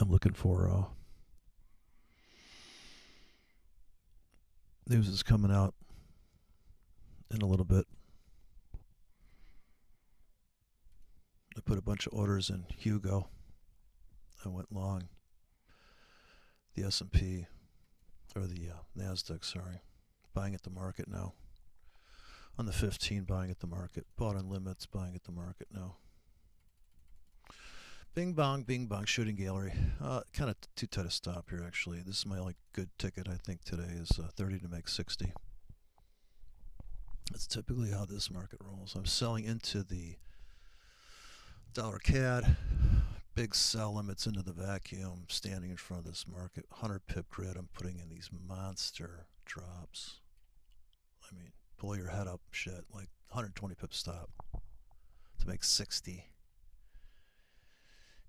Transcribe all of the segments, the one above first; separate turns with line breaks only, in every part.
I'm looking for news is coming out in a little bit. I put a bunch of orders in Hugo. I went long the S&P or the NASDAQ, sorry. Buying at the market now. On the 15, buying at the market. Bought on limits, buying at the market now. Bing bong, shooting gallery. Kind of too tight a stop here, actually. This is my only good ticket, I think, today is 30 to make 60. That's typically how this market rolls. I'm selling into the dollar CAD. Big sell limits into the vacuum, standing in front of this market. 100 pip grid. I'm putting in these monster drops. I mean, pull your head up shit, like 120 pip stop to make 60.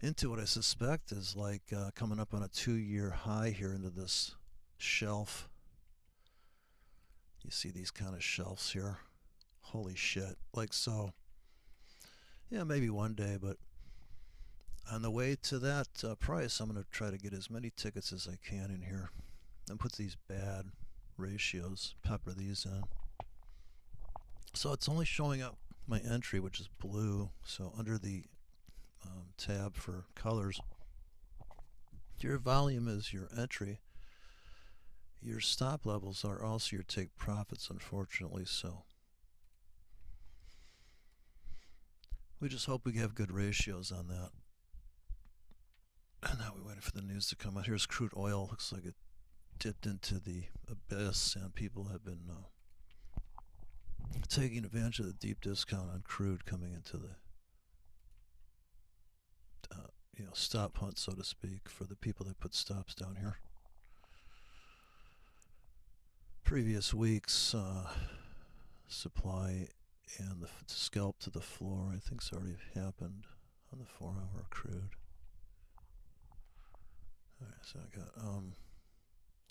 Into what I suspect is like coming up on a 2-year high here into this shelf. You see these kind of shelves here. Holy shit. Like so. Yeah, maybe one day, but on the way to that price, I'm going to try to get as many tickets as I can in here and put these bad ratios, pepper these in. So it's only showing up my entry, which is blue. So under the tab for colors, your volume is your entry. Your stop levels are also your take profits, unfortunately. So we just hope we have good ratios on that. And now we're waiting for the news to come out. Here's crude oil. Looks like it dipped into the abyss, and people have been taking advantage of the deep discount on crude coming into the stop hunt, so to speak, for the people that put stops down here. Previous week's supply and the scalp to the floor, I think, has already happened on the 4-hour crude. All right, so I got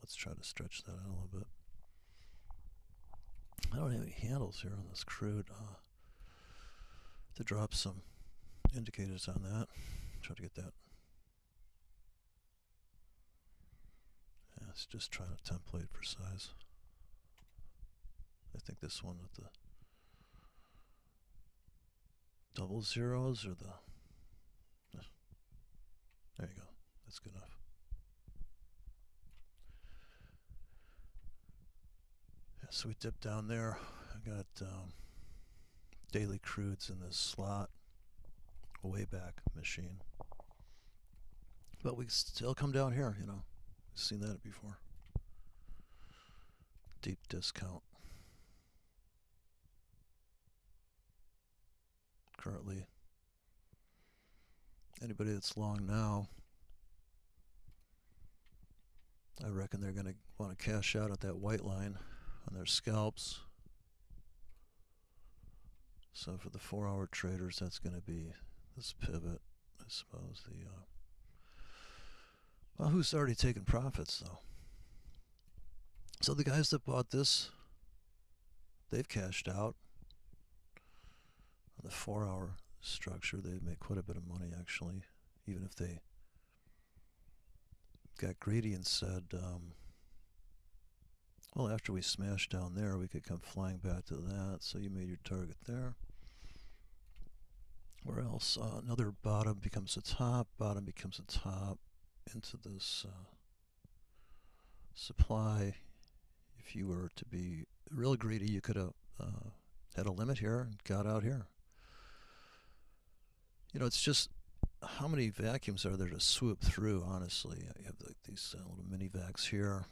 let's try to stretch that out a little bit. I don't have any handles here on this crude to drop some indicators on that. Try to get that. Yeah, it's just trying to template for size. I think this one with the double zeros or the... There you go. That's good enough. Yeah, so we dipped down there. I got daily crudes in this slot, a way back machine. But we still come down here, you know. We've seen that before. Deep discount. Currently, anybody that's long now, I reckon they're going to want to cash out at that white line on their scalps. So for the 4-hour traders, that's going to be this pivot, I suppose. Well, who's already taken profits, though? So the guys that bought this, they've cashed out. On the 4-hour structure, they make quite a bit of money, actually, even if they got greedy and said, well, after we smashed down there, we could come flying back to that. So you made your target there. Where else? Another bottom becomes a top. Bottom becomes a top into this supply. If you were to be real greedy, you could have had a limit here and got out here. You know, it's just how many vacuums are there to swoop through, honestly. You have like these little mini vacs here.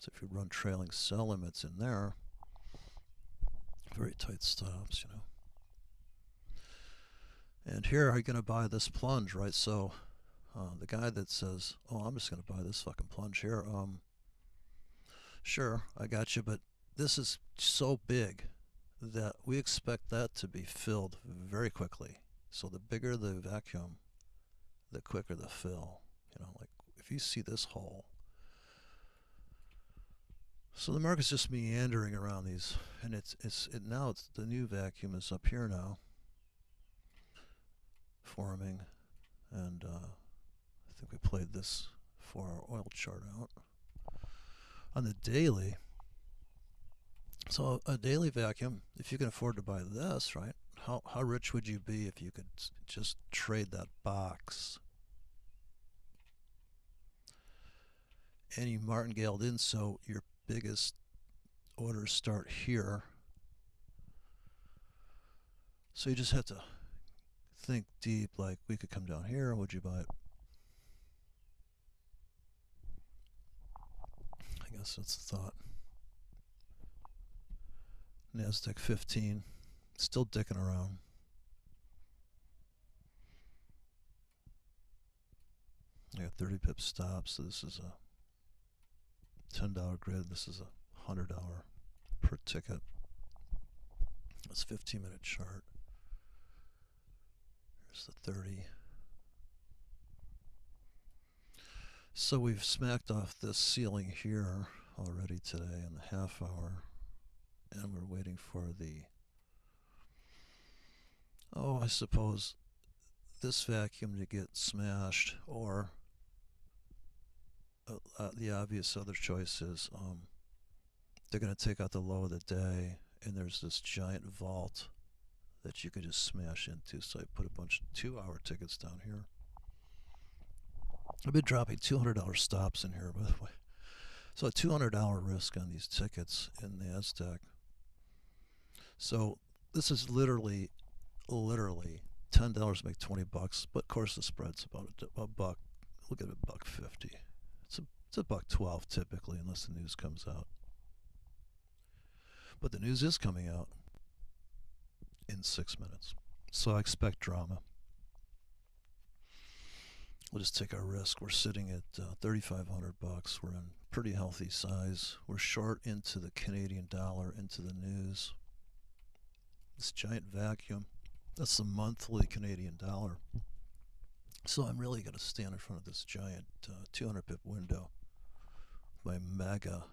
So if you run trailing sell limits in there, very tight stops, you know. And here, are you going to buy this plunge, right? So the guy that says, oh, I'm just going to buy this fucking plunge here. Sure, I got you, but this is so big that we expect that to be filled very quickly. So the bigger the vacuum, the quicker the fill. You know, like if you see this hole. So the market's just meandering around these, and now the new vacuum is up here now, forming, and I think think we played this for our oil chart out. On the daily, so a daily vacuum, if you can afford to buy this, right? How rich would you be if you could just trade that box? And you martingaled in, so your biggest orders start here. So you just have to think deep, like we could come down here, would you buy it? I guess that's the thought. NASDAQ 15, still dicking around. I got 30 pip stops, so this is a $10 grid. This is a $100 per ticket. That's 15-minute chart. Here's the 30. So we've smacked off this ceiling here already today in the half hour, and we're waiting for the, I suppose this vacuum to get smashed, or the obvious other choice is they're going to take out the low of the day, and there's this giant vault that you could just smash into. So I put a bunch of 2-hour tickets down here. I've been dropping $200 stops in here, by the way. So a $200 risk on these tickets in NASDAQ. So this is literally $10 make 20 bucks, but of course the spread's about a buck. Look at it, $1.50. It's a $1.12 typically, unless the news comes out. But the news is coming out in 6 minutes, so I expect drama. We'll just take our risk. We're sitting at 3,500 bucks. We're in pretty healthy size. We're short into the Canadian dollar, into the news. This giant vacuum, that's the monthly Canadian dollar. So I'm really going to stand in front of this giant 200 pip window. My mega.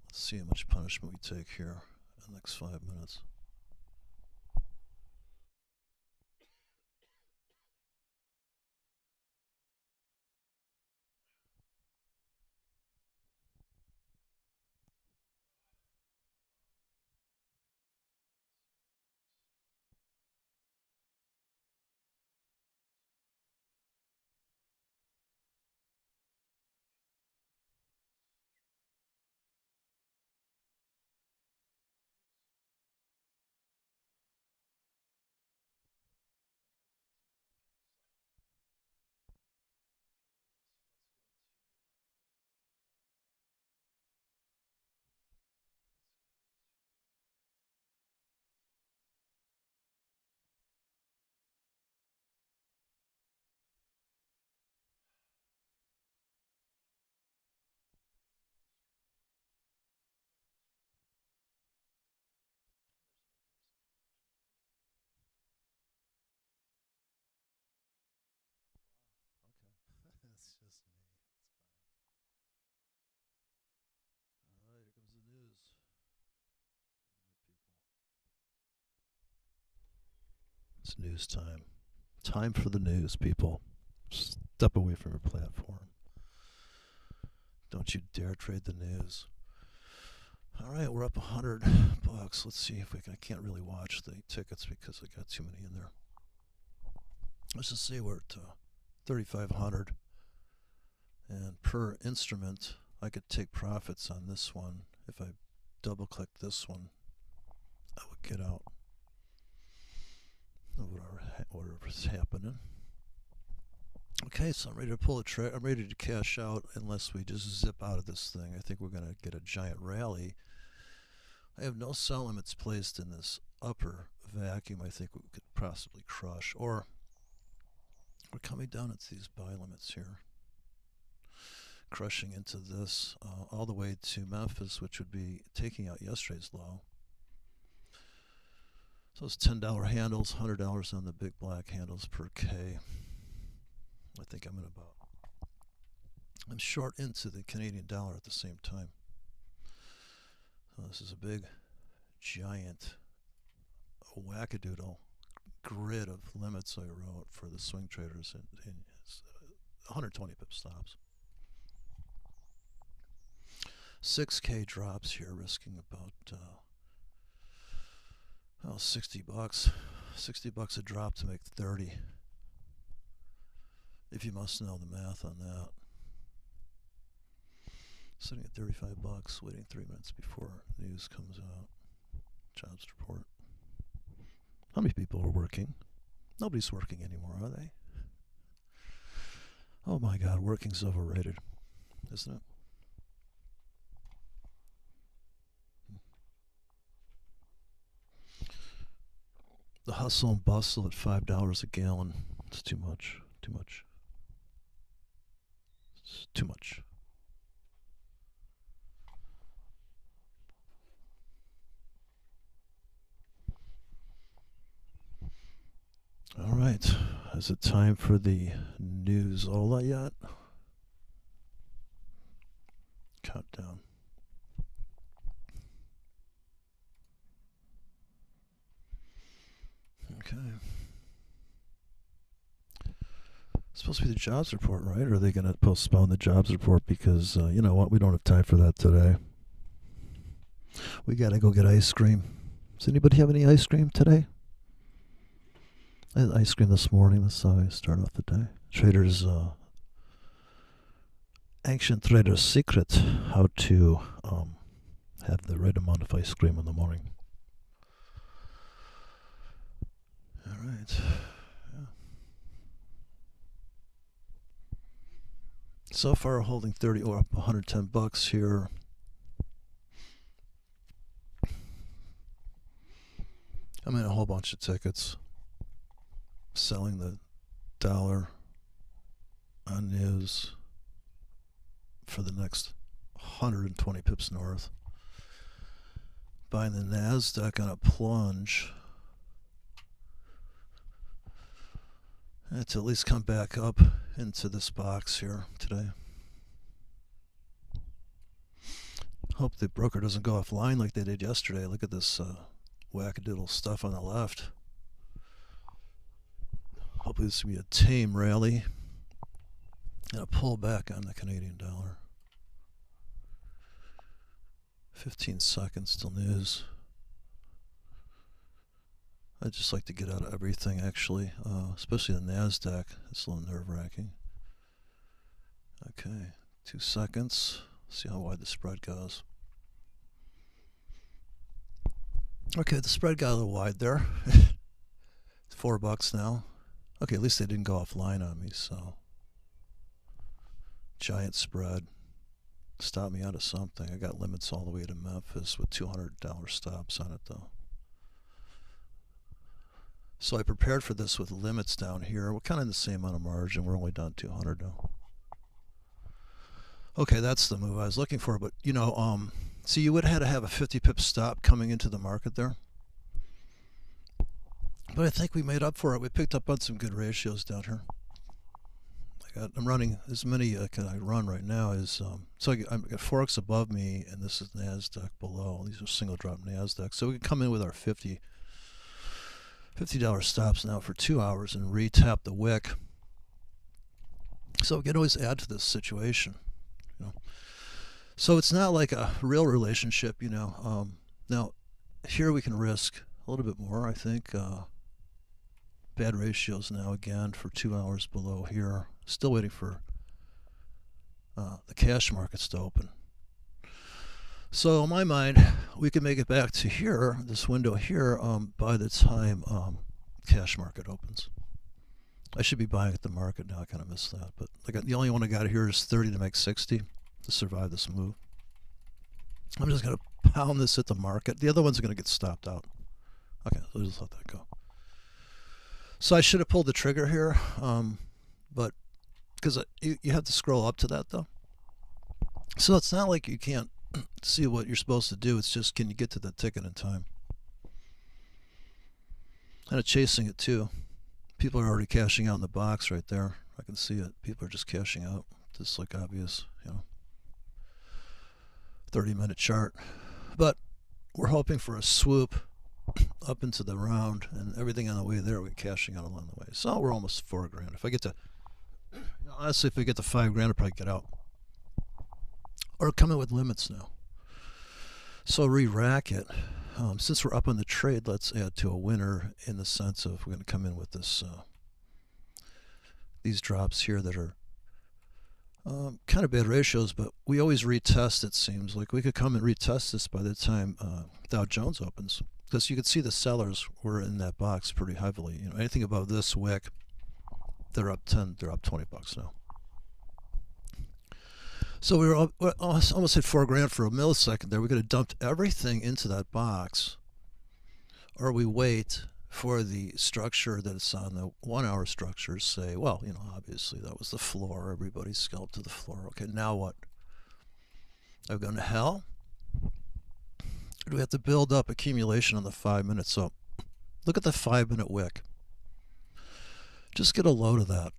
Let's see how much punishment we take here in the next 5 minutes. Okay, that's just me. It's fine. All right, here comes the news. All right, people. It's news time. Time for the news, people. Step away from your platform. Don't you dare trade the news. All right, we're up 100 bucks. Let's see if we can. I can't really watch the tickets because I got too many in there. Let's just say we're at 3,500, and per instrument I could take profits on this one. If I double click this one, I would get out of whatever's happening. Okay, so I'm ready to pull a trade. I'm ready to cash out unless we just zip out of this thing. I think we're going to get a giant rally. I have no sell limits placed in this upper vacuum. I think we could possibly crush, or we're coming down into these buy limits here, crushing into this all the way to Memphis, which would be taking out yesterday's low. So it's $10 handles, $100 on the big black handles per K. I think I'm short into the Canadian dollar at the same time. So this is a big, giant, wackadoodle, grid of limits I wrote for the swing traders in 120 pip stops. 6K drops here, risking about 60 bucks. 60 bucks a drop to make 30. If you must know the math on that. Sitting at 35 bucks, waiting 3 minutes before news comes out. Jobs report. How many people are working? Nobody's working anymore, are they? Oh my God, working's overrated, isn't it? The hustle and bustle at $5 a gallon. It's too much. Too much. It's too much. All right. Is it time for the news Ola yet? Countdown. Okay. It's supposed to be the jobs report, right? Or are they going to postpone the jobs report because, you know what, we don't have time for that today. We got to go get ice cream. Does anybody have any ice cream today? I had ice cream this morning. That's how I start off the day. Traders, ancient trader's secret, how to have the right amount of ice cream in the morning. All right. Yeah. So far, holding 30 or up 110 bucks here. I'm in a whole bunch of tickets. Selling the dollar on news for the next 120 pips north. Buying the NASDAQ on a plunge. To at least come back up into this box here today. Hope the broker doesn't go offline like they did yesterday. Look at this wackadoodle stuff on the left. Hopefully this will be a tame rally and a pullback on the Canadian dollar. 15 seconds till news. I'd just like to get out of everything, actually, especially the NASDAQ. It's a little nerve-wracking. Okay, 2 seconds. See how wide the spread goes. Okay, the spread got a little wide there. It's $4 now. Okay, at least they didn't go offline on me, so. Giant spread. Stopped me out of something. I got limits all the way to Memphis with $200 stops on it, though. So I prepared for this with limits down here. We're kind of in the same amount of margin. We're only down 200 now. Okay, that's the move I was looking for. But, you know, see, you would have had to have a 50 pip stop coming into the market there. But I think we made up for it. We picked up on some good ratios down here. I'm running as many can I run right now as so I've got forex above me, and this is NASDAQ below. These are single drop NASDAQ. So we can come in with our $50 stops now for 2 hours and retap the wick. So we can always add to this situation, you know. So it's not like a real relationship, you know. Now here we can risk a little bit more, I think. Bad ratios now again for 2 hours below here. Still waiting for the cash markets to open. So in my mind, we can make it back to here, this window here, by the time cash market opens. I should be buying at the market now. I kind of missed that, but the only one I got here is 30 to make 60 to survive this move. I'm just going to pound this at the market. The other ones are going to get stopped out. Okay, so just let that go. So I should have pulled the trigger here, but because you have to scroll up to that though. So it's not like you can't see what you're supposed to do. It's just, can you get to the ticket in time? Kind of chasing it too. People are already cashing out in the box right there. I can see it. People are just cashing out. Just like obvious, you know. 30-minute chart. But we're hoping for a swoop up into the round, and everything on the way there we're cashing out along the way. So we're almost 4 grand. If I get to, honestly, if we get to 5 grand, I'll probably get out or come in with limits now. So re-rack it. Since we're up on the trade, let's add to a winner in the sense of we're going to come in with this these drops here that are kind of bad ratios, but we always retest. It seems like we could come and retest this by the time Dow Jones opens, because you could see the sellers were in that box pretty heavily. You know, anything above this wick, they're up 10, they're up 20 bucks now. So we were almost hit 4 grand for a millisecond there. We could have dumped everything into that box, or we wait for the structure that it's on, the 1 hour structures, say, well, you know, obviously that was the floor. Everybody scalped to the floor. Okay, now what? Are we going to hell? Or do we have to build up accumulation on the 5 minutes? So look at the 5 minute wick. Just get a load of that.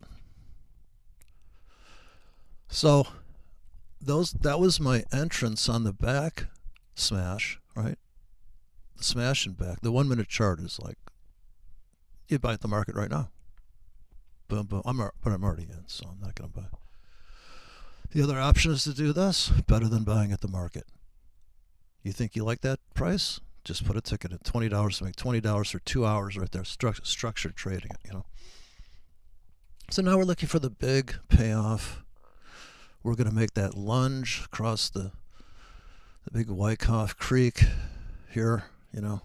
So that was my entrance on the back smash, right? The smash and back. The 1 minute chart is like, you buy at the market right now. Boom, boom. But I'm already in, so I'm not going to buy. The other option is to do this, better than buying at the market. You think you like that price? Just put a ticket in. $20 to make $20 for 2 hours right there. Structured trading it, you know. So now we're looking for the big payoff. We're going to make that lunge across the big Wyckoff Creek here, you know.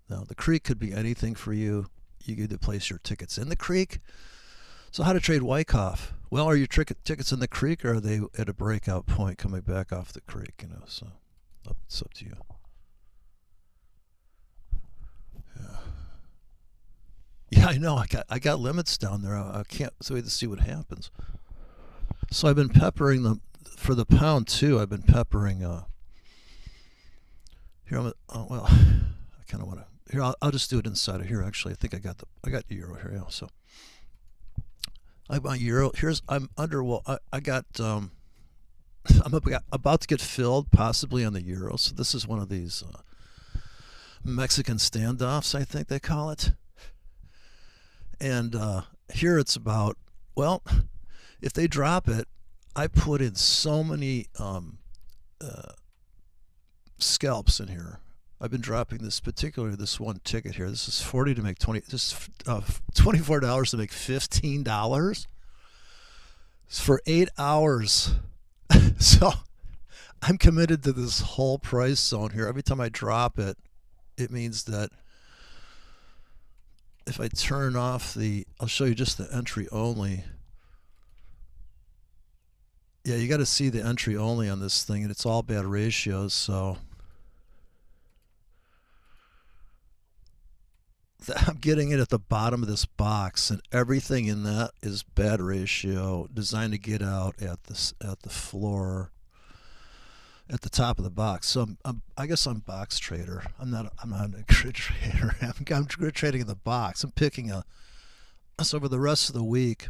Now, the creek could be anything for you. You get to place your tickets in the creek. So how to trade Wyckoff? Well, are your tickets in the creek, or are they at a breakout point coming back off the creek, you know? So it's up to you. Yeah, I know. I got limits down there. I can't wait to see what happens. So I've been peppering them for the pound too. I've been peppering. Here, well, I kind of want to. Here, I'll just do it inside of here. Actually, I think I got euro here. Yeah, so I buy euro. I'm under. Well, I got. I'm about to get filled, possibly on the euro. So this is one of these Mexican standoffs, I think they call it. And here it's about, well, if they drop it, I put in so many scalps in here. I've been dropping this, particularly this one ticket here. This is 40 to make 20. This is $24 to make $15. It's for 8 hours. So I'm committed to this whole price zone here. Every time I drop it, it means that if I turn off I'll show you just the entry only. Yeah, you got to see the entry only on this thing, and it's all bad ratios. So I'm getting it at the bottom of this box, and everything in that is bad ratio, designed to get out at the floor, at the top of the box. So I guess I'm box trader. I'm not a grid trader. I'm grid trading in the box. I'm picking so over the rest of the week.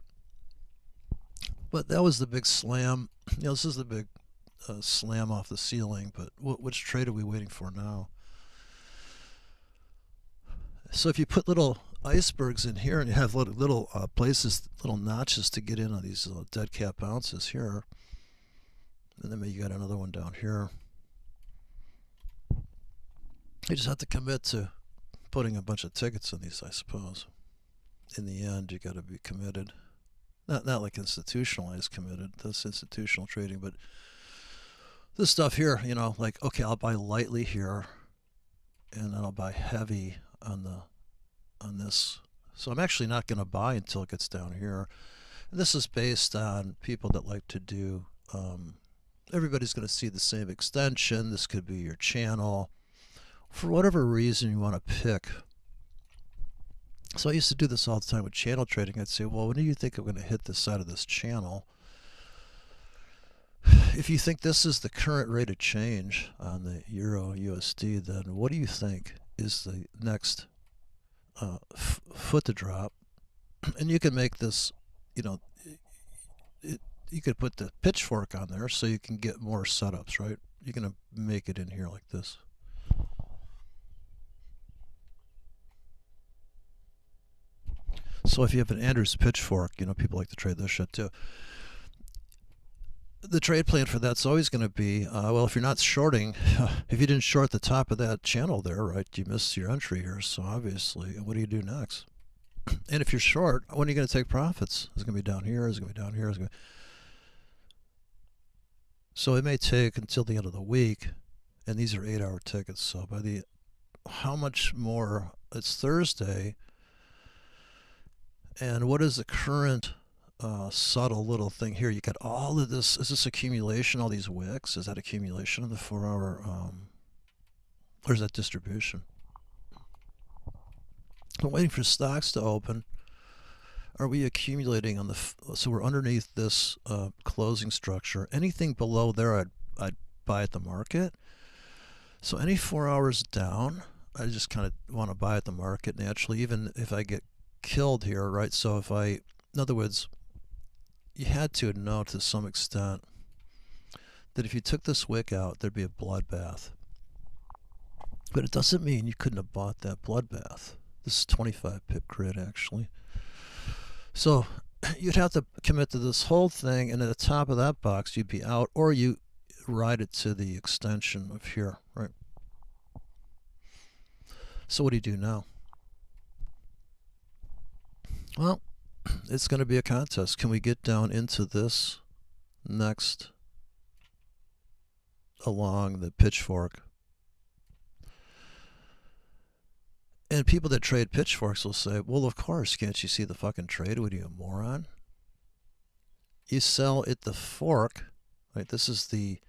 But that was the big slam. You know, this is the big slam off the ceiling. But which trade are we waiting for now? So if you put little icebergs in here, and you have little places, little notches to get in on these dead cat bounces here. And then you got another one down here. You just have to commit to putting a bunch of tickets in these, I suppose. In the end, you got to be committed. Not like institutionalized committed. That's institutional trading, but this stuff here, you know, like, okay, I'll buy lightly here, and then I'll buy heavy on this. So I'm actually not going to buy until it gets down here. And this is based on people that like to do. Everybody's going to see the same extension. This could be your channel. For whatever reason you want to pick. So I used to do this all the time with channel trading. I'd say, well, when do you think I'm going to hit this side of this channel? If you think this is the current rate of change on the Euro USD, then what do you think is the next foot to drop? And you can make this, you know, you could put the pitchfork on there so you can get more setups, right? You're going to make it in here like this. So if you have an Andrews pitchfork, you know, people like to trade this shit too. The trade plan for that's always going to be, well, if you're not shorting, if you didn't short the top of that channel there, right, you missed your entry here. So obviously, what do you do next? And if you're short, when are you going to take profits? Is it going to be down here? Is it going to be down here? So it may take until the end of the week, and these are 8-hour tickets. So by the, how much more? It's Thursday, and what is the current subtle little thing here? You got all of this. Is this accumulation? All these wicks? Is that accumulation of the 4-hour? Or is that distribution? I'm waiting for stocks to open. Are we accumulating on the? So we're underneath this closing structure. Anything below there, I'd buy at the market. So any 4 hours down, I just kind of want to buy at the market naturally, even if I get killed here, right? So if I, in other words, you had to know to some extent that if you took this wick out, there'd be a bloodbath. But it doesn't mean you couldn't have bought that bloodbath. This is 25 pip grid actually. So you'd have to commit to this whole thing, and at the top of that box you'd be out, or you ride it to the extension of here, right? So what do you do now? Well, it's going to be a contest. Can we get down into this next along the pitchfork? And people that trade pitchforks will say, well, of course, can't you see the fucking trade? What are you, a moron? You sell at the fork, right? This is the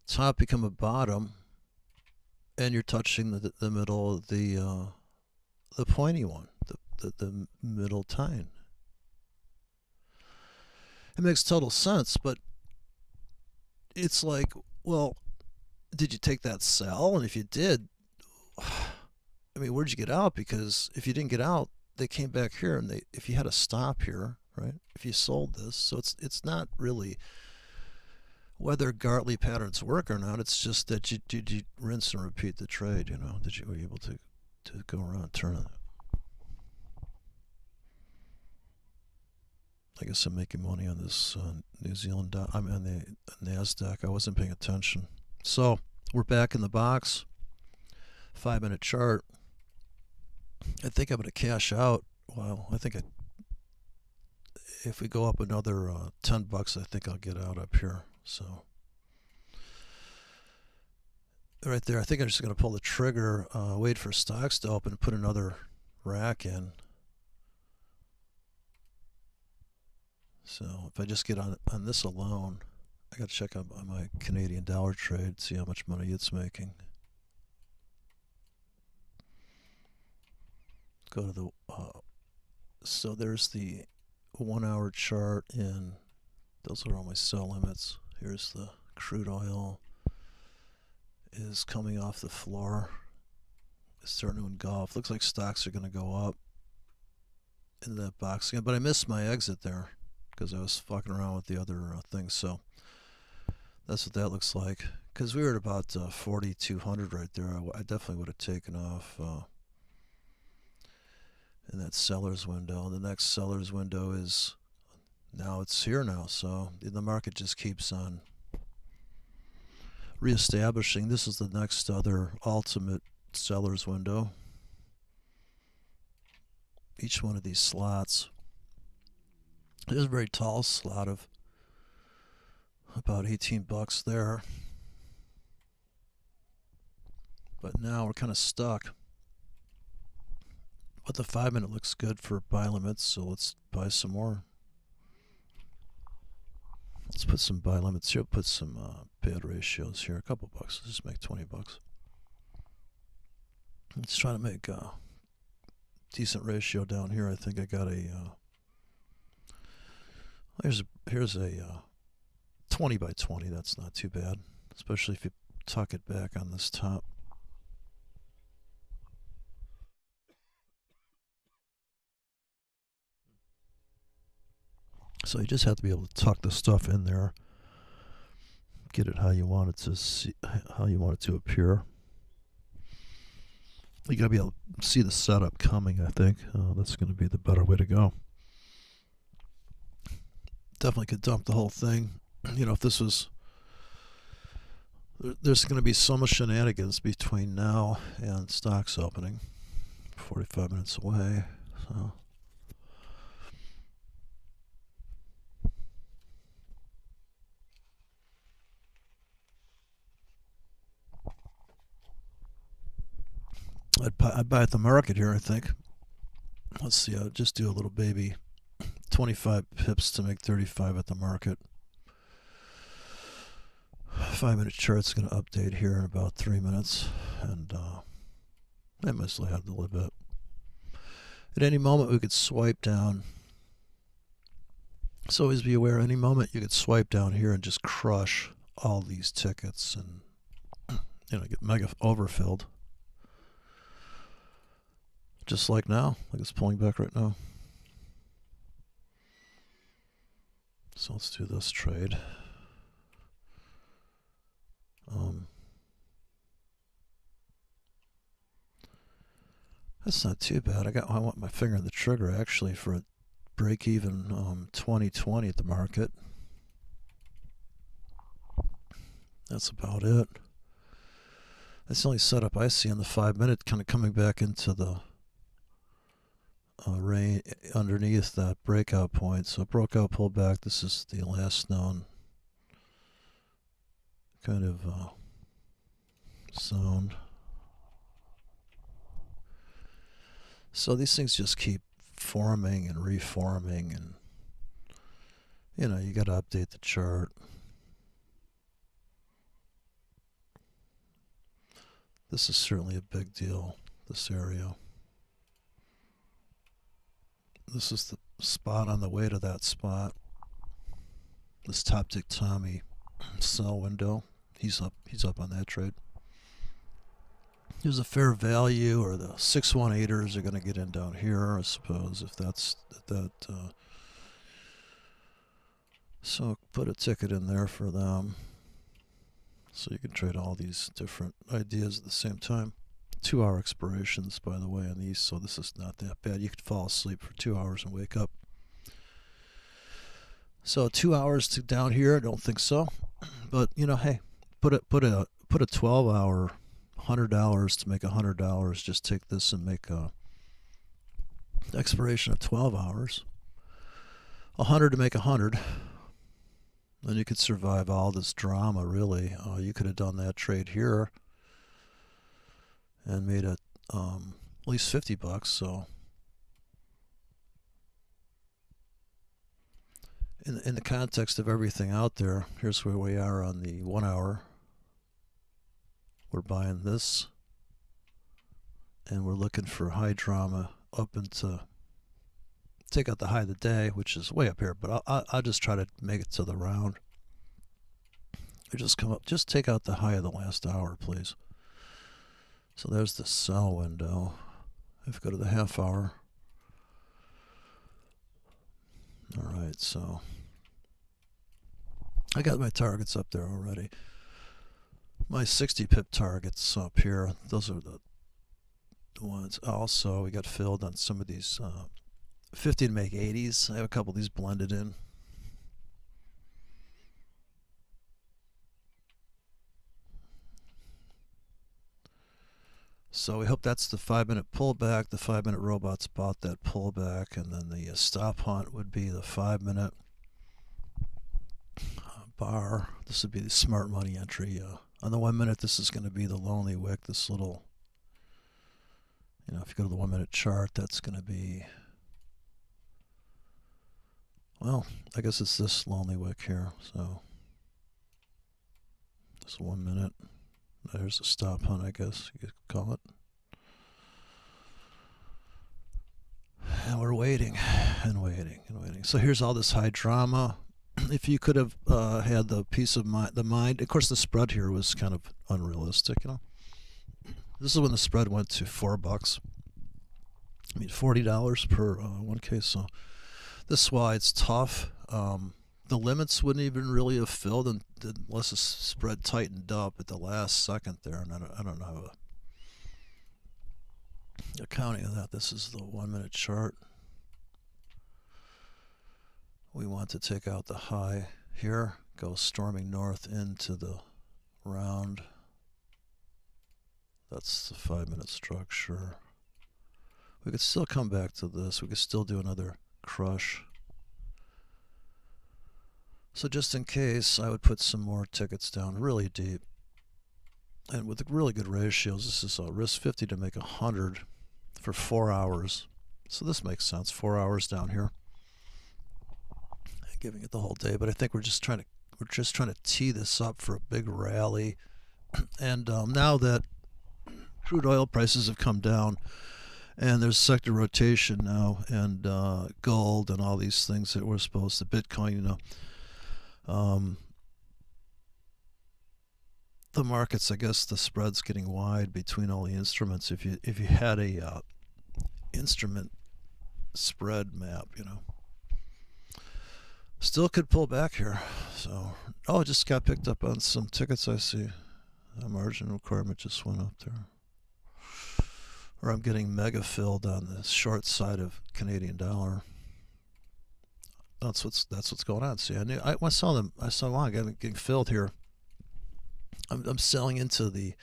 top become a bottom, and you're touching the middle of the pointy one, the middle tine. It makes total sense, but it's like, well, did you take that sell? And if you did, I mean, where'd you get out? Because if you didn't get out, they came back here, and if you had a stop here, right? If you sold this, so it's not really whether Gartley patterns work or not. It's just that did you rinse and repeat the trade? You know, were you able to go around and turn it? I guess I'm making money on this New Zealand. I'm on the NASDAQ. I wasn't paying attention. So we're back in the box. 5-minute chart. I think I'm going to cash out. Well, I think if we go up another 10 bucks, I think I'll get out up here. So right there, I think I'm just going to pull the trigger, wait for stocks to open, and put another rack in. So if I just get on this alone, I got to check on my Canadian dollar trade, see how much money it's making. Go to the so there's the 1 hour chart, and those are all my sell limits. Here's the crude oil is coming off the floor. It's starting to engulf. Looks like stocks are going to go up into that box again, but I missed my exit there because I was fucking around with the other things. So that's what that looks like. Because we were at about 4,200 right there. I definitely would have taken off in that seller's window. The next seller's window is, now it's here now, so the market just keeps on reestablishing. This is the next other ultimate seller's window. Each one of these slots, there's a very tall slot of about 18 bucks there, but now we're kind of stuck. But the 5-minute looks good for buy limits, so let's buy some more. Let's put some buy limits here. Put some bid ratios here. A couple bucks. Let's just make 20 bucks. Let's try to make a decent ratio down here. I think I got a here's a 20 by 20. That's not too bad, especially if you tuck it back on this top. So you just have to be able to tuck the stuff in there, get it how you want it to see, how you want it to appear. You gotta be able to see the setup coming, I think. That's gonna be the better way to go. Definitely could dump the whole thing. You know, if this was... There's gonna be so much shenanigans between now and stocks opening. 45 minutes away, so... I'd buy at the market here, I think. Let's see, I'll just do a little baby 25 pips to make 35 at the market. 5-minute chart's going to update here in about 3 minutes, and I mostly have a little bit. At any moment we could swipe down. So always be aware, any moment you could swipe down here and just crush all these tickets and, you know, get mega overfilled. Just like now, like it's pulling back right now. So let's do this trade. That's not too bad. I want my finger on the trigger actually for a break even 2020 at the market. That's about it. That's the only setup I see on the 5-minute, kind of coming back into the range underneath that breakout point. So it broke out, pulled back. This is the last known kind of zone. So these things just keep forming and reforming, and you know, you got to update the chart. This is certainly a big deal, this area. This is the spot on the way to that spot. This top tick Tommy sell window. He's up on that trade. Here's a fair value, or the 618ers are going to get in down here, I suppose, if that's that. So put a ticket in there for them. So you can trade all these different ideas at the same time. 2-hour expirations, by the way, on these, so this is not that bad. You could fall asleep for 2 hours and wake up. So 2 hours to down here, I don't think so. But you know, hey, put a 12-hour, $100 to make $100. Just take this and make a expiration of 12 hours. 100 to make 100. Then you could survive all this drama, really. You could have done that trade here and made it at least $50. So in the context of everything out there, here's where we are on the 1 hour. We're buying this, and we're looking for high drama up into, take out the high of the day, which is way up here, but I'll just try to make it to the round. Or just come up, just take out the high of the last hour, please. So there's the sell window. If we go to the half hour. All right, so I got my targets up there already. My 60 pip targets up here, those are the ones. Also, we got filled on some of these 50 to make 80s. I have a couple of these blended in. So we hope that's the 5-minute pullback. The 5-minute robot's bought that pullback, and then the stop hunt would be the 5-minute bar. This would be the smart money entry. On the 1 minute, this is going to be the lonely wick. This little, you know, if you go to the 1 minute chart, that's going to be, well, I guess it's this lonely wick here. So this 1 minute. There's a stop hunt, I guess you could call it. And we're waiting and waiting and waiting. So here's all this high drama. If you could have had the peace of mind, of course the spread here was kind of unrealistic, you know. This is when the spread went to $4. I mean, $40 per 1K. So this is why it's tough. The limits wouldn't even really have filled unless the spread tightened up at the last second there, and I don't know. accounting of that, this is the 1 minute chart. We want to take out the high here, go storming north into the round. That's the 5 minute structure. We could still come back to this. We could still do another crush. So just in case, I would put some more tickets down really deep. And with really good ratios, this is a risk 50 to make 100 for 4 hours. So this makes sense, 4 hours down here. Giving it the whole day, but I think we're just trying to tee this up for a big rally. And now that crude oil prices have come down, and there's sector rotation now, and gold and all these things that we're supposed to, Bitcoin, you know, the markets, I guess the spread's getting wide between all the instruments. If you had a instrument spread map, you know. Still could pull back here. So, oh, it just got picked up on some tickets I see. The margin requirement just went up there. Or I'm getting mega filled on the short side of Canadian dollar. That's what's going on. See, I saw them. I saw wow, getting filled here. I'm selling into the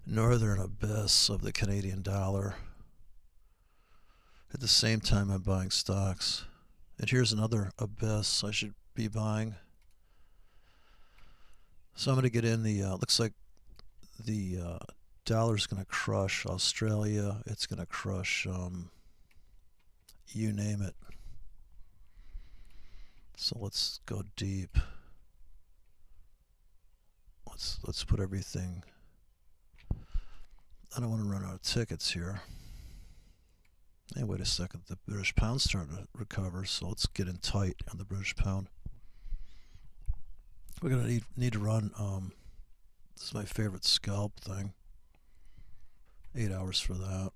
northern abyss of the Canadian dollar. At the same time, I'm buying stocks. And here's another abyss I should be buying. So I'm going to get in the, looks like the dollar's going to crush Australia. It's going to crush, you name it. So let's go deep. Let's put everything. I don't want to run out of tickets here. Hey, wait a second. The British pound's starting to recover, so let's get in tight on the British pound. We're gonna need to run. This is my favorite scalp thing. 8 hours for that.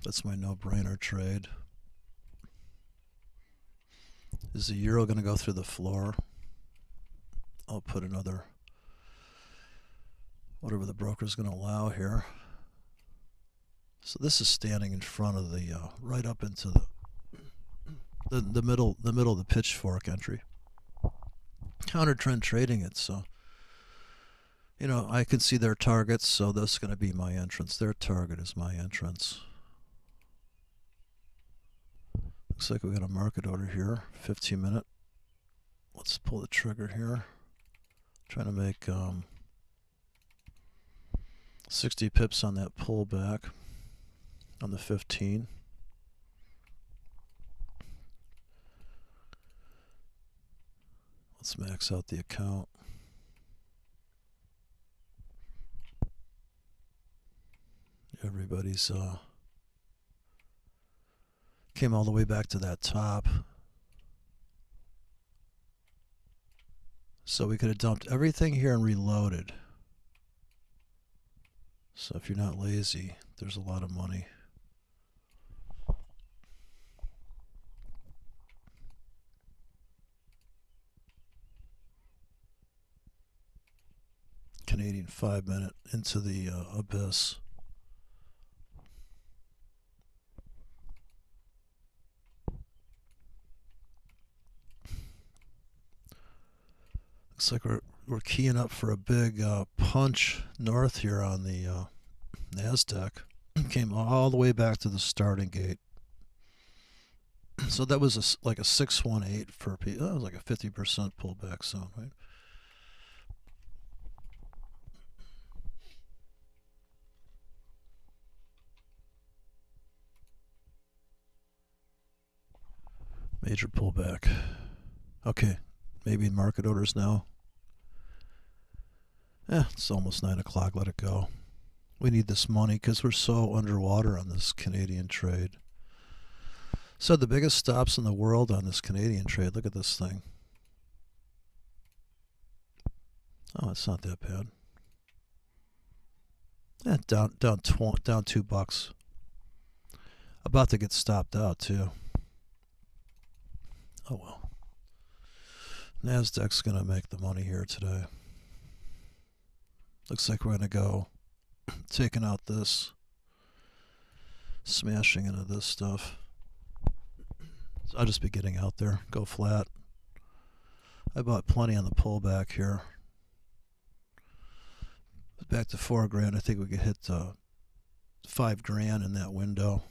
That's my no-brainer trade. Is the euro gonna go through the floor? I'll put another, whatever the broker's gonna allow here. So this is standing in front of the right up into the middle of the pitchfork entry. Counter trend trading it, so you know I can see their targets, so this is going to be my entrance. Their target is my entrance. Looks like we got a market order here, 15 minute. Let's pull the trigger here. Trying to make 60 pips on that pullback. On the 15. Let's max out the account. Everybody's came all the way back to that top. So we could have dumped everything here and reloaded. So if you're not lazy, there's a lot of money. Canadian 5 minute into the abyss. Looks like we're keying up for a big punch north here on the NASDAQ. Came all the way back to the starting gate. So that was like a 618 for P. That was like a 50% pullback zone, right? Major pullback. Okay, maybe market orders now. It's almost 9 o'clock. Let it go. We need this money because we're so underwater on this Canadian trade. So the biggest stops in the world on this Canadian trade. Look at this thing. Oh, it's not that bad. Down $2. About to get stopped out too. Oh well. NASDAQ's gonna make the money here today. Looks like we're gonna go taking out this, smashing into this stuff. So I'll just be getting out there, go flat. I bought plenty on the pullback here. But back to $4 grand. I think we could hit $5 grand in that window.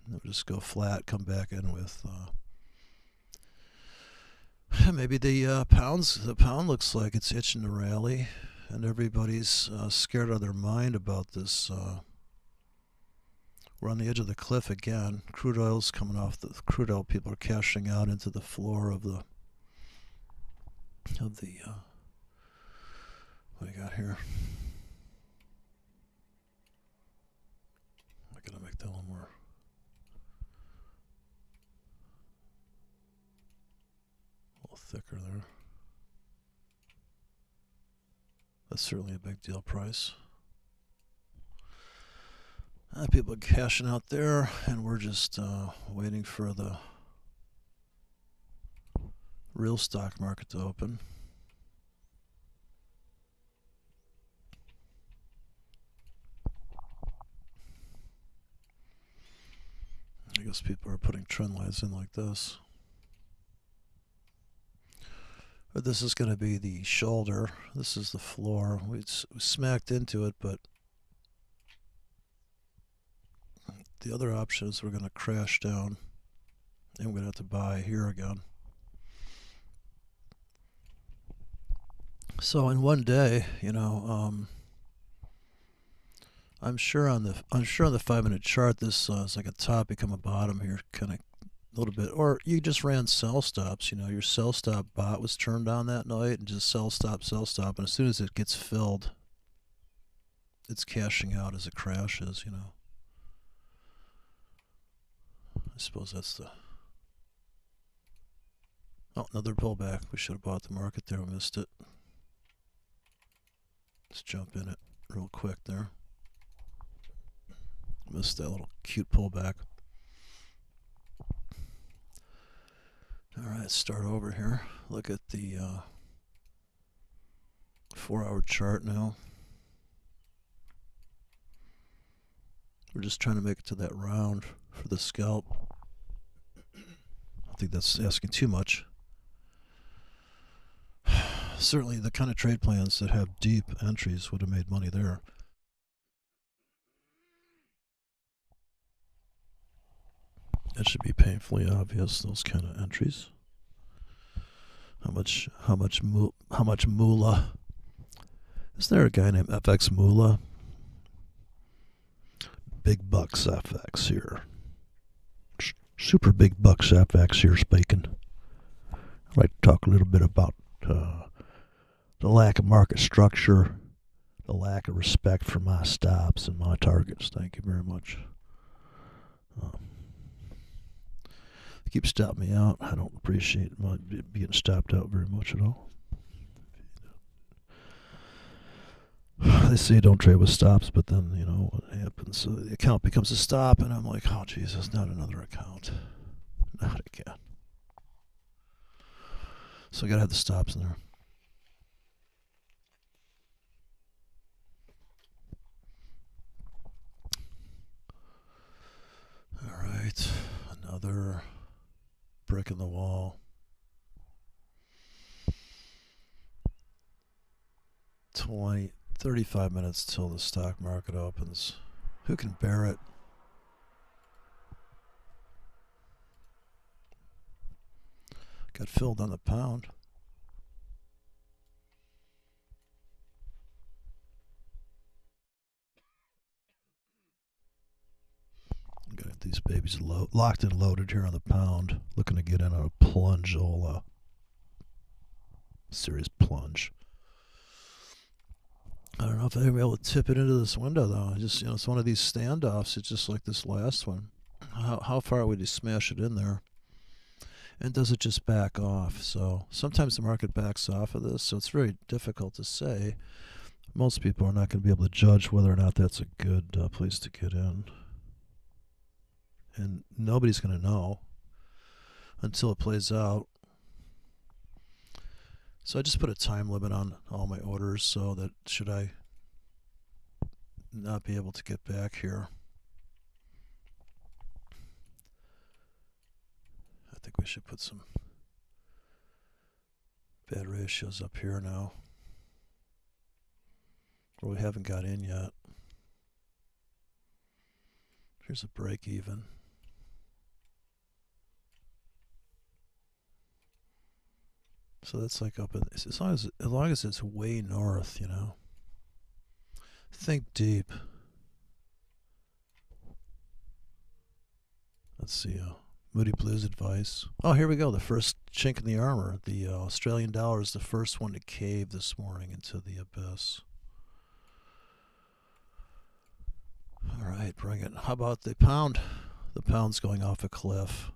And we'll just go flat, come back in with maybe the pound looks like it's itching to rally, and everybody's scared out of their mind about this. We're on the edge of the cliff again. Crude oil's coming off the crude oil. People are cashing out into the floor of the what do you got here? I'm gonna make that a little more. A little thicker there. That's certainly a big deal price. People are cashing out there, and we're just waiting for the real stock market to open. I guess people are putting trend lines in like this. But this is going to be the shoulder. This is the floor. We smacked into it, but the other option is we're going to crash down, and we're going to have to buy here again. So in one day, you know, I'm sure on the 5-minute chart, this is like a top become a bottom here, kind of a little bit. Or you just ran sell stops. You know, your sell stop bot was turned on that night, and just sell stop, and as soon as it gets filled, it's cashing out as it crashes. You know. I suppose that's the... Oh, another pullback. We should have bought the market there. We missed it. Let's jump in it real quick there. Missed that little cute pullback. Alright, start over here. Look at the 4-hour chart now. We're just trying to make it to that round for the scalp. I think that's asking too much. Certainly the kind of trade plans that have deep entries would have made money there. That should be painfully obvious, those kind of entries. How much moolah? Isn't there a guy named FX Moolah? Big bucks FX here. Super big bucks FX here speaking. I'd like to talk a little bit about the lack of market structure, the lack of respect for my stops and my targets. Thank you very much. They keep stopping me out. I don't appreciate being stopped out very much at all. They say don't trade with stops, but then, you know, what happens? So the account becomes a stop, and I'm like, oh, Jesus, not another account. Not again. So I got to have the stops in there. All right. Another brick in the wall. 35 minutes till the stock market opens. Who can bear it? Got filled on the pound. Got these babies locked and loaded here on the pound. Looking to get in on a plunge, serious plunge. I don't know if I'll be able to tip it into this window though. Just, you know, it's one of these standoffs. It's just like this last one. How far would you smash it in there? And does it just back off? So sometimes the market backs off of this, so it's very difficult to say. Most people are not going to be able to judge whether or not that's a good place to get in. And nobody's going to know until it plays out. So I just put a time limit on all my orders so that should I not be able to get back here. I think we should put some bad ratios up here now. Well, we haven't got in yet. Here's a break even. So that's like up in, as long as it's way north, you know. Think deep. Let's see. Moody Blues advice. Oh, here we go. The first chink in the armor. The Australian dollar is the first one to cave this morning into the abyss. All right, bring it. How about the pound? The pound's going off a cliff.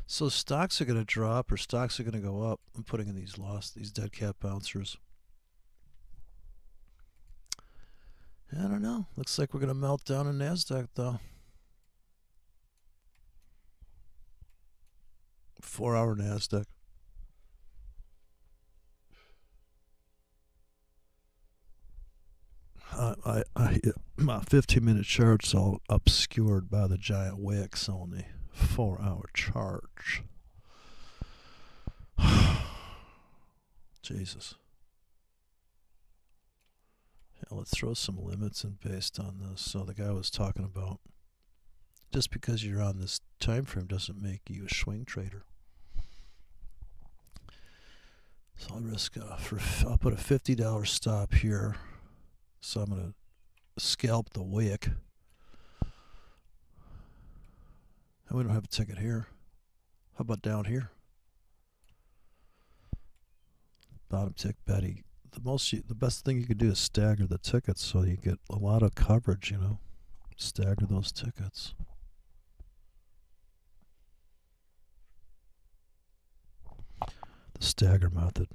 So stocks are going to drop or stocks are going to go up. I'm putting in these dead cat bouncers. I don't know. Looks like we're going to melt down in NASDAQ though. 4-hour NASDAQ. My 15-minute chart's all obscured by the giant wicks on the 4-hour chart. Jesus. Yeah, let's throw some limits in based on this. So the guy was talking about just because you're on this time frame doesn't make you a swing trader. So I'll risk I'll put a $50 stop here. So I'm going to scalp the wick. And we don't have a ticket here. How about down here? Bottom tick Betty. The best thing you can do is stagger the tickets so you get a lot of coverage, you know. Stagger those tickets. The stagger method.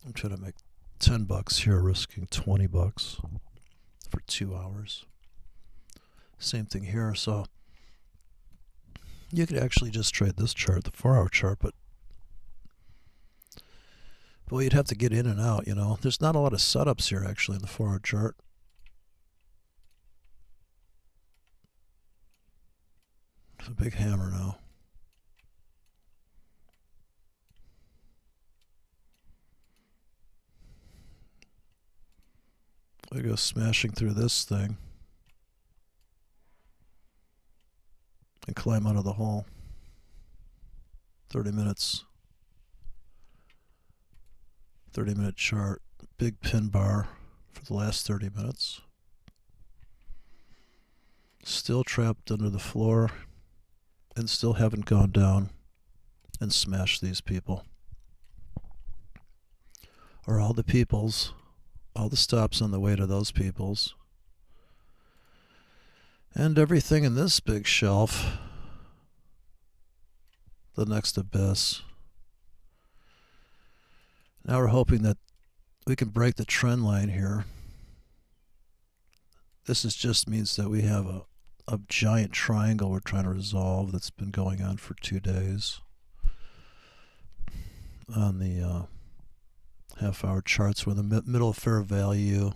I'm trying to make $10 here, risking $20 for 2 hours. Same thing here. So you could actually just trade this chart, the 4-hour chart, but well, you'd have to get in and out, you know. There's not a lot of setups here actually in the 4-hour chart. It's a big hammer now. We go smashing through this thing and climb out of the hole. 30 minutes. 30-minute chart. Big pin bar for the last 30 minutes. Still trapped under the floor and still haven't gone down and smashed these people. Or all the peoples. All the stops on the way to those peoples. And everything in this big shelf. The next abyss. Now we're hoping that we can break the trend line here. This just means that we have a giant triangle we're trying to resolve that's been going on for 2 days. On the half-hour charts, we're in the middle of fair value.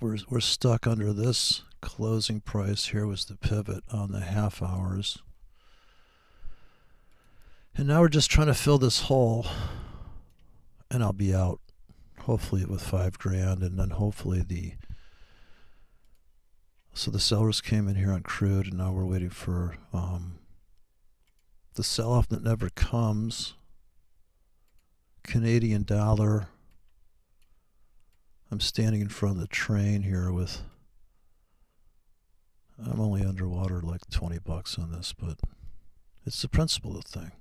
We're stuck under this closing price. Here was the pivot on the half hours. And now we're just trying to fill this hole. And I'll be out, hopefully with $5,000. And then hopefully so the sellers came in here on crude, and now we're waiting for the sell-off that never comes. Canadian dollar. I'm standing in front of the train here with, I'm only underwater like $20 on this, but it's the principle of the thing.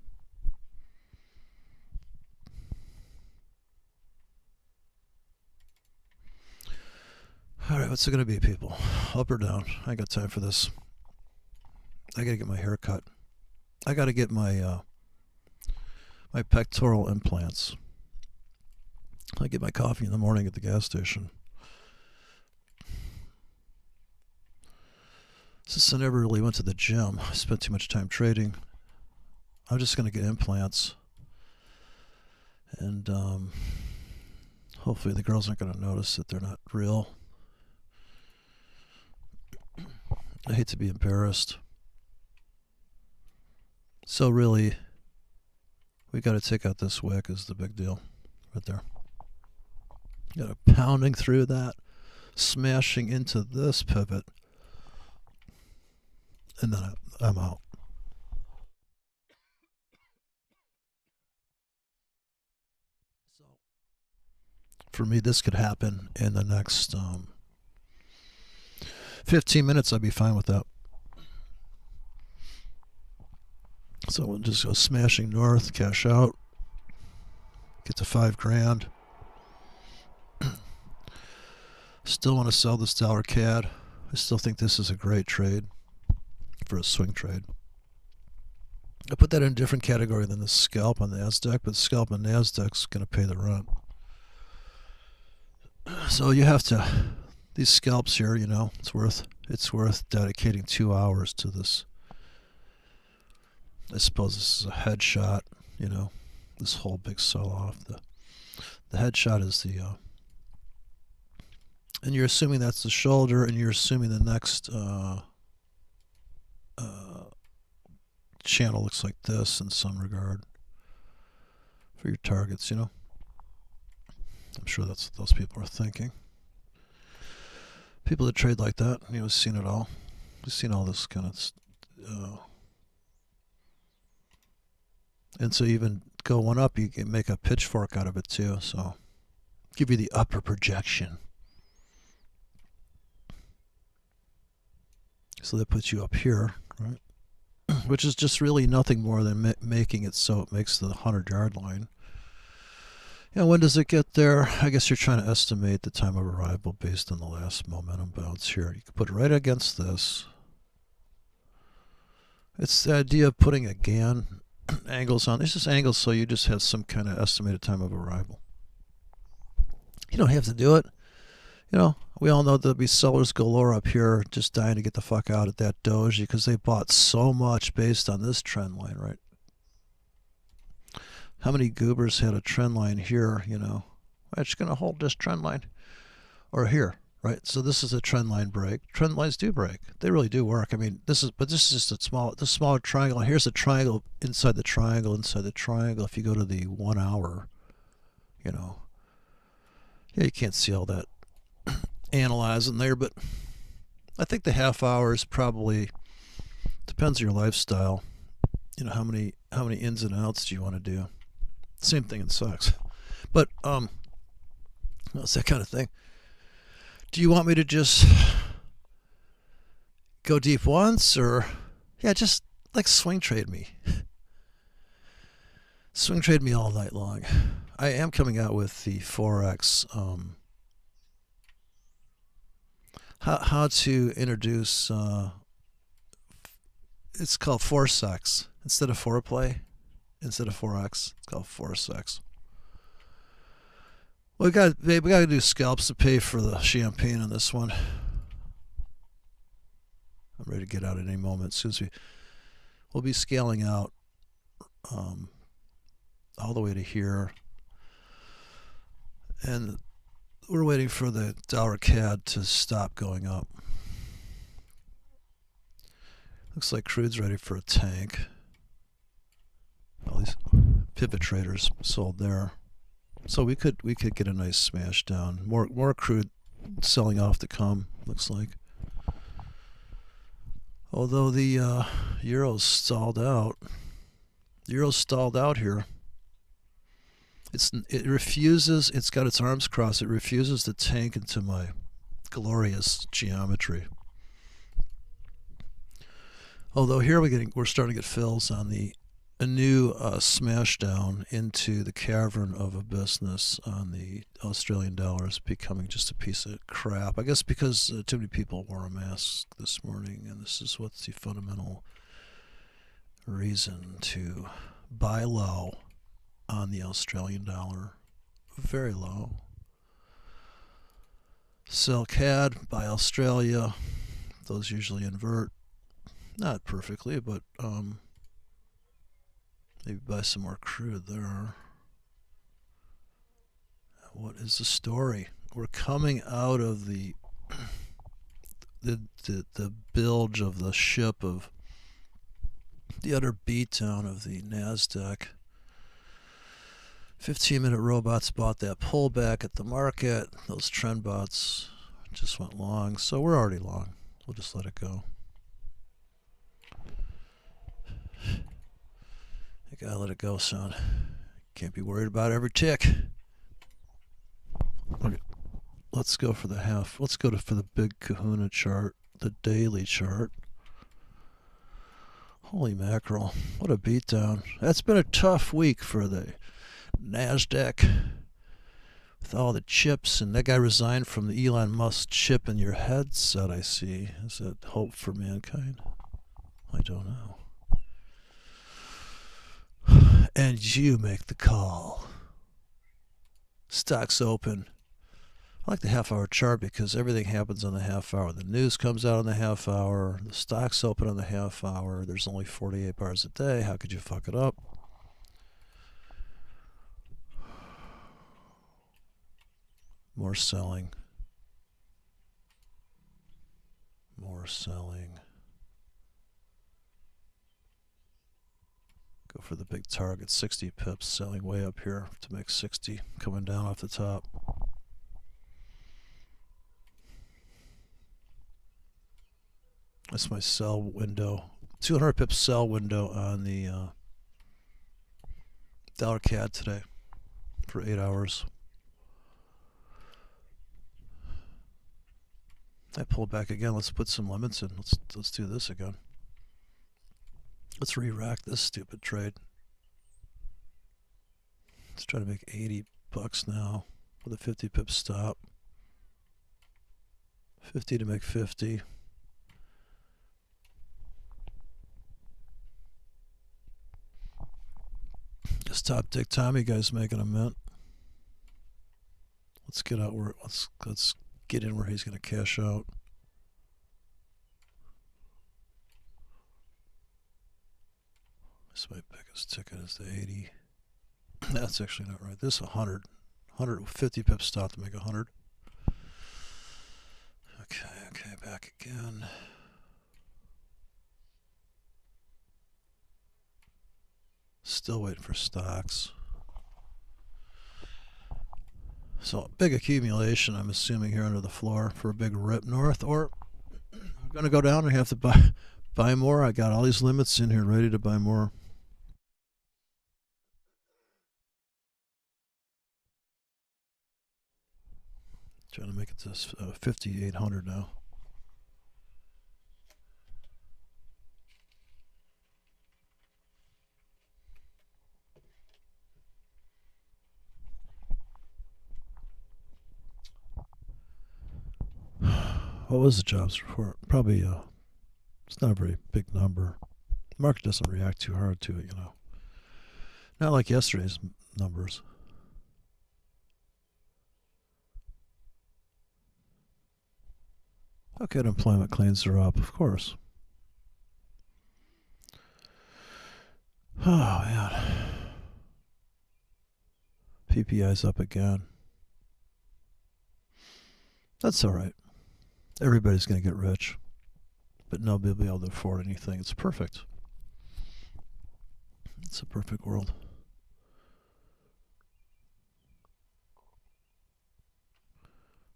All right, what's it going to be, people? Up or down? I ain't got time for this. I got to get my hair cut. I got to get my my pectoral implants. I get my coffee in the morning at the gas station. Since I never really went to the gym, I spent too much time trading. I'm just going to get implants. And hopefully the girls aren't going to notice that they're not real. I hate to be embarrassed. So really, we got to take out this wick is the big deal right there. Got a pounding through that, smashing into this pivot, and then I'm out. So for me, this could happen in the next 15 minutes. I'd be fine with that. So we'll just go smashing north, cash out, get to $5,000. Still want to sell this dollar CAD. I still think this is a great trade for a swing trade. I put that in a different category than the scalp on the NASDAQ, but scalp on NASDAQ's going to pay the rent. So you have to, these scalps here, you know, it's worth dedicating 2 hours to this. I suppose this is a headshot, you know, this whole big sell-off. The headshot is the, and you're assuming that's the shoulder, and you're assuming the next channel looks like this in some regard for your targets, you know. I'm sure that's what those people are thinking. People that trade like that, you know, have seen it all. We've seen all this kind of and so even go one up, you can make a pitchfork out of it too. So give you the upper projection. So that puts you up here, right? Which is just really nothing more than making it so it makes the 100-yard line. And when does it get there? I guess you're trying to estimate the time of arrival based on the last momentum bounce here. You can put it right against this. It's the idea of putting a GAN angles on. It's just angles so you just have some kind of estimated time of arrival. You don't have to do it. You know, we all know there'll be sellers galore up here just dying to get the fuck out at that doji because they bought so much based on this trend line, right? How many goobers had a trend line here, you know? I'm just going to hold this trend line. Or here, right? So this is a trend line break. Trend lines do break. They really do work. I mean, this is just a smaller triangle. Here's a triangle inside the triangle inside the triangle. If you go to the 1 hour, you know, yeah, you can't see all that analyzing there, but I think the half hour is probably, depends on your lifestyle. You know, how many ins and outs do you want to do? Same thing in sex. But it's that kind of thing. Do you want me to just go deep once, or yeah, just like swing trade me? Swing trade me all night long. I am coming out with the forex how to introduce it's called forex instead of foreplay, instead of forex. It's called forex. Well, we got to do scalps to pay for the champagne on this one. I'm ready to get out at any moment. As soon as we'll be scaling out all the way to here, and we're waiting for the dollar CAD to stop going up. Looks like crude's ready for a tank. All these pivot traders sold there. So we could get a nice smash down. More crude selling off to come, looks like. Although the euro's stalled out. The euro's stalled out here. It refuses, it's got its arms crossed, it refuses to tank into my glorious geometry. Although here we're starting to get fills on a new smash down into the cavern of abysses on the Australian dollar is becoming just a piece of crap. I guess because too many people wore a mask this morning, and this is what's the fundamental reason to buy low on the Australian dollar. Very low. Sell CAD, buy Australia. Those usually invert. Not perfectly, but maybe buy some more crude there. What is the story? We're coming out of the bilge of the ship of the utter beatdown of the NASDAQ. 15-minute robots bought that pullback at the market. Those trend bots just went long, so we're already long. We'll just let it go. You gotta let it go, son. Can't be worried about every tick. Okay. Let's go for the half. Let's go for the big kahuna chart, the daily chart. Holy mackerel. What a beatdown. That's been a tough week for the NASDAQ with all the chips. And that guy resigned from the Elon Musk chip in your headset, I see. Is that hope for mankind? I don't know. And you make the call. Stocks open. I like the half-hour chart because everything happens on the half-hour. The news comes out on the half-hour. The stocks open on the half-hour. There's only 48 bars a day. How could you fuck it up? More selling. More selling. Go for the big target. 60 pips. Selling way up here to make 60. Coming down off the top. That's my sell window. 200 pip sell window on the dollar CAD today for 8 hours. I pulled back again. Let's put some limits in. Let's do this again. Let's re-rack this stupid trade. Let's try to make 80 bucks now with a 50 pip stop. 50 to make 50. This top tick Tommy guy's making a mint. Let's get out where let's get in where he's going to cash out. This is my biggest ticket is the 80. That's actually not right. This is 100. 150 pip stop to make 100. Okay, back again. Still waiting for stocks. So big accumulation, I'm assuming, here under the floor for a big rip north, or I'm going to go down and have to buy more. I got all these limits in here ready to buy more. Trying to make it to 5,800 now. What was the jobs report? Probably it's not a very big number. The market doesn't react too hard to it, you know. Not like yesterday's numbers. Okay, unemployment claims are up, of course. Oh, man. PPI's up again. That's all right. Everybody's going to get rich, but nobody will be able to afford anything. It's perfect. It's a perfect world.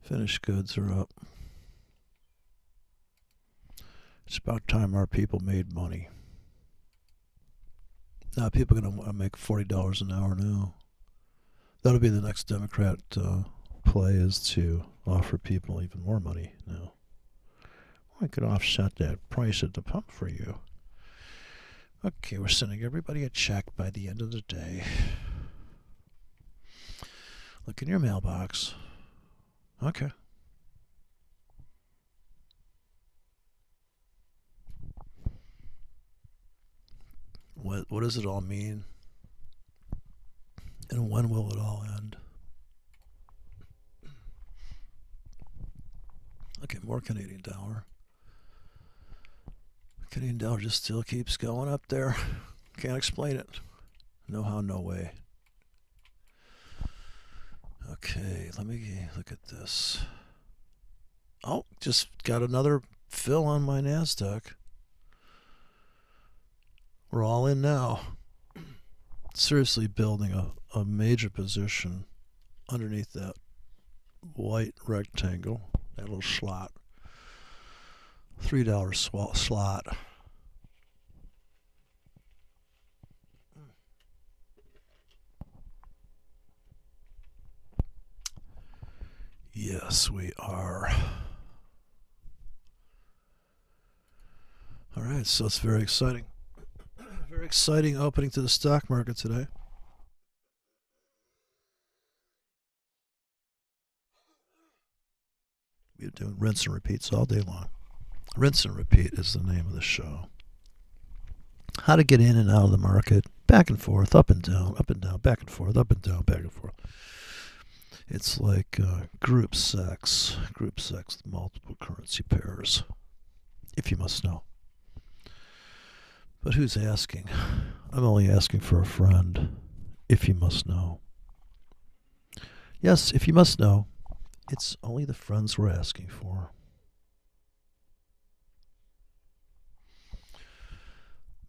Finished goods are up. It's about time our people made money. Now people are going to want to make $40 an hour now. That'll be the next Democrat play, is to offer people even more money now. I could offset that price at the pump for you. Okay, we're sending everybody a check by the end of the day. Look in your mailbox. Okay. What does it all mean? And when will it all end? Okay, more Canadian dollar. Canadian dollar just still keeps going up there. Can't explain it. No how, no way. Okay, let me look at this. Oh, just got another fill on my NASDAQ. We're all in now. Seriously building a major position underneath that white rectangle, that little slot. $3 slot. Yes, we are. All right, so it's very exciting. Very exciting opening to the stock market today. We're doing rinse and repeats all day long. Rinse and repeat is the name of the show. How to get in and out of the market, back and forth, up and down, back and forth, up and down, back and forth. It's like group sex with multiple currency pairs, if you must know. But who's asking? I'm only asking for a friend, if you must know. Yes, if you must know, it's only the friends we're asking for.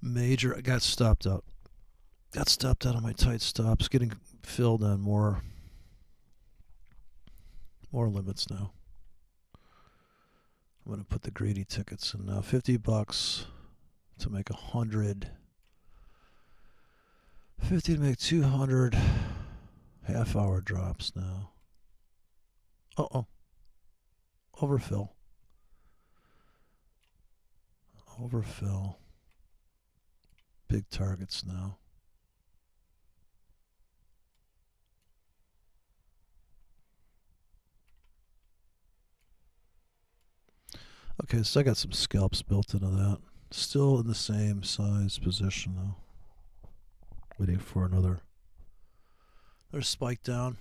Major, I got stopped out. Got stopped out on my tight stops, getting filled on more limits now. I'm going to put the greedy tickets in now. $50 to make 100. 50 to make 200. Half-hour drops now. Uh-oh. Overfill. Big targets now. Okay, so I got some scalps built into that. Still in the same size position though. Waiting for another spike down.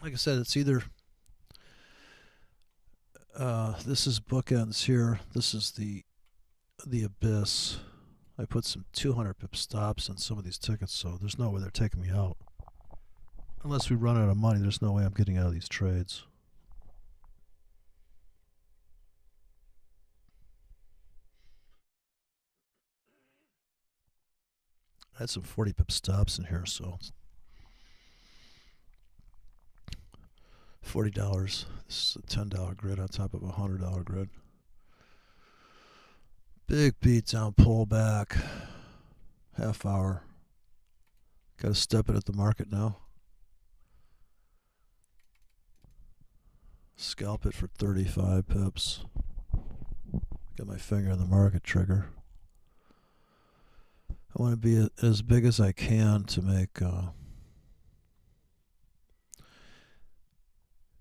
Like I said, it's either this is bookends here. This is the abyss. I put some 200 pip stops on some of these tickets, so there's no way they're taking me out. Unless we run out of money, there's no way I'm getting out of these trades. I had some 40 pip stops in here, so $40. This is a $10 grid on top of a $100 grid. Big beat down, pullback. Half hour. Got to step it at the market now. Scalp it for 35 pips. Got my finger on the market trigger. I want to be as big as I can to make. Got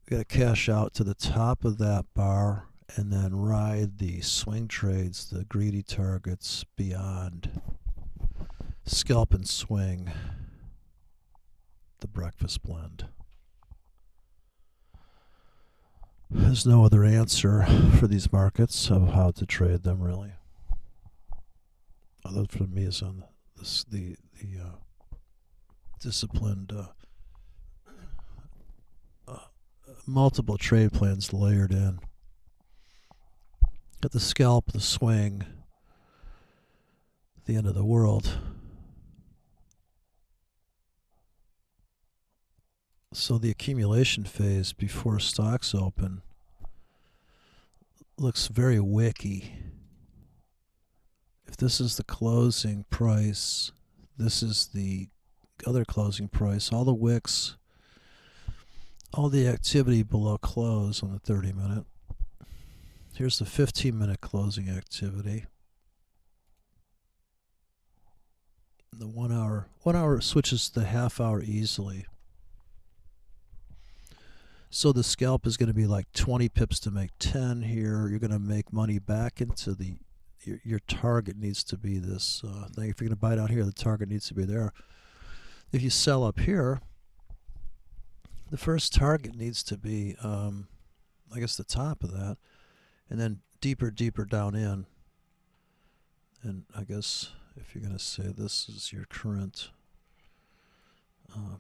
to cash out to the top of that bar and then ride the swing trades, the greedy targets beyond. Scalp and swing the breakfast blend. There's no other answer for these markets of how to trade them, really. Other for me is on the disciplined multiple trade plans layered in. Got the scalp, the swing, the end of the world. So the accumulation phase before stocks open looks very wicky. If this is the closing price, this is the other closing price. All the wicks, all the activity below close on the 30-minute. Here's the 15-minute closing activity. The 1 hour. 1 hour switches to half hour easily. So the scalp is going to be like 20 pips to make 10 here. You're going to make money back into the, your target needs to be this thing. If you're going to buy down here, the target needs to be there. If you sell up here, the first target needs to be, I guess, the top of that. And then deeper down in. And I guess if you're going to say this is your current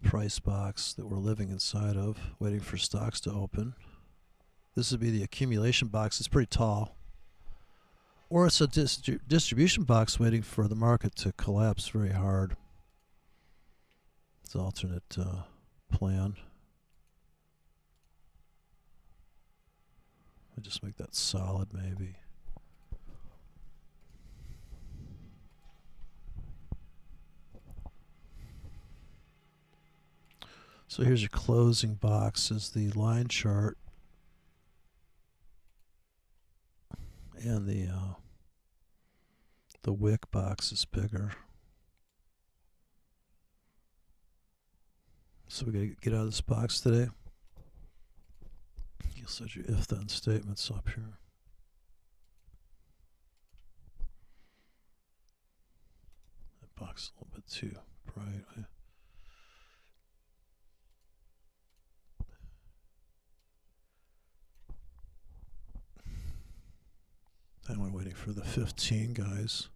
price box that we're living inside of, waiting for stocks to open, this would be the accumulation box. It's pretty tall. Or it's a distribution box waiting for the market to collapse very hard. It's an alternate plan. I'll just make that solid maybe. So here's your closing box is the line chart. And the wick box is bigger. So we gotta get out of this box today. You'll set your if-then statements up here. That box is a little bit too bright. And we're waiting for the 15, guys.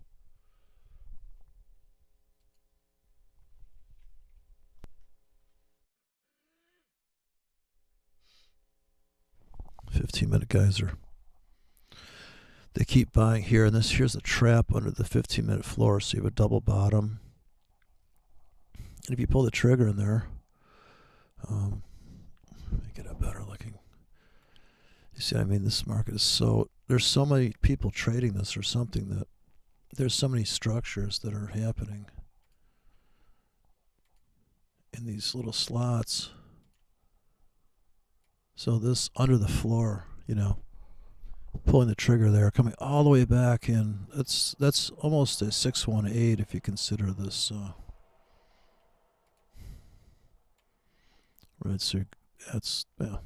Minute guys they keep buying here, and here's a trap under the 15-minute floor, so you have a double bottom. And if you pull the trigger in there, make it a better looking. You see, I mean, this market is there's so many people trading this or something that there's so many structures that are happening in these little slots. So this under the floor, you know, pulling the trigger there, coming all the way back in, that's almost a 618 if you consider this. Right, so that's, yeah.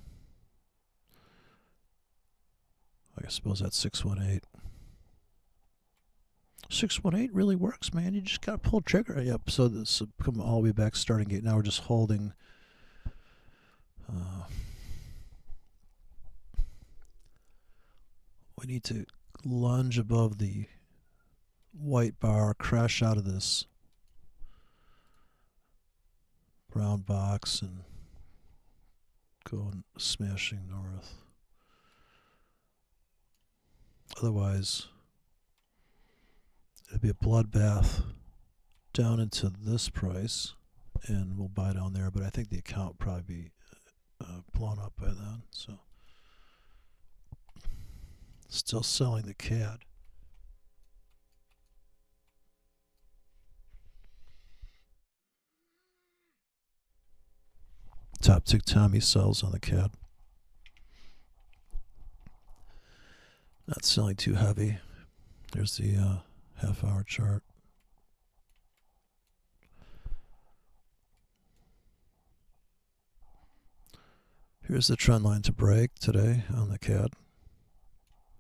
I suppose that's 618. 618 really works, man. You just gotta pull the trigger. Yep, so this will come all the way back starting gate. Now we're just holding. We need to lunge above the white bar, crash out of this brown box, and go smashing north. Otherwise, it'd be a bloodbath down into this price, and we'll buy down there. But I think the account will probably be blown up by then. So, still selling the CAD. Top tick Tommy sells on the CAD. Not selling too heavy. There's the half-hour chart. Here's the trend line to break today on the CAD.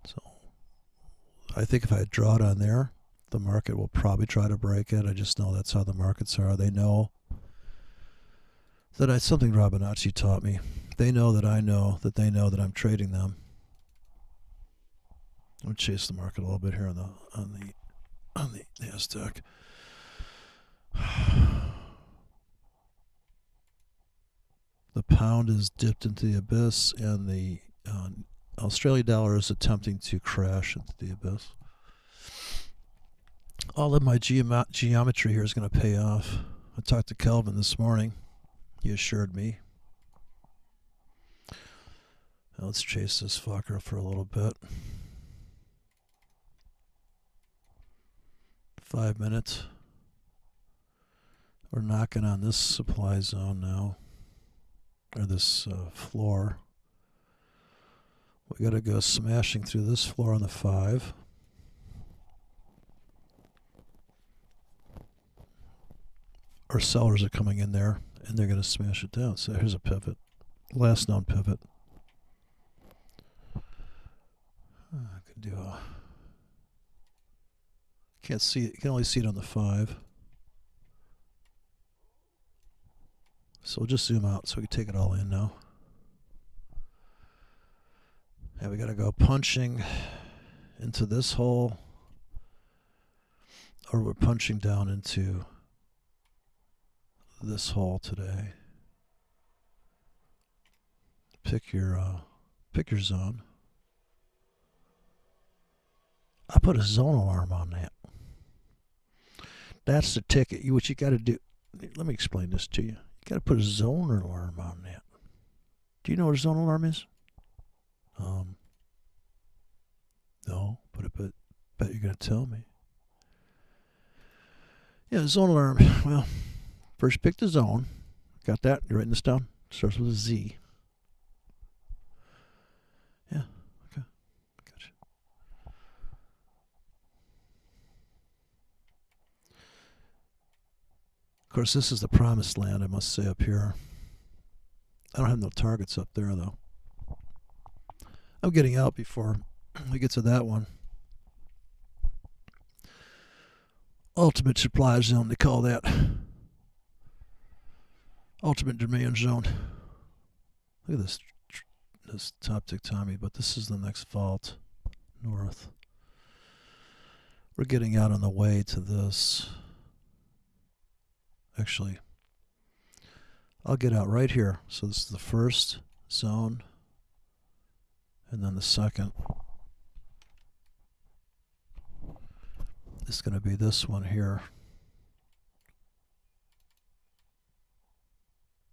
So I think if I draw it on there, the market will probably try to break it. I just know that's how the markets are. They know that something Robinacci taught me. They know that I know that they know that I'm trading them. I'm gonna chase the market a little bit here on the nasdaq. The pound is dipped into the abyss, and the Australian dollar is attempting to crash into the abyss. All of my geometry here is going to pay off. I talked to Kelvin this morning. He assured me. Now let's chase this fucker for a little bit. 5 minutes. We're knocking on this supply zone now, or this floor. We got to go smashing through this floor on the 5. Our sellers are coming in there, and they're going to smash it down. So here's a pivot, last known pivot. I could do a. Can't see it. You can only see it on the 5. So we'll just zoom out so we can take it all in now. And we got to go punching into this hole. or we're punching down into this hole today. Pick your zone. I put a zone alarm on that. That's the ticket. What you got to do. Let me explain this to you. You got to put a zone alarm on that. Do you know what a zone alarm is? No, but I bet you're going to tell me. Yeah, zone alarm. Well, first pick the zone. Got that? You're writing this down? Starts with a Z. Yeah, okay. Gotcha. Of course, this is the promised land, I must say, up here. I don't have no targets up there, though. I'm getting out before we get to that one. Ultimate supply zone, they call that. Ultimate demand zone. Look at this top tick Tommy, but this is the next vault north. We're getting out on the way to this. Actually, I'll get out right here. So this is the first zone, and then the second. It's going to be this one here.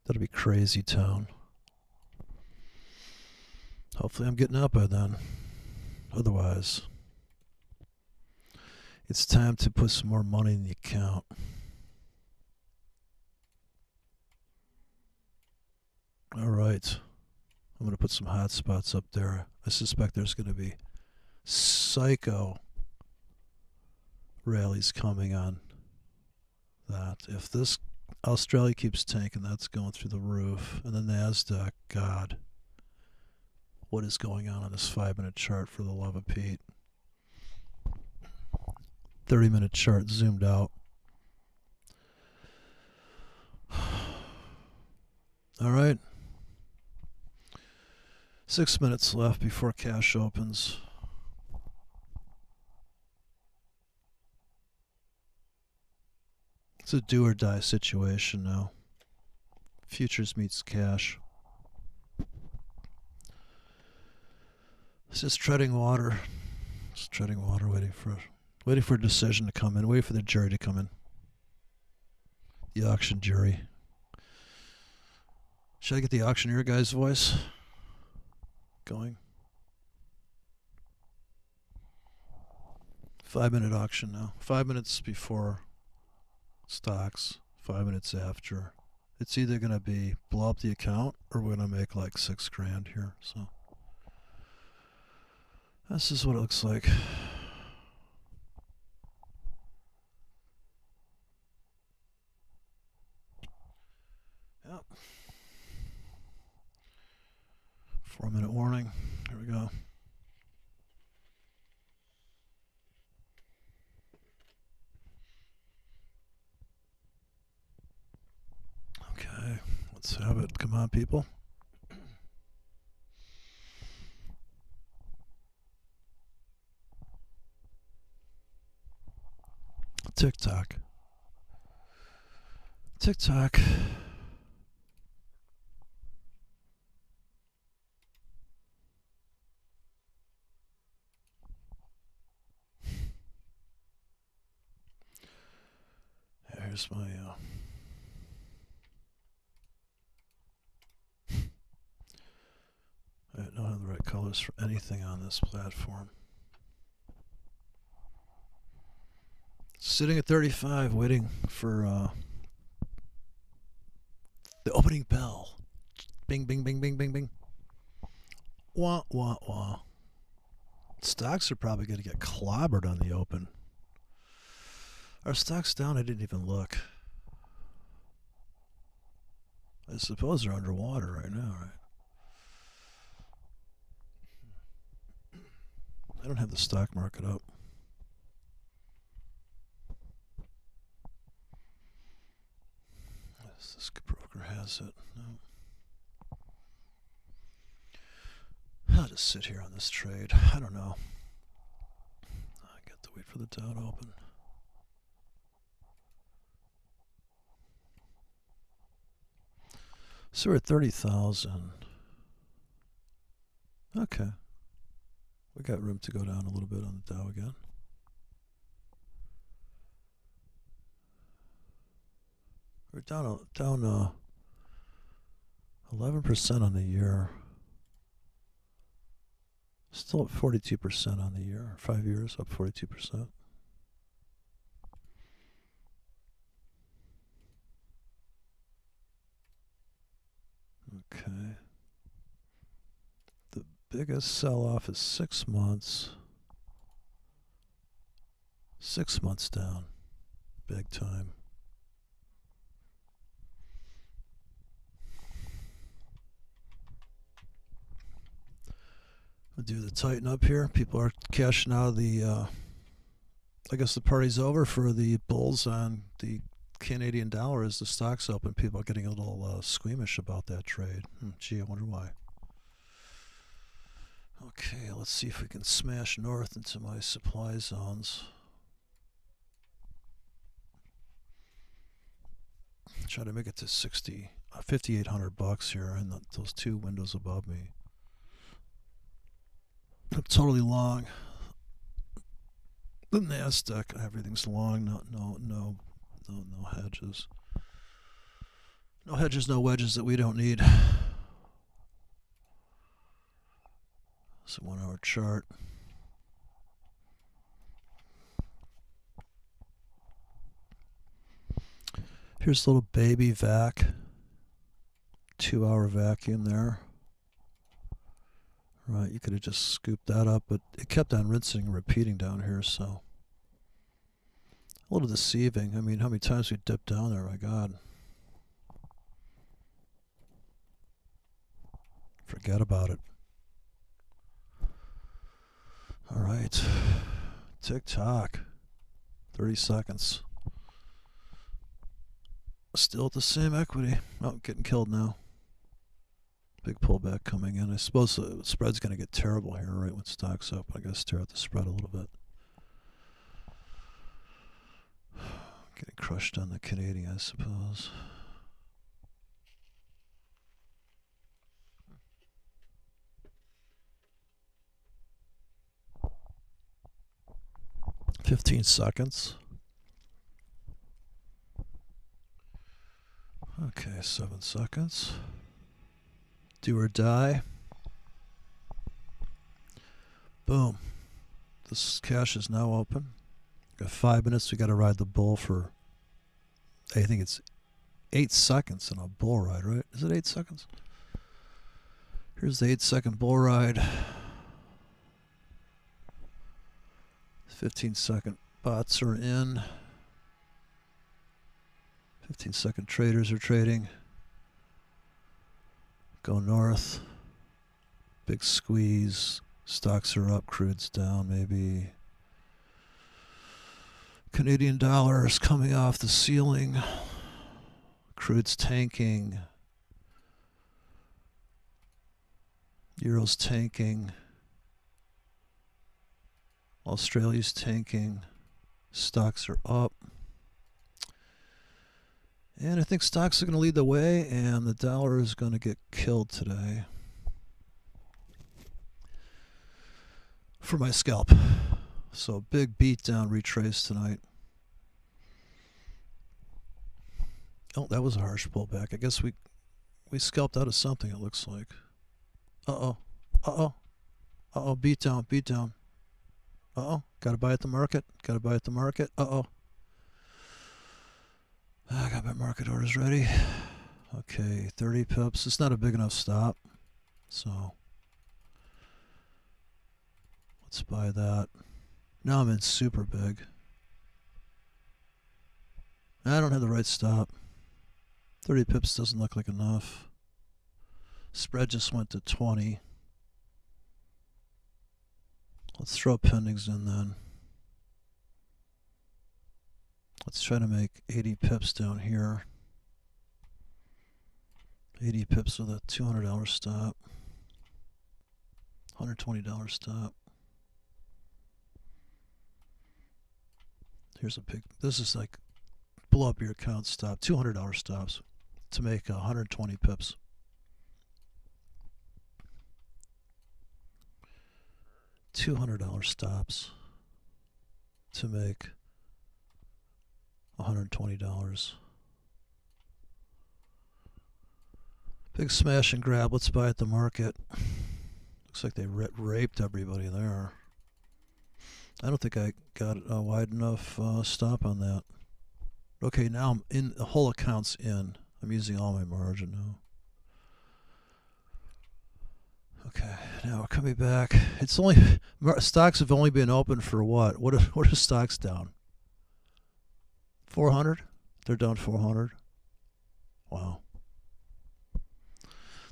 That'll be Crazy Town. Hopefully I'm getting out by then. Otherwise, it's time to put some more money in the account. All right. I'm going to put some hot spots up there. I suspect there's going to be psycho rallies coming on that. If this Australia keeps tanking, that's going through the roof. And the NASDAQ, God. What is going on this 5-minute chart, for the love of Pete? 30-minute chart zoomed out. All right. 6 minutes left before cash opens. It's a do or die situation now. Futures meets cash. It's just treading water. Just treading water, waiting for a decision to come in, waiting for the jury to come in. The auction jury. Should I get the auctioneer guy's voice going? 5-minute auction now. 5 minutes before stocks, 5 minutes after. It's either going to be blow up the account or we're going to make like $6,000 here. So this is what it looks like. Yep. 4-minute warning. Here we go. Okay, let's have it. Come on, people. TikTok. TikTok. Here's my I don't have the right colors for anything on this platform. Sitting at 35, waiting for the opening bell. Bing, bing, bing, bing, bing, bing. Wah, wah, wah. Stocks are probably going to get clobbered on the open. Are stocks down? I didn't even look. I suppose they're underwater right now, right? I don't have the stock market up. This broker has it. No. I'll just sit here on this trade. I don't know. I got to wait for the Dow to open. So we're at 30,000. Okay. We got room to go down a little bit on the Dow again. We're down 11% on the year. Still up 42% on the year. 5 years up 42%. Okay. The biggest sell-off is 6 months. 6 months down. Big time. We'll do the tighten up here. People are cashing out of the, I guess the party's over for the bulls on the Canadian dollar as the stock's open. People are getting a little squeamish about that trade. Gee, I wonder why. Okay, let's see if we can smash north into my supply zones. Try to make it to 5,800 bucks here, and those two windows above me. I'm totally long. The NASDAQ, everything's long. No hedges. No hedges, no wedges that we don't need. It's a 1 hour chart. Here's a little baby vac. 2 hour vacuum there. Right, you could have just scooped that up, but it kept on rinsing and repeating down here, so a little deceiving. I mean, how many times we dipped down there, my God. Forget about it. All right, tick-tock, 30 seconds. Still at the same equity. Oh, getting killed now. Big pullback coming in. I suppose the spread's going to get terrible here right when stock's up. I got to stare at the spread a little bit. Getting crushed on the Canadian, I suppose. $15 seconds. Okay, 7 seconds. Do or die. Boom. This cash is now open. Got 5 minutes. We got to ride the bull for, I think it's 8 seconds in a bull ride, right? Is it 8 seconds? Here's the 8-second bull ride. 15-second bots are in. 15-second traders are trading. Go north. Big squeeze. Stocks are up. Crude's down maybe. Canadian dollar is coming off the ceiling. Crude's tanking. Euro's tanking. Australia's tanking. Stocks are up. And I think stocks are going to lead the way, and the dollar is going to get killed today for my scalp. So big beatdown retrace tonight. Oh, that was a harsh pullback. I guess we scalped out of something, it looks like. Uh-oh. Uh-oh. Uh-oh. Beatdown. Beatdown. Uh-oh. Got to buy at the market. Got to buy at the market. Uh-oh. I got my market orders ready. Okay, 30 pips. It's not a big enough stop. So let's buy that. Now I'm in super big. I don't have the right stop. 30 pips doesn't look like enough. Spread just went to 20. Let's throw pendings in then. Let's try to make 80 pips down here. 80 pips with a $200 stop. $120 stop. Here's a big, this is like blow up your account stop. $200 stops to make 120 pips. $200 stops to make $120. Big smash and grab. Let's buy at the market. Looks like they raped everybody there. I don't think I got a wide enough stop on that. Okay, now I'm in. The whole account's in. I'm using all my margin now. Okay, now we're coming back. It's only stocks have only been open for what? What are stocks down? 400? They're down 400. Wow.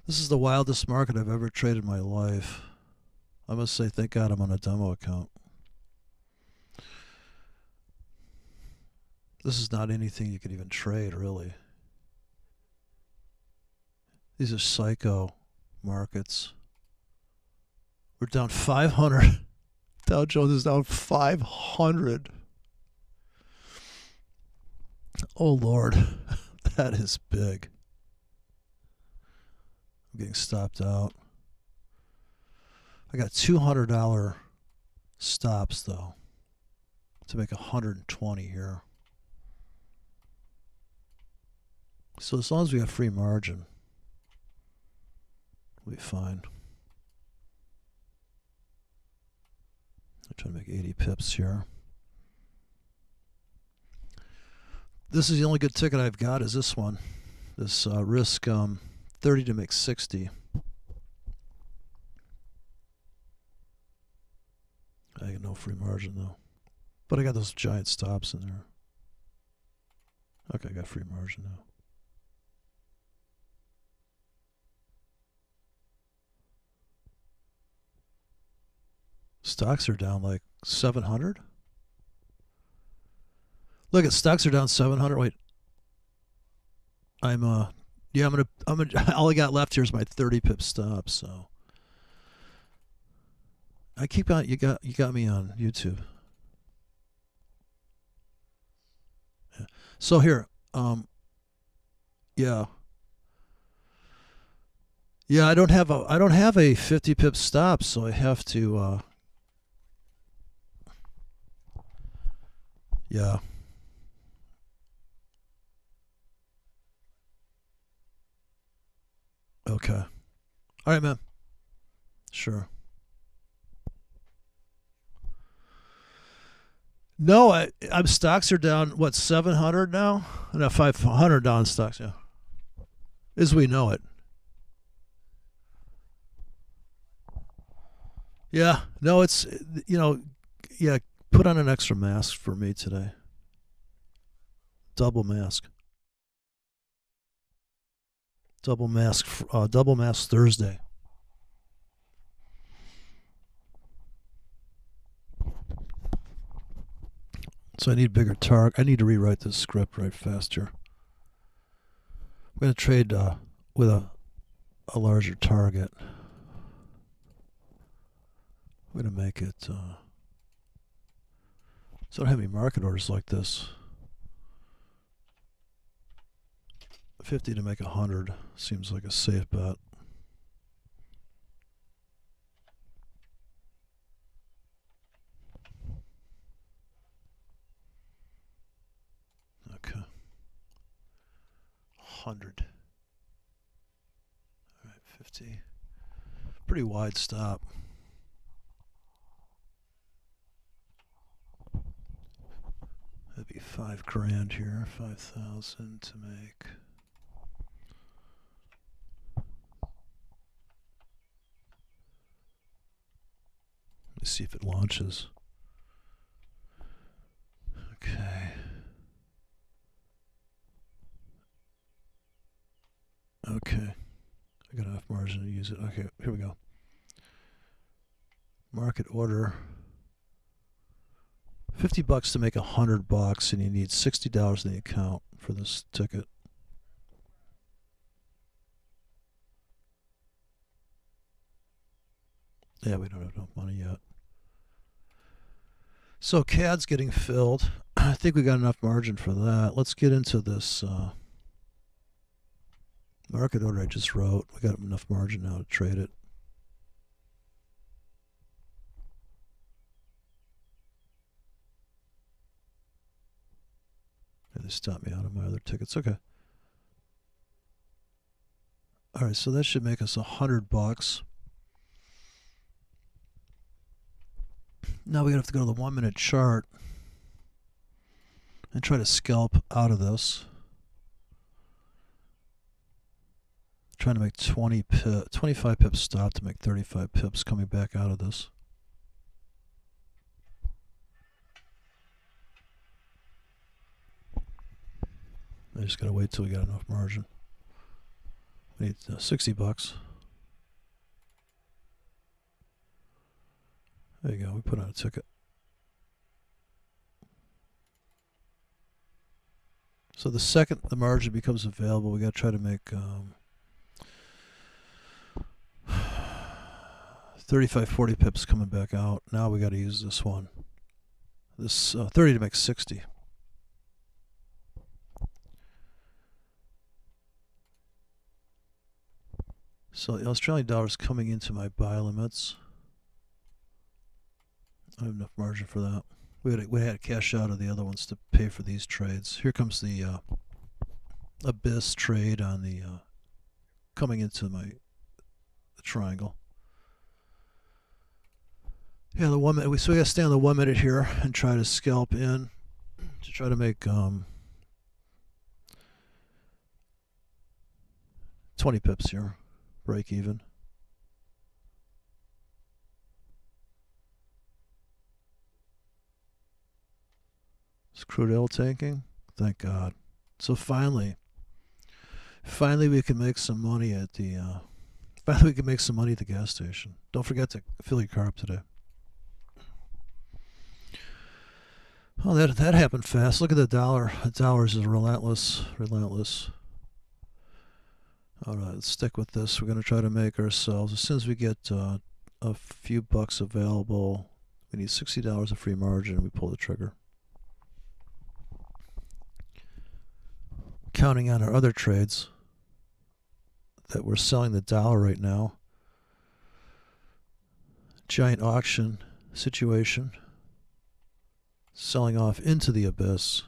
This is the wildest market I've ever traded in my life. I must say, thank God I'm on a demo account. This is not anything you could even trade, really. These are psycho markets. We're down 500. Dow Jones is down 500. Oh, Lord. That is big. I'm getting stopped out. I got $200 stops, though, to make 120 here. So as long as we have free margin, we'll be fine. I'm trying to make 80 pips here. This is the only good ticket I've got is this one. This risk 30 to make 60. I got no free margin though. But I got those giant stops in there. Okay, I got free margin now. Stocks are down like 700. Look at stocks are down 700. Wait. I'm gonna all I got left here is my 30 pip stop, so I keep on you got me on YouTube. Yeah. So here, yeah. Yeah, I don't have a 50 pip stop, so I have to yeah. Okay. All right, man. Sure. No, I'm stocks are down, what, 700 now? No, 500 down stocks, yeah. As we know it. Yeah. No, it's, yeah, put on an extra mask for me today. Double mask. Double mask Thursday. So I need bigger target. I need to rewrite this script right faster. I'm going to trade with a larger target. I'm going to make it so I don't have any market orders like this. 50 to make 100 seems like a safe bet. Okay. 100. All right, 50. Pretty wide stop. That'd be $5,000 here. 5,000 to make. Let's see if it launches. Okay. Okay. I got enough margin to use it. Okay, here we go. Market order. $50 to make $100, and you need $60 in the account for this ticket. Yeah, we don't have enough money yet. So CAD's getting filled. I think we got enough margin for that. Let's get into this market order I just wrote. We got enough margin now to trade it. stop me out of my other tickets. Okay. All right, so that should make us $100. Now we have to go to the 1 minute chart and try to scalp out of this. Trying to make 25 pips stop to make 35 pips coming back out of this. I just gotta wait till we got enough margin. We need $60. There you go. We put on a ticket. So the second the margin becomes available, we got to try to make 35, 40 pips coming back out. Now we got to use this one. This 30 to make 60. So the Australian dollar is coming into my buy limits. I have enough margin for that. We had to cash out of the other ones to pay for these trades. Here comes the Abyss trade on the coming into the triangle. Yeah, the 1 minute. So we got to stay on the 1 minute here and try to scalp in to try to make 20 pips here, break even. Is crude oil tanking? Thank God. So finally we can make some money at the gas station. Don't forget to fill your car up today. Oh, that happened fast. Look at the dollar. The dollar is relentless. All right, let's stick with this. We're going to try to make ourselves, as soon as we get a few bucks available, we need $60 of free margin, and we pull the trigger. Counting on our other trades that we're selling the dollar right now. Giant auction situation. Selling off into the abyss.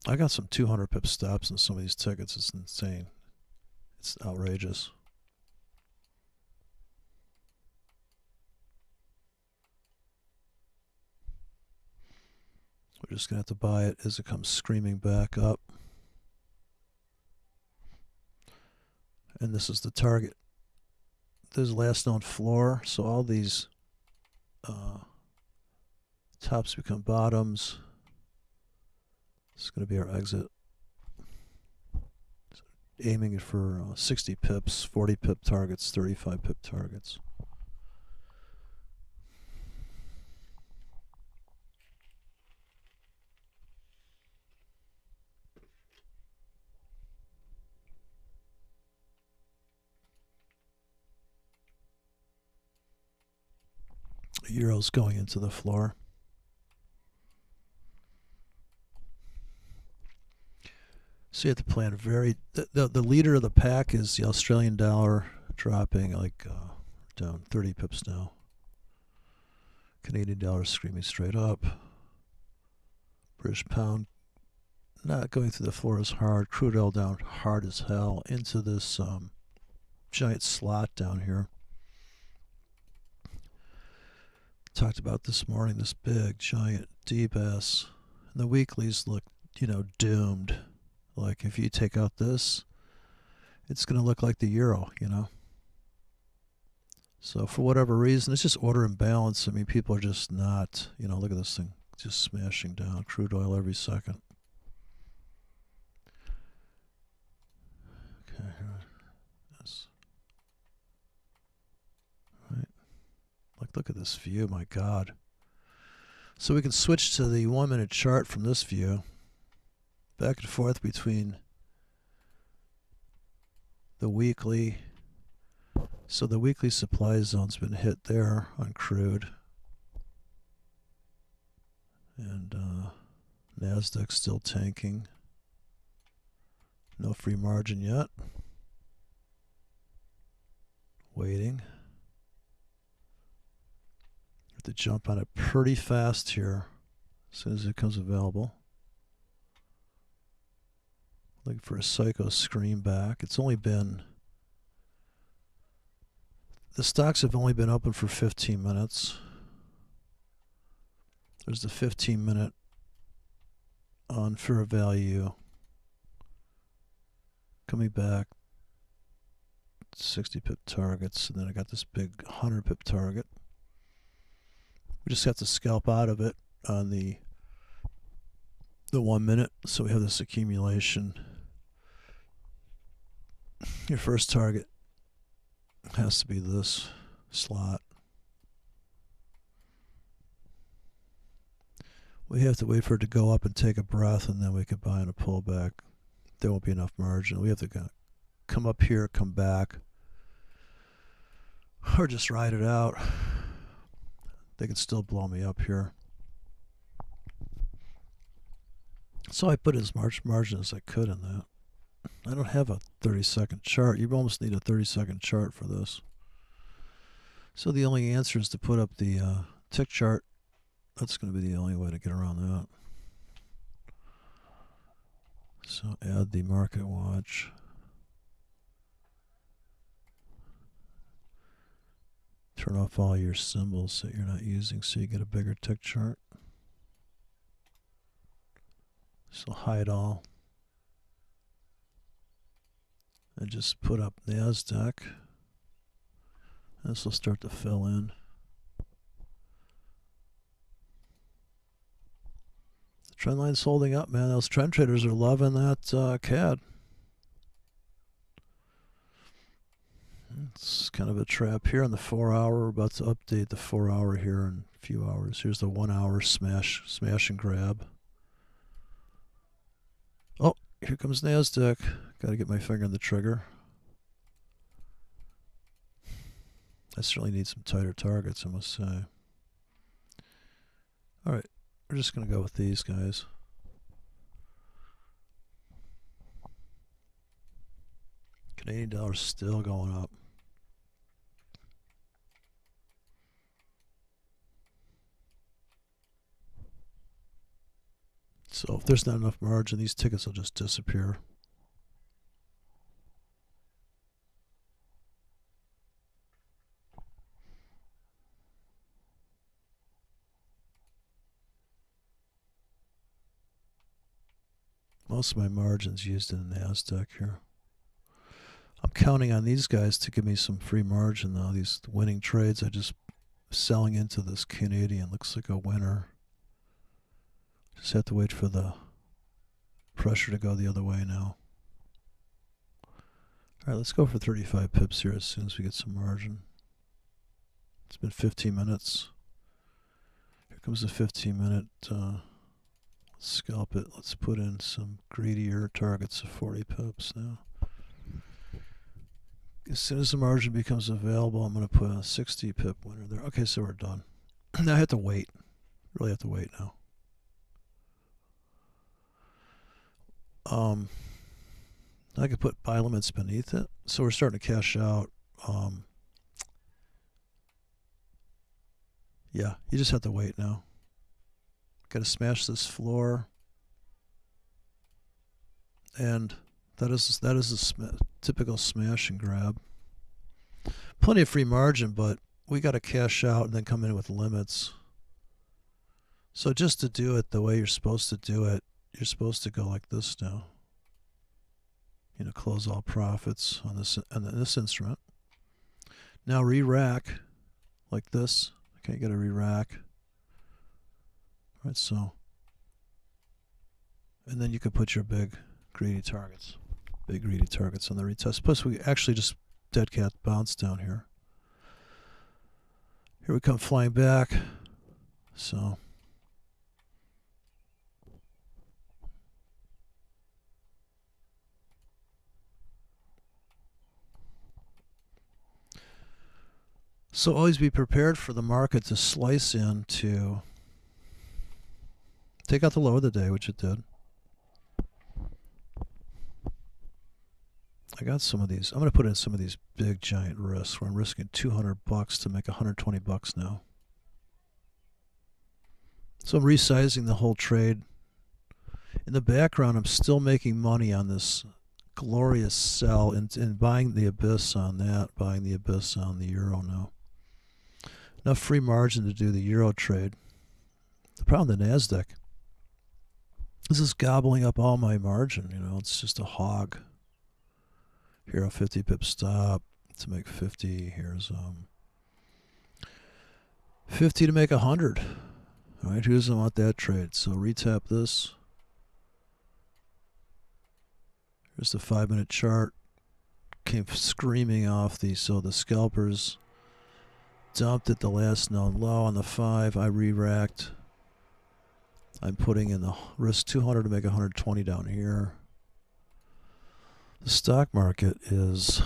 I got some 200 pip stops in some of these tickets. It's insane. It's outrageous. We're just going to have to buy it as it comes screaming back up. And this is the target. This is last known floor. So all these tops become bottoms. This is going to be our exit. So aiming it for 60 pips, 40 pip targets, 35 pip targets. Euro's going into the floor. So you have to plan very. The leader of the pack is the Australian dollar, dropping like down 30 pips now. Canadian dollar screaming straight up. British pound not going through the floor as hard. Crude oil down hard as hell into this giant slot down here. Talked about this morning, this big giant deep ass. And the weeklies look, doomed. Like if you take out this, it's going to look like the euro, So for whatever reason, it's just order imbalance. I mean, people are just not, look at this thing just smashing down. Crude oil every second. Okay, yes. Right. Look at this view, my God. So we can switch to the 1 minute chart from this view. Back and forth between the weekly. So the weekly supply zone's been hit there on crude. And NASDAQ still tanking. No free margin yet. Waiting. Have to jump on it pretty fast here as soon as it comes available. Looking for a psycho scream back. It's only been, the stocks have only been open for 15 minutes. There's the 15-minute on fair value coming back, 60 pip targets, and then I got this big 100 pip target. We just have to scalp out of it on the 1 minute, so we have this accumulation. Your first target has to be this slot. We have to wait for it to go up and take a breath, and then we can buy in a pullback. There won't be enough margin. We have to come up here, come back, or just ride it out. They can still blow me up here. So I put as much margin as I could in that. I don't have a 30-second chart. You almost need a 30-second chart for this. So the only answer is to put up the tick chart. That's going to be the only way to get around that. So add the market watch. Turn off all your symbols that you're not using so you get a bigger tick chart. So hide all. And just put up NASDAQ. This will start to fill in. The trend line's holding up, man. Those trend traders are loving that CAD. It's kind of a trap here on the 4 hour. We're about to update the 4 hour here in a few hours. Here's the 1 hour smash and grab. Oh, here comes NASDAQ. Got to get my finger on the trigger. I certainly need some tighter targets, I must say. All right, we're just going to go with these guys. Canadian dollar still going up. So if there's not enough margin, these tickets will just disappear. Most of my margins used in the NASDAQ here. I'm counting on these guys to give me some free margin though. These winning trades, I just selling into this Canadian. Looks like a winner. Just have to wait for the pressure to go the other way now. Alright, let's go for 35 pips here as soon as we get some margin. It's been 15 minutes. Here comes the 15-minute scalp it. Let's put in some greedier targets of 40 pips now. As soon as the margin becomes available, I'm going to put a 60 pip winner there. Okay, so we're done. Now I have to wait. Really have to wait now. I could put buy limits beneath it. So we're starting to cash out. Yeah, you just have to wait now. Got to smash this floor. And that is a typical smash and grab. Plenty of free margin, but we got to cash out and then come in with limits. So just to do it the way you're supposed to do it, you're supposed to go like this now. You know, close all profits on this instrument. Now re-rack like this. Okay, you got to re-rack. All right, so, and then you could put your big greedy targets on the retest. Plus, we actually just dead cat bounce down here. Here we come flying back. So. So always be prepared for the market to slice in to take out the low of the day, which it did. I got some of these. I'm going to put in some of these big giant risks where I'm risking $200 to make $120 now. So I'm resizing the whole trade. In the background, I'm still making money on this glorious sell and buying the abyss on that, buying the abyss on the euro now. Enough free margin to do the euro trade. The problem with the NASDAQ, this is gobbling up all my margin. It's just a hog. Here, a 50 pip stop to make 50. Here's 50 to make 100. All right, who doesn't want that trade? So retap this. Here's the 5-minute chart. Came screaming off so the scalpers dumped at the last known low on the 5. I re-racked. I'm putting in the risk 200 to make 120 down here. The stock market was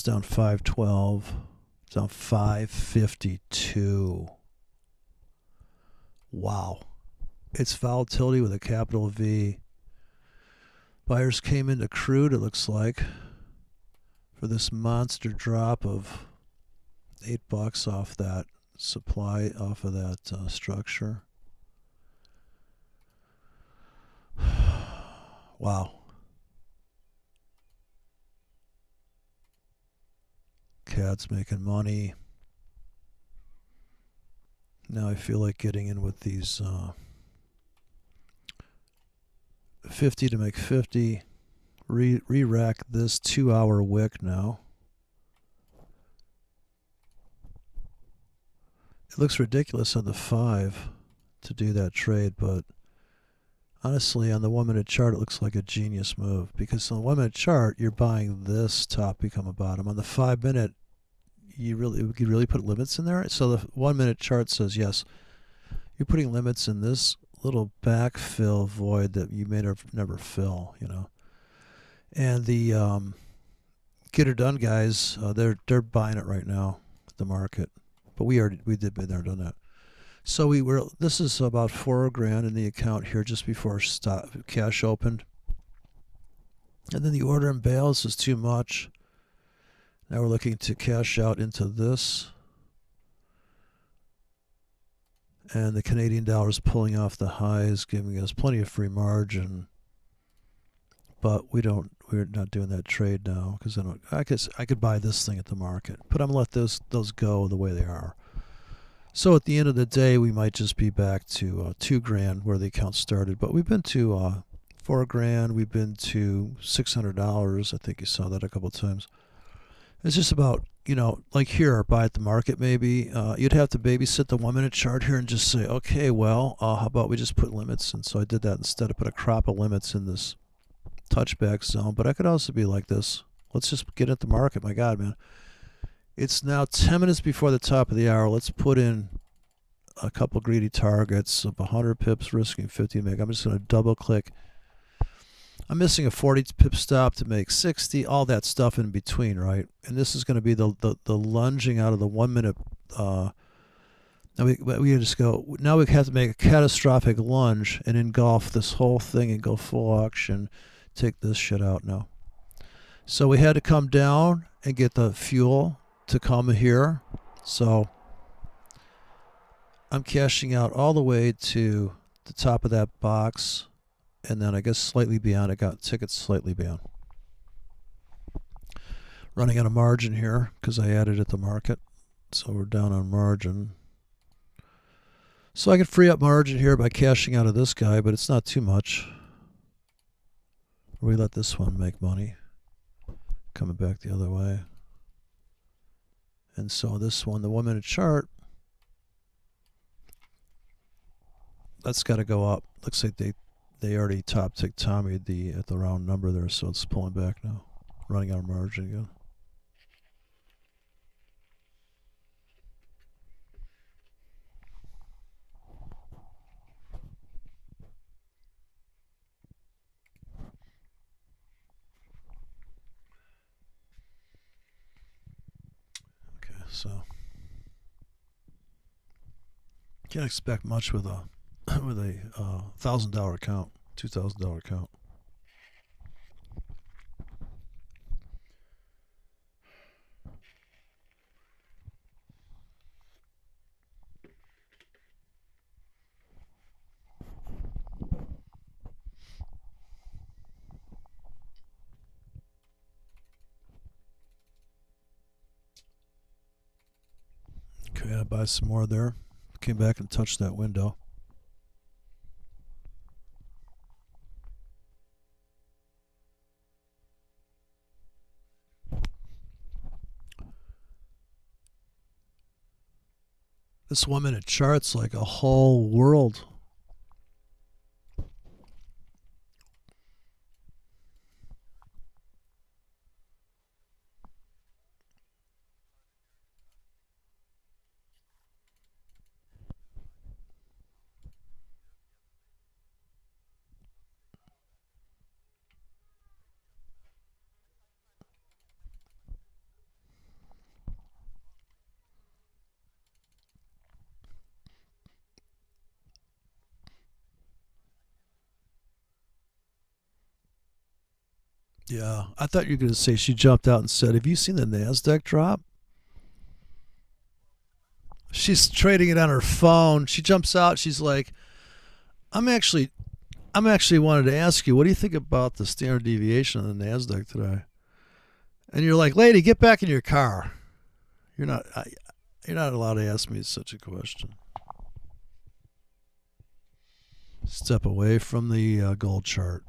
down 512, down 552. Wow. It's volatility with a capital V. Buyers came into crude, it looks like, for this monster drop of $8 off that supply, off of that structure. Wow. CAD's making money. Now I feel like getting in with these 50 to make 50. Re-rack this 2-hour wick now. It looks ridiculous on the 5 to do that trade, but honestly, on the 1-minute chart, it looks like a genius move, because on the 1-minute chart, you're buying this top become a bottom. On the 5-minute, you really put limits in there. So the 1-minute chart says, yes, you're putting limits in this little backfill void that you may never fill, And the get it done guys, they're buying it right now at the market. But we did been there, done that. So this is about $4,000 in the account here just before cash opened. And then the order in bales is too much. Now we're looking to cash out into this. And the Canadian dollar is pulling off the highs, giving us plenty of free margin. But we're not doing that trade now, because I guess I could buy this thing at the market, but I'm gonna let those go the way they are. So at the end of the day, we might just be back to $2,000 where the account started. But we've been to $4,000. We've been to $600. I think you saw that a couple of times. It's just about, like here, buy at the market maybe. You'd have to babysit the 1-minute chart here and just say, okay, well, how about we just put limits? And so I did that instead. I put a crop of limits in this touchback zone. But I could also be like this. Let's just get at the market. My God, man. It's now 10 minutes before the top of the hour. Let's put in a couple greedy targets of 100 pips, risking 50 to make. I'm just going to double click. I'm missing a 40 pip stop to make 60, all that stuff in between, right? And this is going to be the lunging out of the 1-minute. Now we just go. Now we have to make a catastrophic lunge and engulf this whole thing and go full auction. Take this shit out now. So we had to come down and get the fuel to come here. So I'm cashing out all the way to the top of that box, and then I guess slightly beyond. I got tickets slightly beyond. Running out of margin here because I added at the market. So we're down on margin. So I could free up margin here by cashing out of this guy, but it's not too much. We let this one make money. Coming back the other way. And so this one, the 1-minute chart, that's got to go up. Looks like they already top ticked Tommy at the round number there, so it's pulling back now. Running out of margin again. Okay, so can't expect much with a $1,000 account, $2,000 account. I buy some more there? Came back and touched that window. This 1 minute chart's like a whole world. Yeah, I thought you were going to say she jumped out and said, "Have you seen the NASDAQ drop?" She's trading it on her phone. She jumps out. She's like, I'm actually wanted to ask you, what do you think about the standard deviation of the NASDAQ today?" And you're like, "Lady, get back in your car. You're not allowed to ask me such a question." Step away from the gold chart.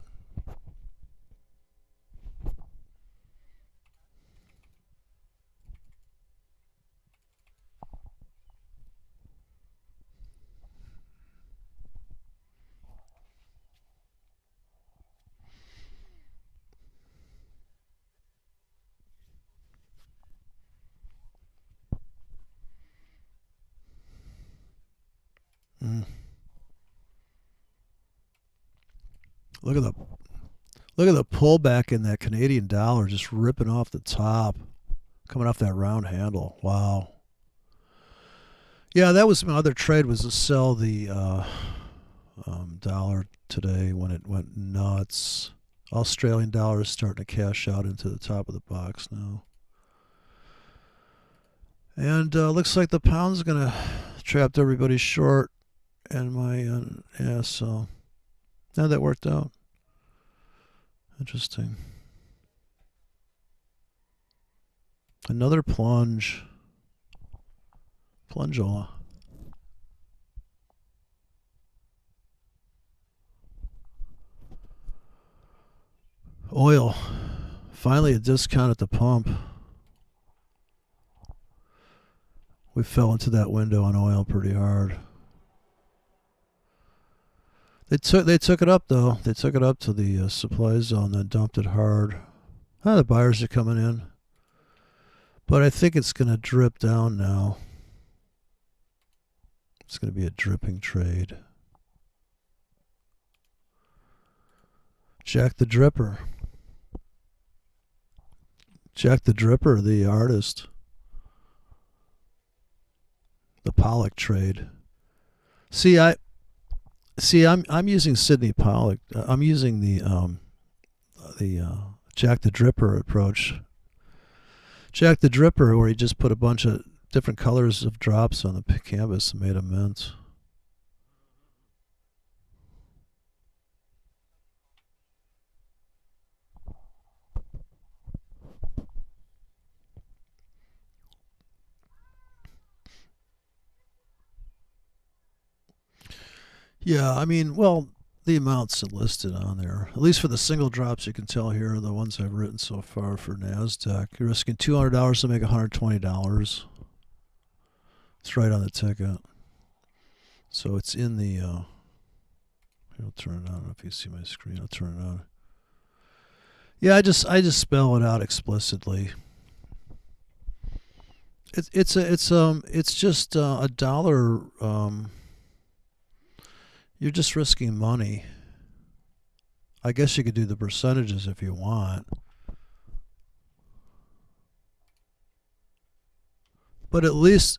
Look at the pullback in that Canadian dollar, just ripping off the top, coming off that round handle. Wow. Yeah, that was my other trade, was to sell the dollar today when it went nuts. Australian dollar is starting to cash out into the top of the box now. And looks like the pound's going to trapped everybody short. And yeah, so now that worked out. Interesting. Another plunge. Plunge off. Oil. Finally a discount at the pump. We fell into that window on oil pretty hard. They took it up though. They took it up to the supply zone, then dumped it hard. The buyers are coming in, but I think it's going to drip down now. It's going to be a dripping trade. Jack the Dripper. Jack the Dripper, the artist. The Pollock trade. I'm using Sidney Pollock. I'm using the Jack the Dripper approach. Jack the Dripper, where he just put a bunch of different colors of drops on the canvas and made a mint. Yeah, I mean, well, the amounts listed on there, at least for the single drops, you can tell here are the ones I've written so far for NASDAQ. You're risking $200 to make $120. It's right on the ticket. So it's in the, I'll turn it on. I don't know if you see my screen. I'll turn it on. Yeah, I just spell it out explicitly. It's just a dollar. You're just risking money. I guess you could do the percentages if you want. But at least,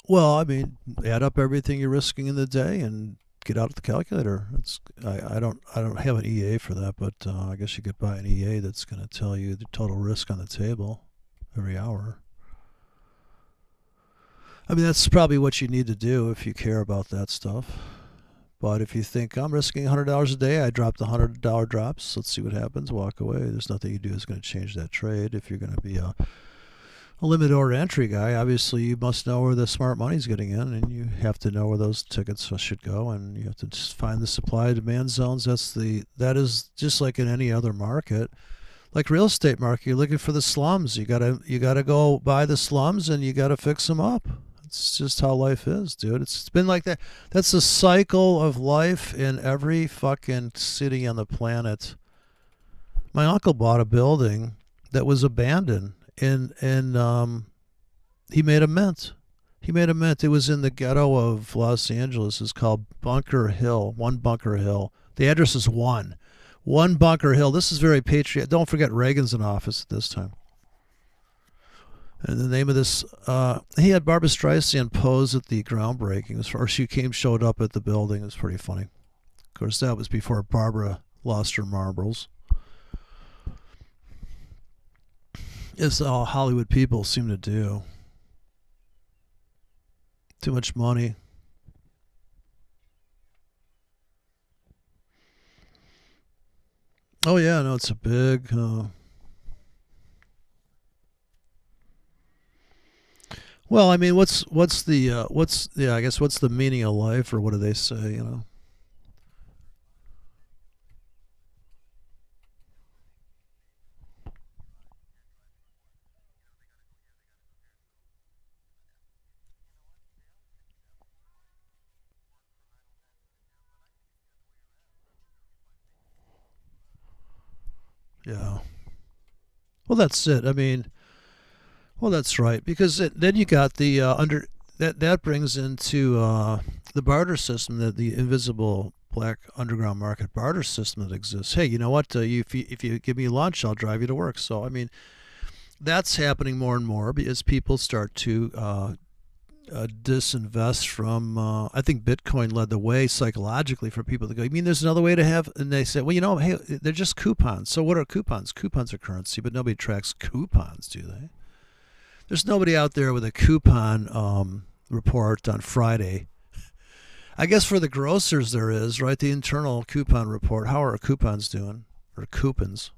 well, I mean, add up everything you're risking in the day and get out the calculator. I don't have an EA for that, but I guess you could buy an EA that's going to tell you the total risk on the table every hour. I mean, that's probably what you need to do if you care about that stuff. But if you think I'm risking $100 a day, I drop the $100 drops. Let's see what happens. Walk away. There's nothing you do that's going to change that trade. If you're going to be a a limit order entry guy, obviously you must know where the smart money's getting in, and you have to know where those tickets should go, and you have to just find the supply demand zones. That is just like in any other market. Like real estate market, you're looking for the slums. You gotta go buy the slums, and you gotta fix them up. It's just how life is, dude. It's been like that. That's the cycle of life in every fucking city on the planet. My uncle bought a building that was abandoned, and he made a mint. He made a mint. It was in the ghetto of Los Angeles. It's called Bunker Hill. One Bunker Hill. The address is one Bunker Hill. This is very patriotic. Don't forget Reagan's in office at this time. And the name of this, he had Barbra Streisand pose at the groundbreaking, or she showed up at the building. It was pretty funny. Of course, that was before Barbara lost her marbles. It's all Hollywood people seem to do. Too much money. Oh yeah, no, it's a big. Well, I mean, what's I guess what's the meaning of life, or what do they say? Yeah. Well, that's it. I mean, well, that's right, because then you got the under that brings into the barter system, that the invisible black underground market barter system that exists. Hey, you know what? If you give me lunch, I'll drive you to work. So I mean, that's happening more and more as people start to disinvest from. I think Bitcoin led the way psychologically for people to go. You mean there's another way to have? And they say, well, hey, they're just coupons. So what are coupons? Coupons are currency, but nobody tracks coupons, do they? There's nobody out there with a coupon report on Friday. I guess for the grocers there is, right? The internal coupon report. How are coupons doing? Or coupons?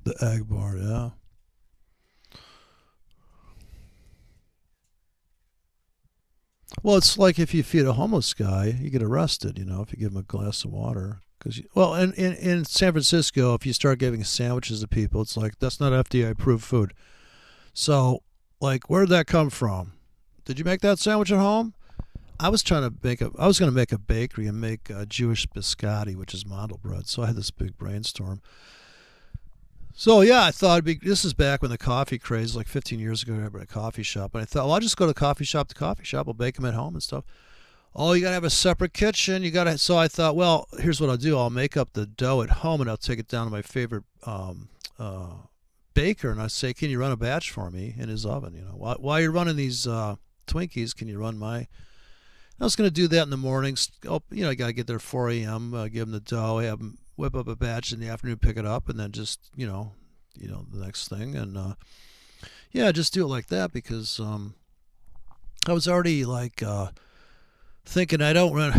The egg bar, yeah. Well, it's like if you feed a homeless guy, you get arrested. If you give him a glass of water. Well, in San Francisco, if you start giving sandwiches to people, it's like that's not FDA approved food. So, like, where did that come from? Did you make that sandwich at home? I was going to make a bakery and make Jewish biscotti, which is mandel bread. So I had this big brainstorm. So yeah, I thought this is back when the coffee craze, like 15 years ago, I had a coffee shop, and I thought, well, I'll just go to coffee shop to coffee shop. I'll bake them at home and stuff. Oh, you gotta have a separate kitchen. So I thought, well, here's what I'll do. I'll make up the dough at home, and I'll take it down to my favorite baker, and I say, can you run a batch for me in his oven? While you're running these Twinkies, can you run my? I was going to do that in the mornings. Oh, you got to get there 4 a.m. Give them the dough, have them whip up a batch in the afternoon, pick it up, and then just the next thing, and yeah, just do it like that, because I was already like thinking I don't run.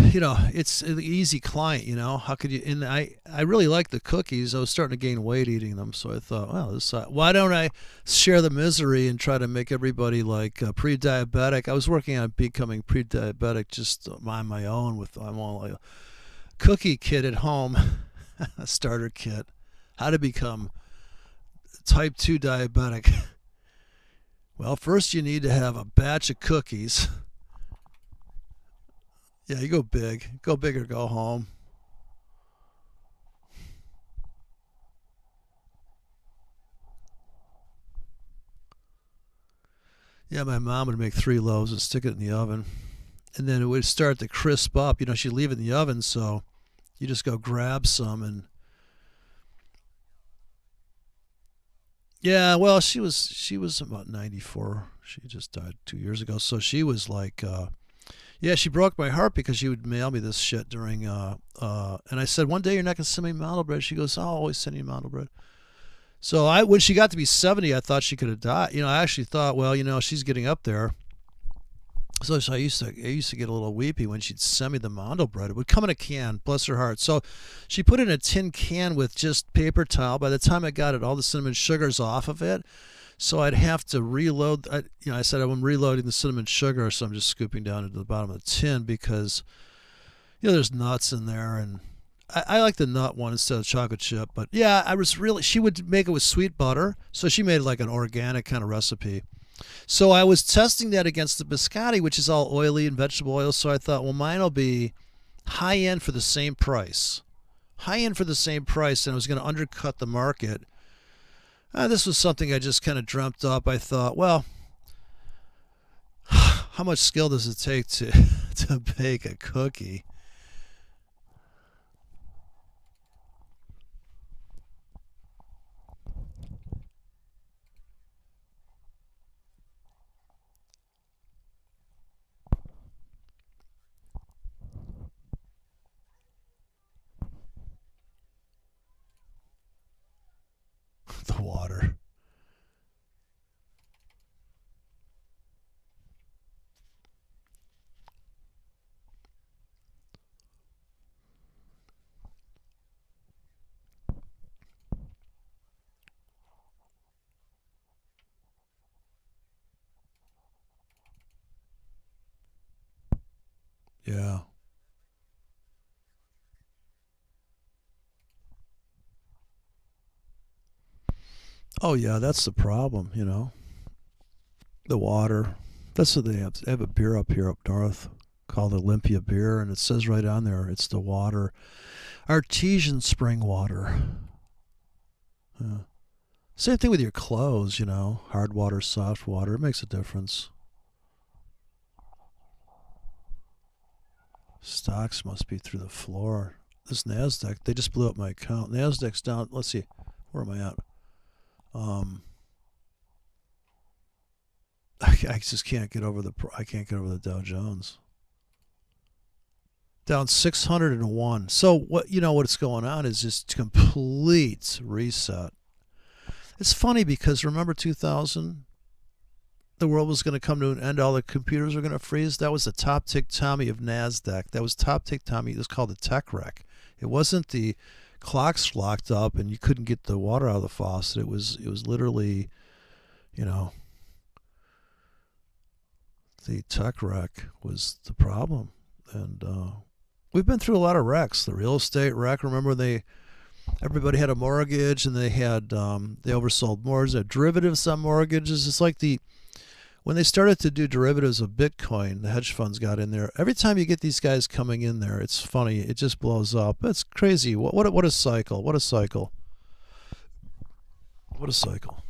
It's an easy client. How could you? And I really like the cookies. I was starting to gain weight eating them, so I thought, well, why don't I share the misery and try to make everybody like pre-diabetic? I was working on becoming pre-diabetic just on my own with I'm all like a cookie kit at home, a starter kit, how to become type 2 diabetic. Well, first you need to have a batch of cookies. Yeah, you go big. Go big or go home. Yeah, my mom would make 3 loaves and stick it in the oven. And then it would start to crisp up. She'd leave it in the oven, so you just go grab some. And yeah, well, she was about 94. She just died 2 years ago. So she was like, yeah, she broke my heart because she would mail me this shit during, and I said, one day you're not going to send me mandelbrot bread. She goes, I'll always send you mandelbrot bread. So when she got to be 70, I thought she could have died. I actually thought, well, she's getting up there. So I used to get a little weepy when she'd send me the mandelbrot bread. It would come in a can, bless her heart. So she put it in a tin can with just paper towel. By the time I got it, all the cinnamon sugar's off of it. So I'd have to reload. I said I'm reloading the cinnamon sugar, so I'm just scooping down into the bottom of the tin because, there's nuts in there, and I like the nut one instead of chocolate chip. But yeah, she would make it with sweet butter, so she made like an organic kind of recipe. So I was testing that against the biscotti, which is all oily and vegetable oil. So I thought, well, mine will be high end for the same price. High end for the same price, and I was going to undercut the market. This was something I just kind of dreamt up. I thought, well, how much skill does it take to bake a cookie? The water. Yeah. Oh yeah, that's the problem, The water. That's what they have. They have a beer up here up north called Olympia beer, and it says right on there it's the water. Artesian spring water. Yeah. Same thing with your clothes, hard water, soft water. It makes a difference. Stocks must be through the floor. This NASDAQ, they just blew up my account. NASDAQ's down. Let's see. Where am I at? I just can't get over the Dow Jones. Down 601. So what's going on is just complete reset. It's funny because remember 2000? The world was going to come to an end. All the computers were going to freeze. That was the top tick Tommy of NASDAQ. That was top tick Tommy. It was called the tech wreck. It wasn't the clocks locked up and you couldn't get the water out of the faucet. It was literally, the tech wreck was the problem. And we've been through a lot of wrecks. The real estate wreck. Remember everybody had a mortgage and they oversold mortgages. They had derivatives on mortgages. It's like when they started to do derivatives of Bitcoin, the hedge funds got in there. Every time you get these guys coming in there, it's funny. It just blows up. It's crazy. What a cycle. What a cycle. What a cycle.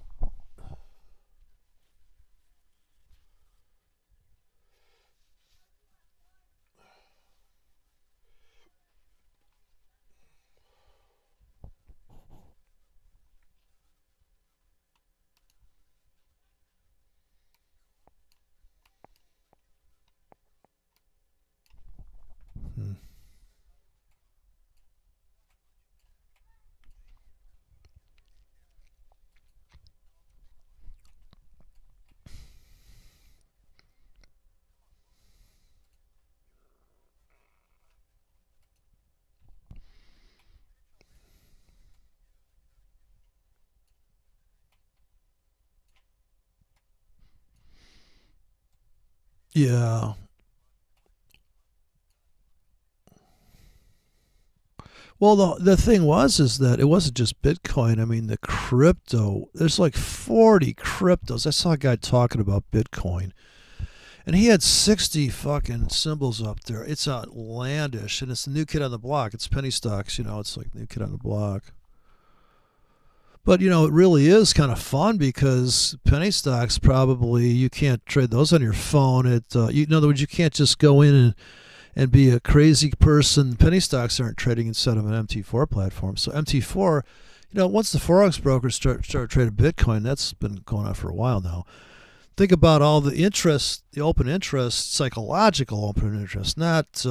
Yeah. Well, the thing is that it wasn't just Bitcoin. I mean, the crypto, there's like 40 cryptos. I saw a guy talking about Bitcoin, and he had 60 fucking symbols up there. It's outlandish, and it's the new kid on the block. It's penny stocks, it's like new kid on the block. But, it really is kind of fun because penny stocks probably, you can't trade those on your phone. In other words, you can't just go in and be a crazy person. Penny stocks aren't trading inside of an MT4 platform. So MT4, once the forex brokers start trading Bitcoin, that's been going on for a while now. Think about all the interest, the open interest, psychological open interest, not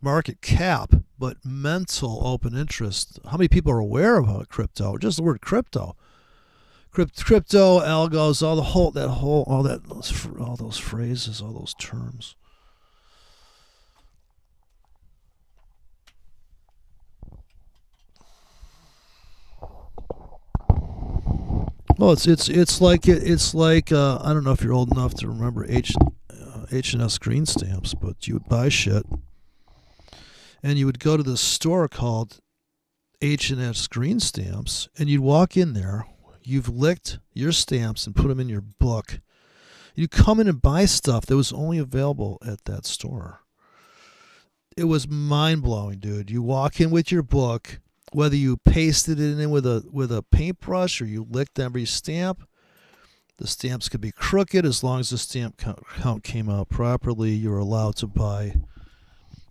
market cap, but mental open interest. How many people are aware of crypto? Just the word crypto, crypto, algos, all those phrases, all those terms. Well, it's like I don't know if you're old enough to remember H&S green stamps, but you would buy shit, and you would go to this store called H&S green stamps, and you'd walk in there. You've licked your stamps and put them in your book. You come in and buy stuff that was only available at that store. It was mind blowing, dude. You walk in with your book. Whether you pasted it in with a paintbrush or you licked every stamp, the stamps could be crooked as long as the stamp count came out properly. You were allowed to buy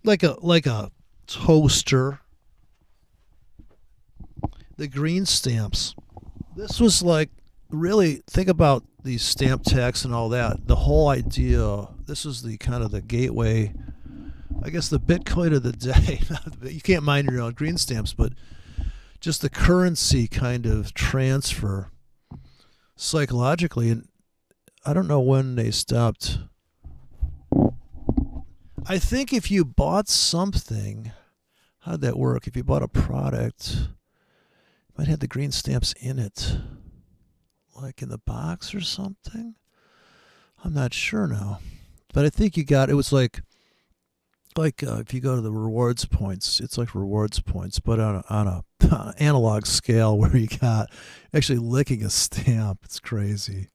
like a toaster. The green stamps. This was like, really think about these stamp tax and all that. The whole idea. This is the kind of the gateway. I guess the Bitcoin of the day. You can't mine your own green stamps, but just the currency kind of transfer psychologically. And I don't know when they stopped. I think if you bought something, how'd that work? If you bought a product, it might have the green stamps in it, like in the box or something. I'm not sure now, but I think it was like if you go to the rewards points, it's like rewards points, but on a analog scale where you got actually licking a stamp. It's crazy.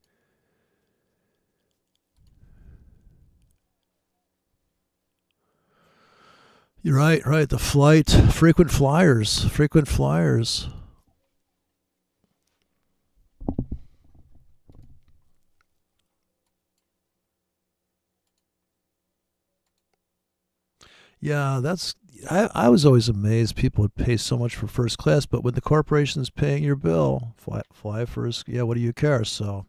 You're right. The frequent flyers. Yeah, I was always amazed people would pay so much for first class, but when the corporation's paying your bill, fly first. Yeah, what do you care? So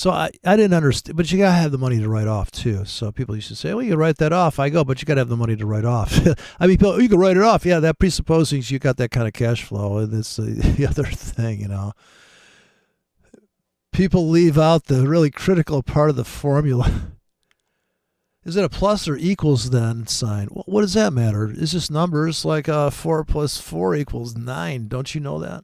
I didn't understand, but you gotta have the money to write off too. So people used to say, "Well, you can write that off." I go, "But you gotta have the money to write off." I mean, you can write it off. Yeah, that presupposes you got that kind of cash flow, and it's the other thing, People leave out the really critical part of the formula. Is it a plus or equals then sign? What does that matter? It's just numbers, like 4 plus 4 equals 9. Don't you know that?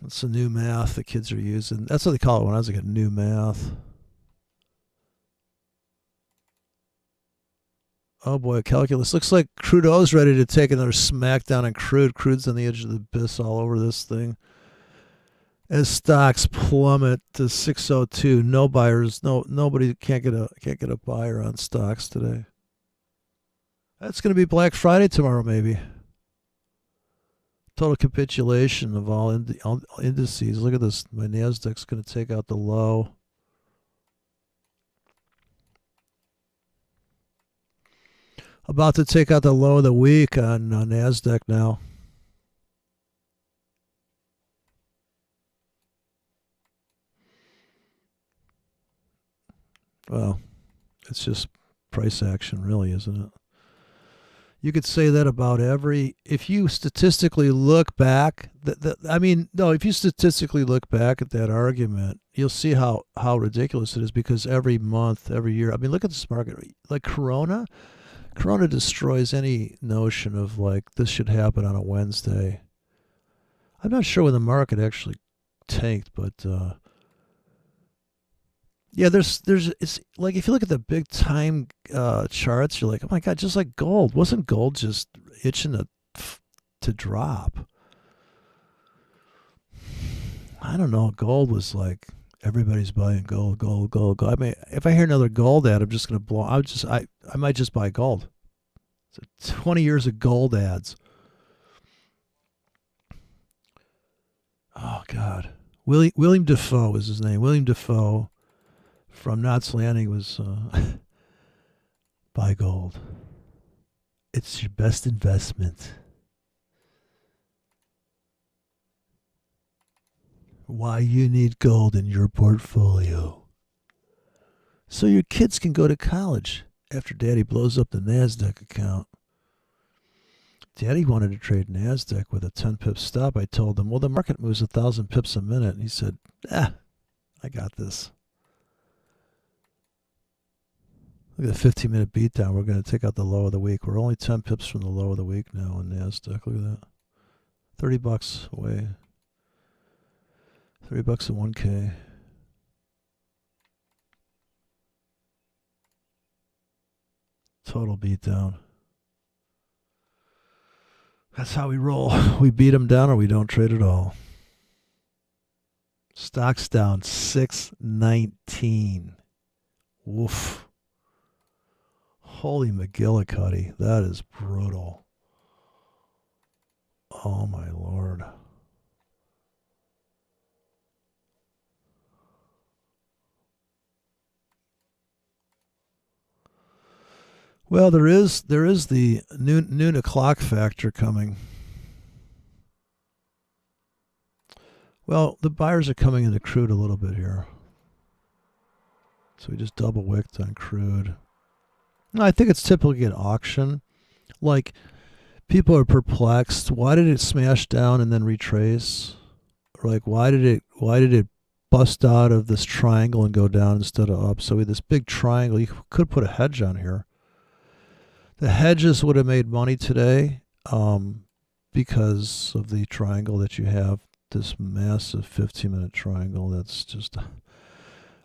That's the new math the kids are using. That's what they call it when I was a kid, new math. Oh boy, calculus. Looks like Trudeau's ready to take another smackdown on crude. Crude's on the edge of the abyss all over this thing. As stocks plummet to 602, no buyers, nobody can't get a buyer on stocks today. That's going to be Black Friday tomorrow, maybe. Total capitulation of all indices. Look at this. My Nasdaq's going to take out the low. About to take out the low of the week on Nasdaq now. Well, it's just price action, really, isn't it? You could say that about if you statistically look back, if you statistically look back at that argument, you'll see how ridiculous it is, because every month, every year, look at this market. Like Corona destroys any notion of like this should happen on a Wednesday. I'm not sure when the market actually tanked, but yeah, it's like if you look at the big time charts, you're like, oh my god, just like gold. Wasn't gold just itching to drop? I don't know. Gold was like everybody's buying gold. I mean, if I hear another gold ad, I'm just gonna blow. I might just buy gold. So 20 years of gold ads. Oh God, William Defoe is his name. William Defoe. From Knots Landing was buy gold. It's your best investment. Why you need gold in your portfolio. So your kids can go to college after Daddy blows up the NASDAQ account. Daddy wanted to trade NASDAQ with a 10 pip stop. I told him, well, the market moves 1,000 pips a minute. And he said, I got this. Look at the 15-minute beatdown. We're going to take out the low of the week. We're only 10 pips from the low of the week now on NASDAQ. Look at that. $30 away. $30 at 1K. Total beatdown. That's how we roll. We beat them down or we don't trade at all. Stock's down 619. Woof. Holy McGillicuddy. That is brutal. Oh my Lord. Well, there is the noon o'clock factor coming. Well, the buyers are coming into crude a little bit here. So we just double wicked on crude. No, I think it's typically an auction. Like, people are perplexed. Why did it smash down and then retrace? Or like, why did it bust out of this triangle and go down instead of up? So we had this big triangle. You could put a hedge on here. The hedges would have made money today because of the triangle that you have, this massive 15-minute triangle that's just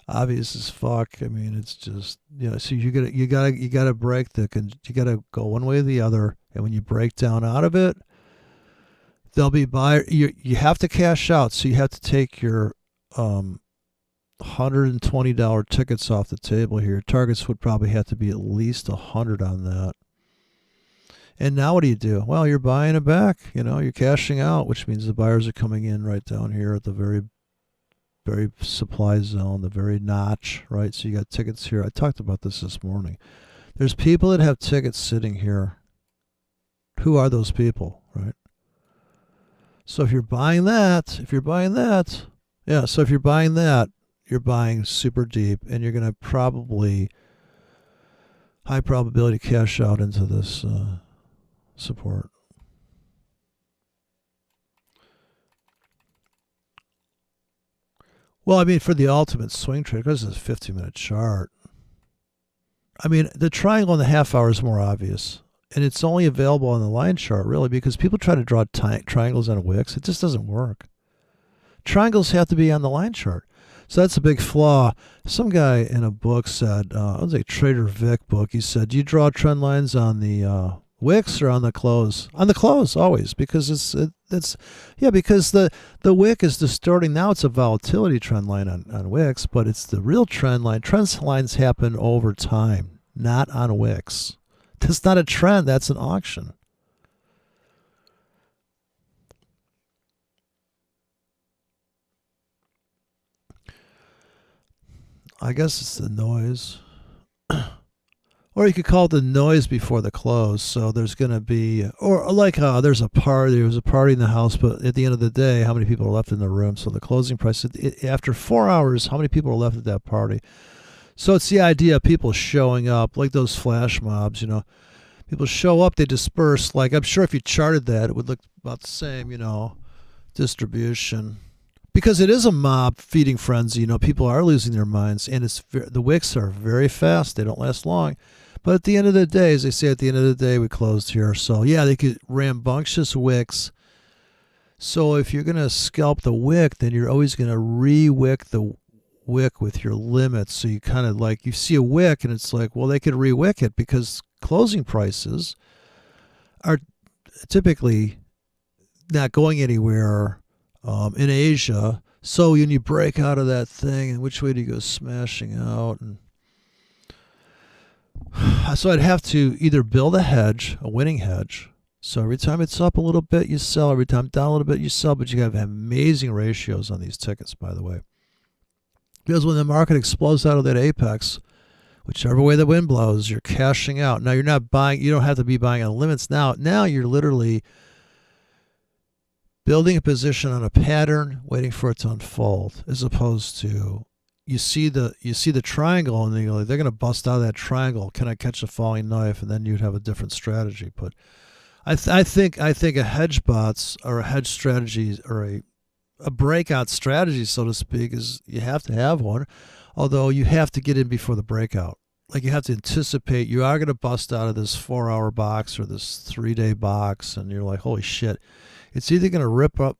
obvious as fuck. I mean, it's just, so you gotta break you gotta go one way or the other, and when you break down out of it, there'll be buyer. You have to cash out, so you have to take your $120 tickets off the table here. Targets would probably have to be at least 100 on that. And now what do? Well, you're buying it back. You're cashing out, which means the buyers are coming in right down here at the very, very supply zone, the very notch, right? So you got tickets here. I talked about this morning. There's people that have tickets sitting here. Who are those people, right? So if you're buying that, you're buying super deep, and you're going to probably high probability cash out into this support. Well, I mean, for the ultimate swing trade, because it's a 50-minute chart, I mean, the triangle in the half hour is more obvious. And it's only available on the line chart, really, because people try to draw triangles on wicks. It just doesn't work. Triangles have to be on the line chart. So that's a big flaw. Some guy in a book said, it was a Trader Vic book, he said, do you draw trend lines on the wicks or on the close? On the close, always, because because the wick is distorting. Now it's a volatility trend line on wicks, but it's the real trend line. Trend lines happen over time, not on wicks. That's not a trend, that's an auction. I guess it's the noise. Or you could call it the noise before the close. So there's going to be, or like there's a party, there was a party in the house, but at the end of the day, how many people are left in the room? So the closing price, after 4 hours, how many people are left at that party? So it's the idea of people showing up, like those flash mobs, People show up, they disperse. Like, I'm sure if you charted that, it would look about the same, distribution. Because it is a mob feeding frenzy. People are losing their minds, and the wicks are very fast. They don't last long. But at the end of the day, as they say, at the end of the day, we closed here. So, yeah, they could rambunctious wicks. So if you're going to scalp the wick, then you're always going to re-wick the wick with your limits. So you kind of like, you see a wick, and it's like, well, they could re-wick it because closing prices are typically not going anywhere in Asia. So when you break out of that thing, and which way do you go smashing out? And so I'd have to either build a hedge, a winning hedge. So every time it's up a little bit, you sell. Every time down a little bit, you sell. But you have amazing ratios on these tickets, by the way. Because when the market explodes out of that apex, whichever way the wind blows, you're cashing out. Now you're not buying. You don't have to be buying on limits now. Now you're literally building a position on a pattern, waiting for it to unfold, as opposed to you see the triangle and you go, they're going to bust out of that triangle. Can I catch a falling knife? And then you'd have a different strategy. But I think a hedge bots or a hedge strategy or a breakout strategy, so to speak, is you have to have one. Although you have to get in before the breakout. Like you have to anticipate you are going to bust out of this 4-hour box or this 3-day box, and you're like, holy shit. It's either going to rip up,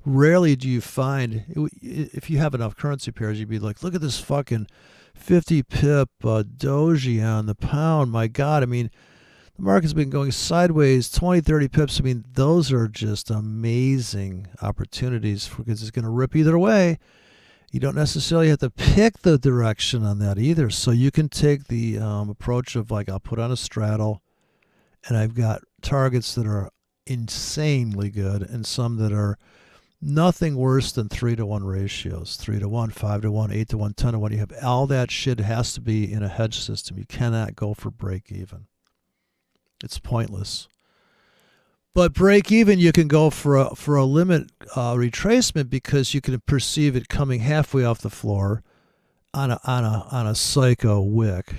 rarely do you find, if you have enough currency pairs, you'd be like, look at this fucking 50 pip doji on the pound. My God, I mean, the market's been going sideways 20, 30 pips. I mean, those are just amazing opportunities because it's going to rip either way. You don't necessarily have to pick the direction on that either. So you can take the approach of like, I'll put on a straddle and I've got targets that are insanely good and some that are nothing worse than 3-to-1 ratios. 3-to-1, 5-to-1, 8-to-1, 10-to-1. You have all that shit has to be in a hedge system. You cannot go for break even. It's pointless. But break even, you can go for a limit retracement because you can perceive it coming halfway off the floor on a psycho wick.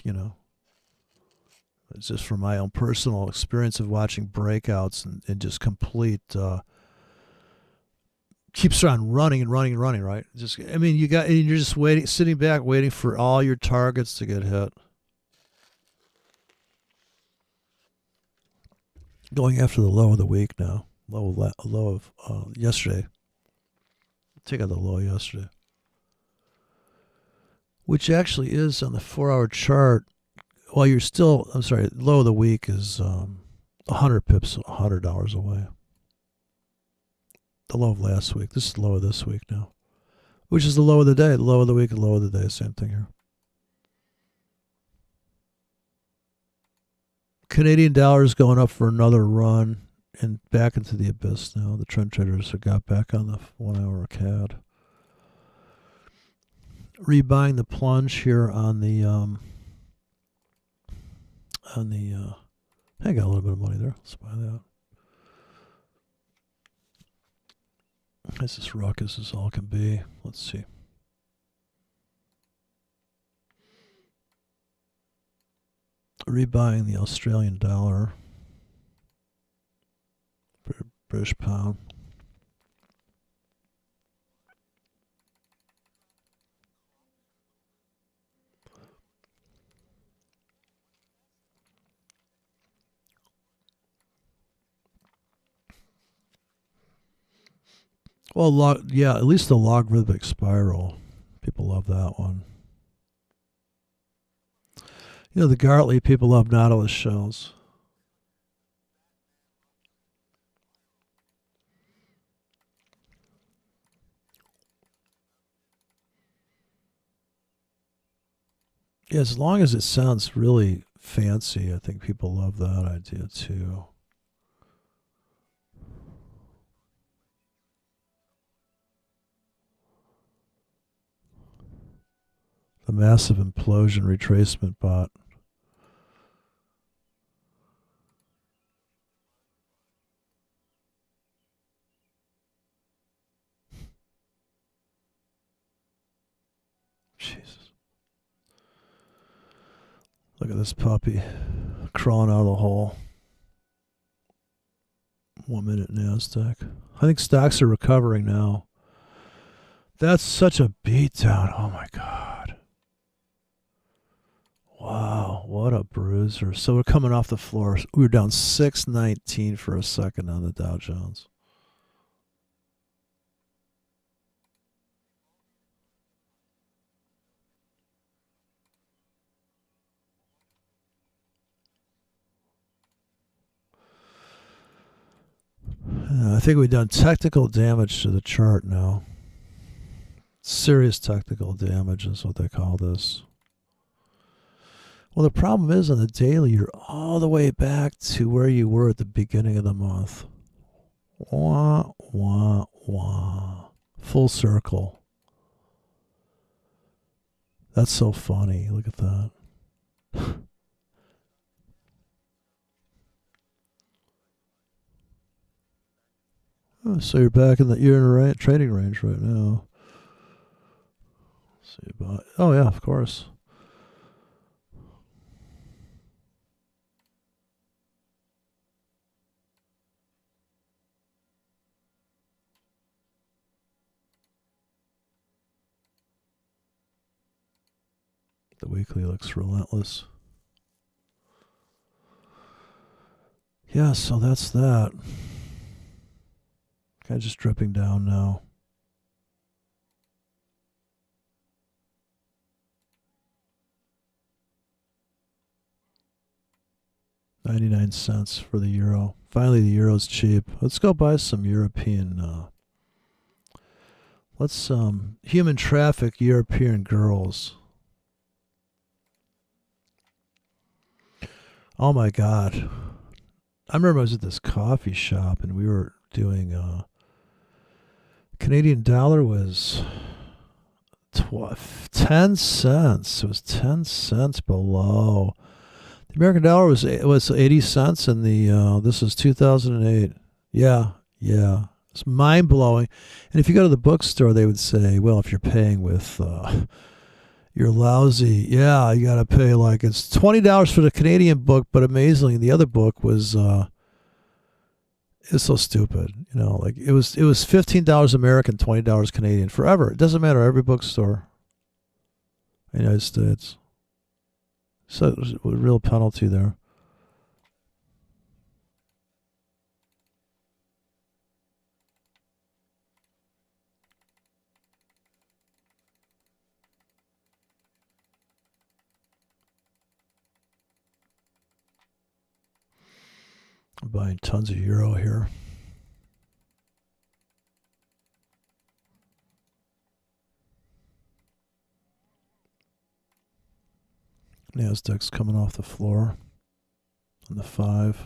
It's just from my own personal experience of watching breakouts and just complete keeps on running, right? You're just sitting back, waiting for all your targets to get hit. Going after the low of the week now. Low of yesterday. Take out the low yesterday. Which actually is on the 4-hour chart. While you're still, low of the week is 100 pips, $100 away. The low of last week. This is the low of this week now. Which is the low of the day. The low of the week and low of the day. Same thing here. Canadian dollar is going up for another run and back into the abyss now. The trend traders have got back on the 1-hour CAD. Rebuying the plunge here on the I got a little bit of money there. Let's buy that. This is ruckus as all can be. Let's see. Rebuying the Australian dollar, British pound. Well, at least the logarithmic spiral. People love that one. The Gartley, people love Nautilus shells. Yeah, as long as it sounds really fancy, I think people love that idea too. The massive implosion retracement bot. Jesus. Look at this puppy crawling out of the hole. 1 minute NASDAQ. I think stocks are recovering now. That's such a beatdown. Oh my God. Wow, what a bruiser. So we're coming off the floor. We were down 619 for a second on the Dow Jones. I think we've done technical damage to the chart now. Serious technical damage is what they call this. Well, the problem is on the daily, you're all the way back to where you were at the beginning of the month. Wah, wah, wah. Full circle. That's so funny. Look at that. Oh, so you're back in the trading range right now. Let's see about. Oh yeah, of course. The weekly looks relentless. Yeah, so that's that. Kind of just dripping down now. $0.99 for the euro. Finally, the euro's cheap. Let's go buy some European. Let's human traffic European girls. Oh my God. I remember I was at this coffee shop and we were doing Canadian dollar was 10 cents. It was 10 cents below. The American dollar was 80 cents and the this is 2008. Yeah. It's mind blowing. And if you go to the bookstore, they would say, well, if you're paying with you're lousy. Yeah, you got to pay like it's $20 for the Canadian book, but amazingly, the other book was it's so stupid. You know, like it was $15 American, $20 Canadian forever. It doesn't matter. Every bookstore in the United States. So it was a real penalty there. I'm buying tons of euro here. Nasdaq's coming off the floor on the 5.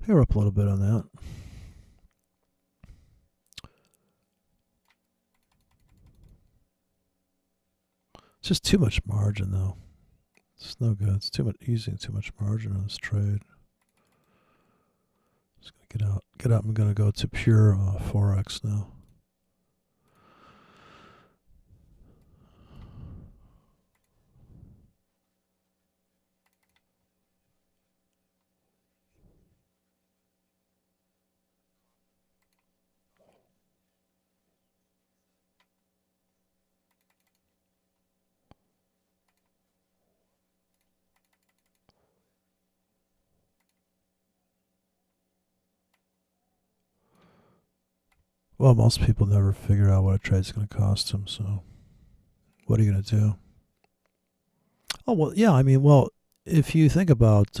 We're up a little bit on that. It's just too much margin, though. It's no good. It's too much using too much margin on this trade. Just gonna get out. I'm gonna go to pure forex now. Well, most people never figure out what a trade's going to cost them. So, what are you going to do? Oh well, yeah. I mean, well, if you think about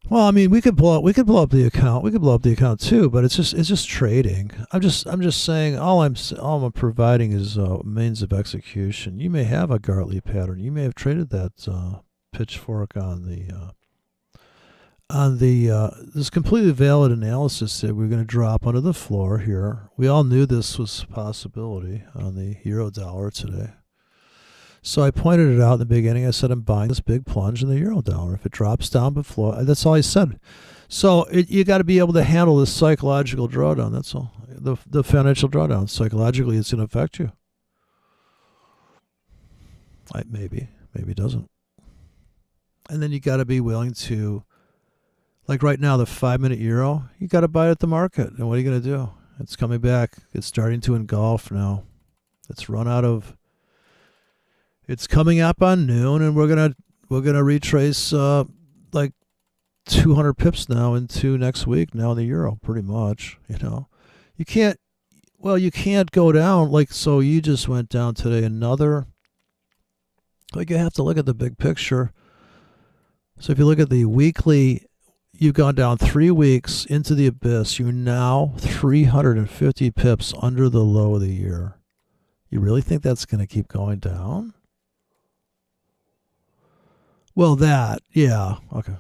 well, I mean, we could blow up the account. We could blow up the account too, but it's just trading. I'm just saying all I'm providing is means of execution. You may have a Gartley pattern. You may have traded that pitchfork on this completely valid analysis that we're going to drop under the floor here. We all knew this was a possibility on the euro dollar today. So I pointed it out in the beginning. I said I'm buying this big plunge in the euro dollar. If it drops down before, that's all I said. So you got to be able to handle this psychological drawdown. That's all. The financial drawdown. Psychologically, it's going to affect you. Maybe it doesn't. And then you got to be willing to, like right now, the 5-minute euro. You got to buy it at the market. And what are you going to do? It's coming back. It's starting to engulf now. It's run out of. It's coming up on noon, and we're gonna retrace like 200 pips now into next week. Now in the euro, pretty much. You know, you can't go down like so. You just went down today. Another. Like you have to look at the big picture. So if you look at the weekly, you've gone down 3 weeks into the abyss. You're now 350 pips under the low of the year. You really think that's going to keep going down? Well, yeah, okay.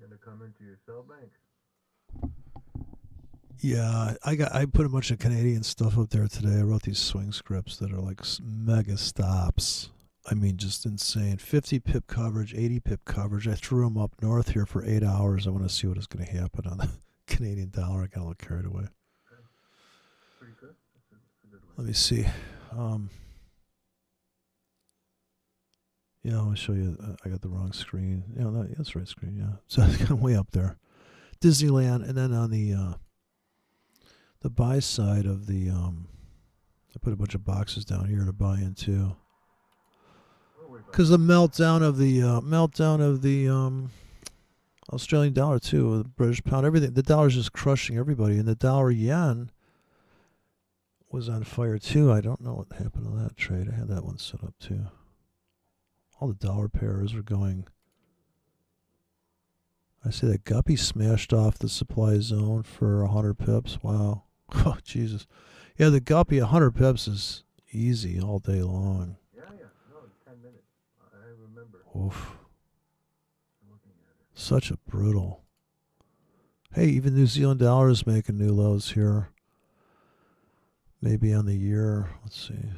gonna come into your cell bank.
Yeah, I put a bunch of Canadian stuff up there today. I wrote these swing scripts that are like mega stops. I mean, just insane. 50 pip coverage, 80 pip coverage. I threw them up north here for 8 hours. I want to see what is going to happen on the Canadian dollar. I got a little carried away.
Okay. Pretty good. That's a good way.
Let me see. Yeah, I'll show you. I got the wrong screen. Yeah, that's the right screen. Yeah, so it's kind of way up there. Disneyland, and then on the buy side of the I put a bunch of boxes down here to buy into. Because the meltdown of the Australian dollar too, the British pound, everything. The dollar's just crushing everybody, and the dollar yen was on fire too. I don't know what happened to that trade. I had that one set up too. All the dollar pairs are going. I see that Guppy smashed off the supply zone for 100 pips. Wow. Oh, Jesus. Yeah, the Guppy, 100 pips is easy all day long.
Yeah. No, 10 minutes. I remember.
Oof.
Looking at it.
Such a brutal. Hey, even New Zealand dollar is making new lows here. Maybe on the year. Let's see.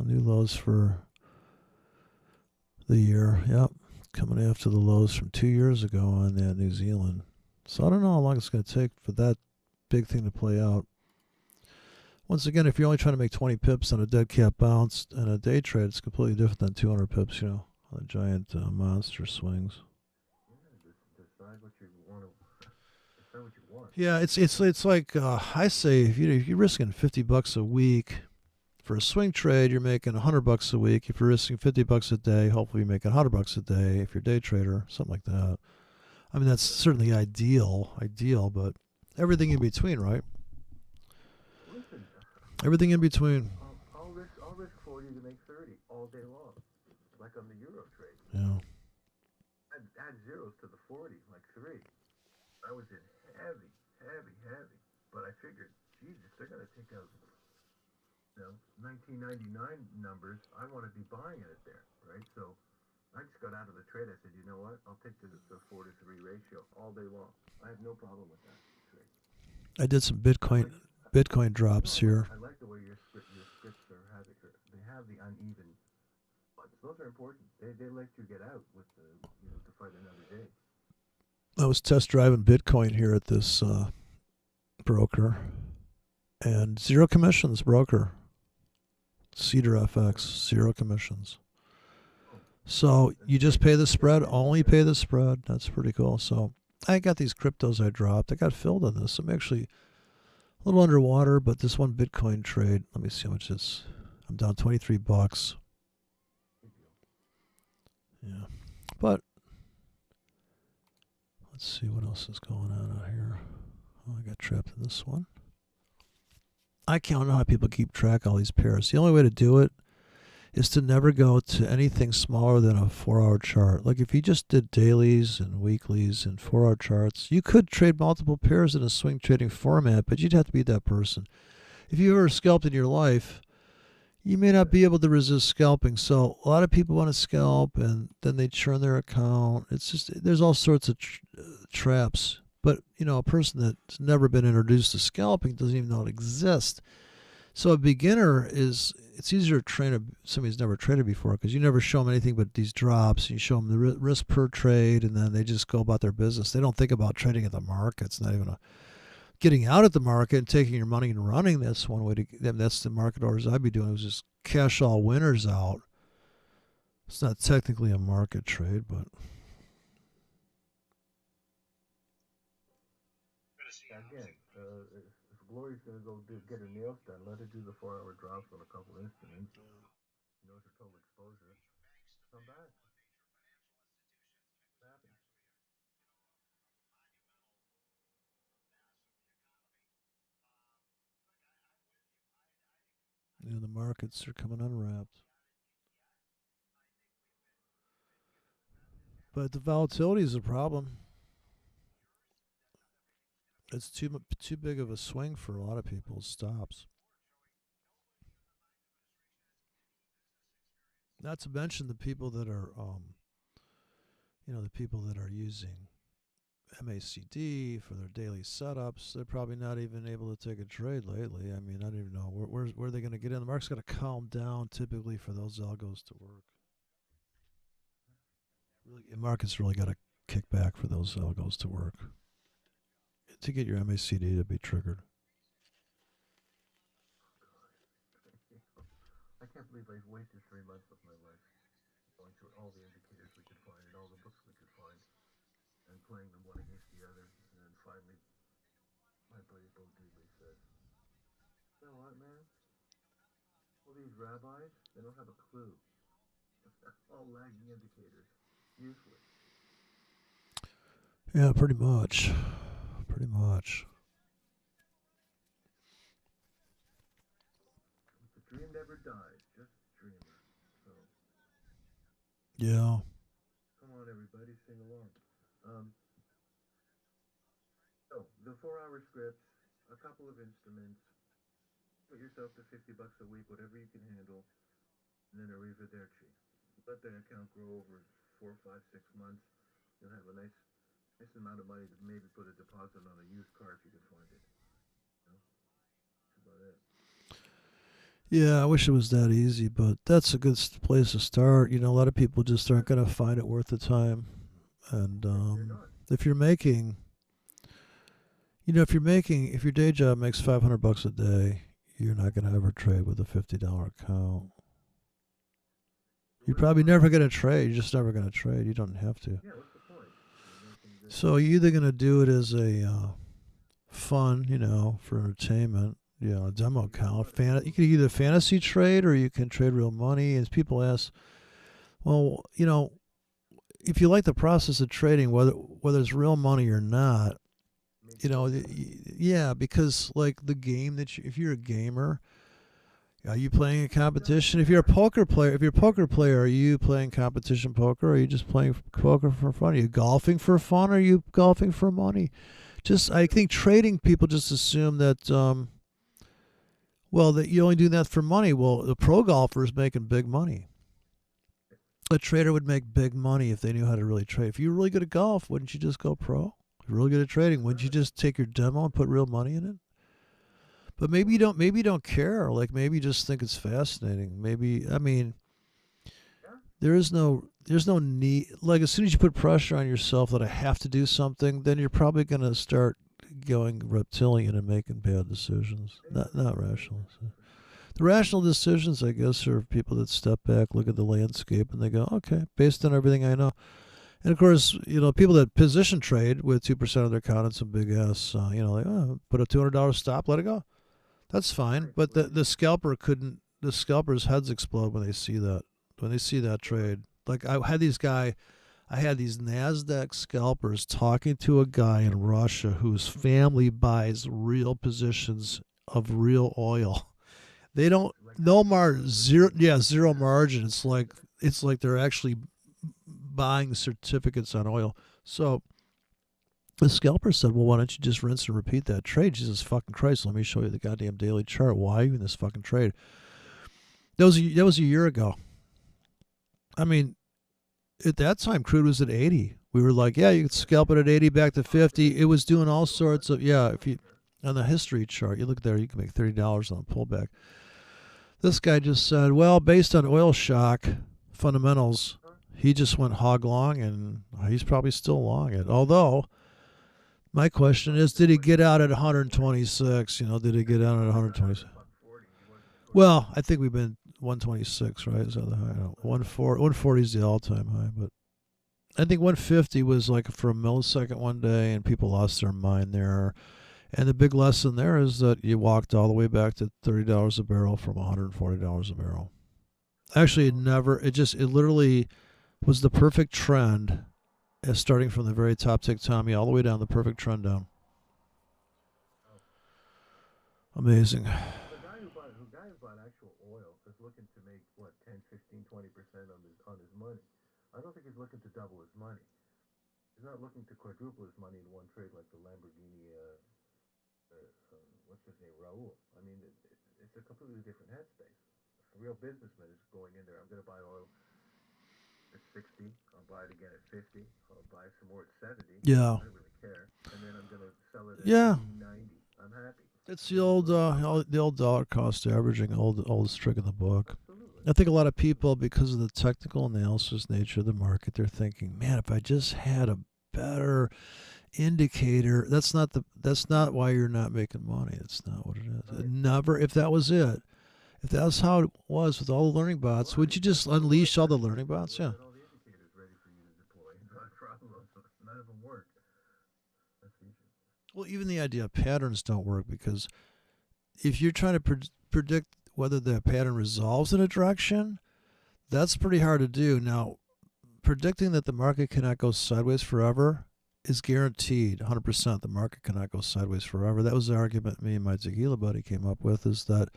New lows for the year. Yep. Coming after the lows from 2 years ago on that New Zealand. So I don't know how long it's going to take for that big thing to play out. Once again, if you're only trying to make 20 pips on a dead cat bounce and a day trade, it's completely different than 200 pips, on the giant monster swings.
Yeah, decide what you want to. Decide what you want.
Yeah, it's like I say, if you're risking $50 a week for a swing trade, you're making $100 a week. If you're risking $50 a day, hopefully you're making $100 a day. If you're a day trader, something like that. I mean, that's certainly ideal, but everything in between, right?
Listen.
Everything in between.
I'll risk 40 to make 30 all day long, like on the Euro trade.
Yeah.
Add zeros to the 40, like 3. I was in heavy. But I figured, Jesus, they're going to take out, 1999 numbers. I want to be buying it there, right? So I just got out of the trade. I said, you know what? I'll take the 4 to 3 ratio all day long. I have no problem with that trade.
I did some Bitcoin drops here.
I like the way your scripts they have the uneven spots. Those are important. They let you get out with to fight another day.
I was test driving Bitcoin here at this broker, and zero commissions broker. Cedar FX, zero commissions. So you just pay the spread, only pay the spread. That's pretty cool. So I got these cryptos I dropped. I got filled on this. I'm actually a little underwater, but this one Bitcoin trade, let me see how much it's. I'm down $23. Yeah. But let's see what else is going on out here. Oh, I got trapped in this one. I can't know how people keep track of all these pairs. The only way to do it is to never go to anything smaller than a 4-hour chart. Like if you just did dailies and weeklies and 4-hour charts, you could trade multiple pairs in a swing trading format, but you'd have to be that person. If you've ever scalped in your life, you may not be able to resist scalping. So a lot of people want to scalp and then they churn their account. It's just, there's all sorts of traps. But, a person that's never been introduced to scalping doesn't even know it exists. So a beginner it's easier to train somebody who's never traded before because you never show them anything but these drops. You show them the risk per trade, and then they just go about their business. They don't think about trading at the market. It's not even getting out at the market and taking your money and running. That's one way to. That's the market orders I'd be doing. Is just cash all winners out. It's not technically a market trade, but.
Again, if Glory's going to go get her nails done, let her do the 4-hour drops on a couple instruments. She knows her total exposure. Come back. What happens?
The markets are coming unwrapped. But the volatility is a problem. It's too big of a swing for a lot of people's stops. Not to mention the people that are, the people that are using MACD for their daily setups, they're probably not even able to take a trade lately. I mean, I don't even know where are they going to get in. The market's got to calm down typically for those algos to work. Really, the market's really got to kick back for those algos to work to get your MACD to be triggered.
I can't believe I've wasted 3 months of my life going through all the indicators we could find and all the books we could find and playing them one against the other. And then finally, my buddy Bo Diddley said, "You know what, man? All these rabbis, they don't have a clue. All lagging indicators. Useless.
Yeah, pretty much. Pretty much.
The dream never dies, just a dreamer. So,
Yeah.
come on, everybody, sing along. So, the 4 hour scripts, a couple of instruments, put yourself to $50 a week, whatever you can handle, and then arrivederci. Let that account grow over 4, 5, 6 months. You'll have a nice amount of money to maybe put a deposit on a used car if you can find it. You know? That's about it.
Yeah, I wish it was that easy, but that's a good place to start. A lot of people just aren't going to find it worth the time. And
They're not.
if you're making, if your day job makes $500 a day, you're not going to ever trade with a $50 account. You're probably never going to trade. You're just never going to trade. You don't have to.
Yeah, what's the point?
So you're either going to do it as a fun, for entertainment, a demo account. You can either fantasy trade or you can trade real money. As people ask, well, if you like the process of trading, whether it's real money or not, yeah, because like the game if you're a gamer, are you playing a competition? If you're a poker player, are you playing competition poker? Or are you just playing poker for fun? Are you golfing for fun? Or are you golfing for money? I think trading people just assume that, that you only do that for money. Well, the pro golfer is making big money. A trader would make big money if they knew how to really trade. If you're really good at golf, wouldn't you just go pro? If you're really good at trading, wouldn't you just take your demo and put real money in it? But maybe you don't. Maybe you don't care. Like maybe you just think it's fascinating. There's no need. Like as soon as you put pressure on yourself that I have to do something, then you're probably going to start going reptilian and making bad decisions. Not rational. The rational decisions, I guess, are people that step back, look at the landscape, and they go, okay, based on everything I know. And of course, people that position trade with 2% of their account and some big ass, put a $200 stop, let it go. That's fine, but the scalper's heads explode when they see that trade. Like I had these NASDAQ scalpers talking to a guy in Russia whose family buys real positions of real oil. They don't zero margin. It's like they're actually buying certificates on oil. So the scalper said, well, why don't you just rinse and repeat that trade? Jesus fucking Christ, let me show you the goddamn daily chart. Why are you in this fucking trade? That was a year ago. I mean, at that time, crude was at 80. We were like, yeah, you could scalp it at 80 back to 50. It was doing all sorts of, if you, on the history chart, you look there, you can make $30 on a pullback. This guy just said, well, based on oil shock fundamentals, he just went hog long, and he's probably still long it. Although, my question is, did he get out at 126? Did he get out at 126? Well, I think we've been 126, right? Is that the high? No, 140 is the all-time high, but I think 150 was like for a millisecond one day, and people lost their mind there. And the big lesson there is that you walked all the way back to $30 a barrel from $140 a barrel. Actually, it literally was the perfect trend, starting from the very top tick Tommy all the way down, the perfect trend down. Amazing.
The guy who bought actual oil is looking to make what 10, 15, 20% on his money. I don't think he's looking to double his money. He's not looking to quadruple his money in one trade like the Lamborghini. What's his name, Raul? I mean, it's a completely different headspace. A real businessman is going in there. I'm going to buy oil at 60. I'll buy it again at 50. I'll buy some more at 70.
Yeah.
I don't really care. And then I'm going to sell it at
Yeah.
90. I'm happy.
It's the old dollar cost averaging, old trick in the book.
Absolutely.
I think a lot of people, because of the technical analysis nature of the market, they're thinking, man, if I just had a better indicator, that's not why you're not making money. That's not what it is.
Right.
Never, if that was it, if that's how it was with all the learning bots, would you just unleash all the learning bots? Yeah.
Get all the indicators ready for you to deploy. Not a problem. None of them work. That's easy.
Well, even the idea of patterns don't work, because if you're trying to predict whether the pattern resolves in a direction, that's pretty hard to do. Now, predicting that the market cannot go sideways forever is guaranteed 100%. The market cannot go sideways forever. That was the argument me and my tequila buddy came up with, is that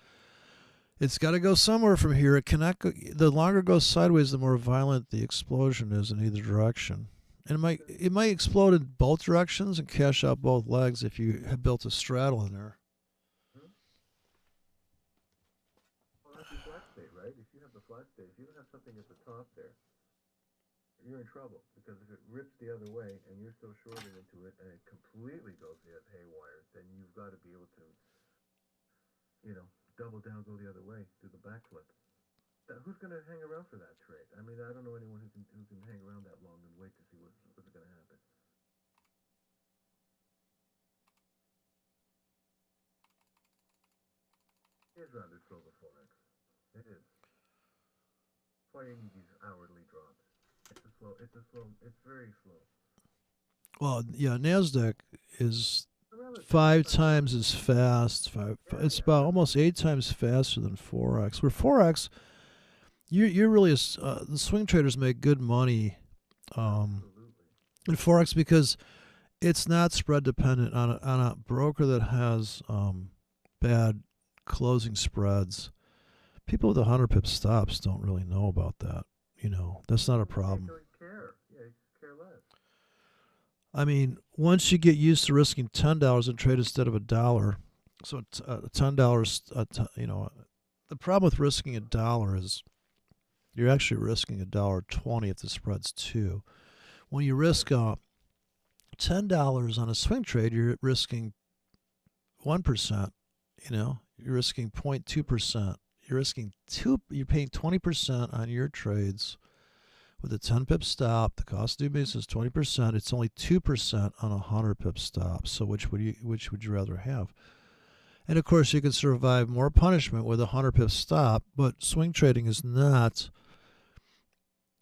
it's got to go somewhere from here. It cannot go. The longer it goes sideways, the more violent the explosion is in either direction. And it might explode in both directions and cash out both legs if you have built a straddle in there.
Well, that's your flat state, right? If you have the flat state, if you don't have something at the top there, you're in trouble. Because if it rips the other way and you're still shorted into it and it completely goes haywire, then you've got to be able to, double down, go the other way, do the backflip. Who's going to hang around for that trade? I mean, I don't know anyone who can hang around that long and wait to see what's going to happen. It is rather slow, the forex. It is. That's why you need these hourly drops. It's very slow.
Well, yeah, NASDAQ is 5 times as fast. It's about almost 8 times faster than forex. Where forex, you're really the swing traders make good money in forex, because it's not spread dependent on a broker that has bad closing spreads. People with 100 pip stops don't really know about that. That's not a problem.
They don't care. Yeah, care less.
I mean, once you get used to risking $10 and trade instead of $1, so $10, the problem with risking $1 is you're actually risking $1.20 if the spread's 2. When you risk $10 on a swing trade, you're risking 1%. You're risking 0.2%. You're paying 20% on your trades. With a 10 pip stop, the cost to do business is 20%. It's only 2% on a 100 pip stop. So which would you rather have? And of course, you can survive more punishment with a 100 pip stop, but swing trading is not.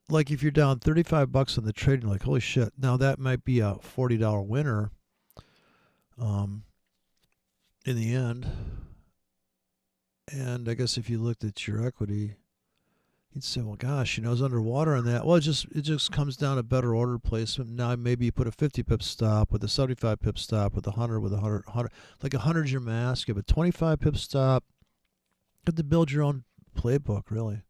Like if you're down $35 on the trade, you're like, holy shit. Now that might be a $40 winner in the end. And I guess if you looked at your equity, you'd say, well, gosh, it's underwater on that. Well, it just comes down to better order placement. Now maybe you put a 50 pip stop with a 75 pip stop with a 100 with a 100. Like 100 is your mask. You have a 25 pip stop. You have to build your own playbook, really.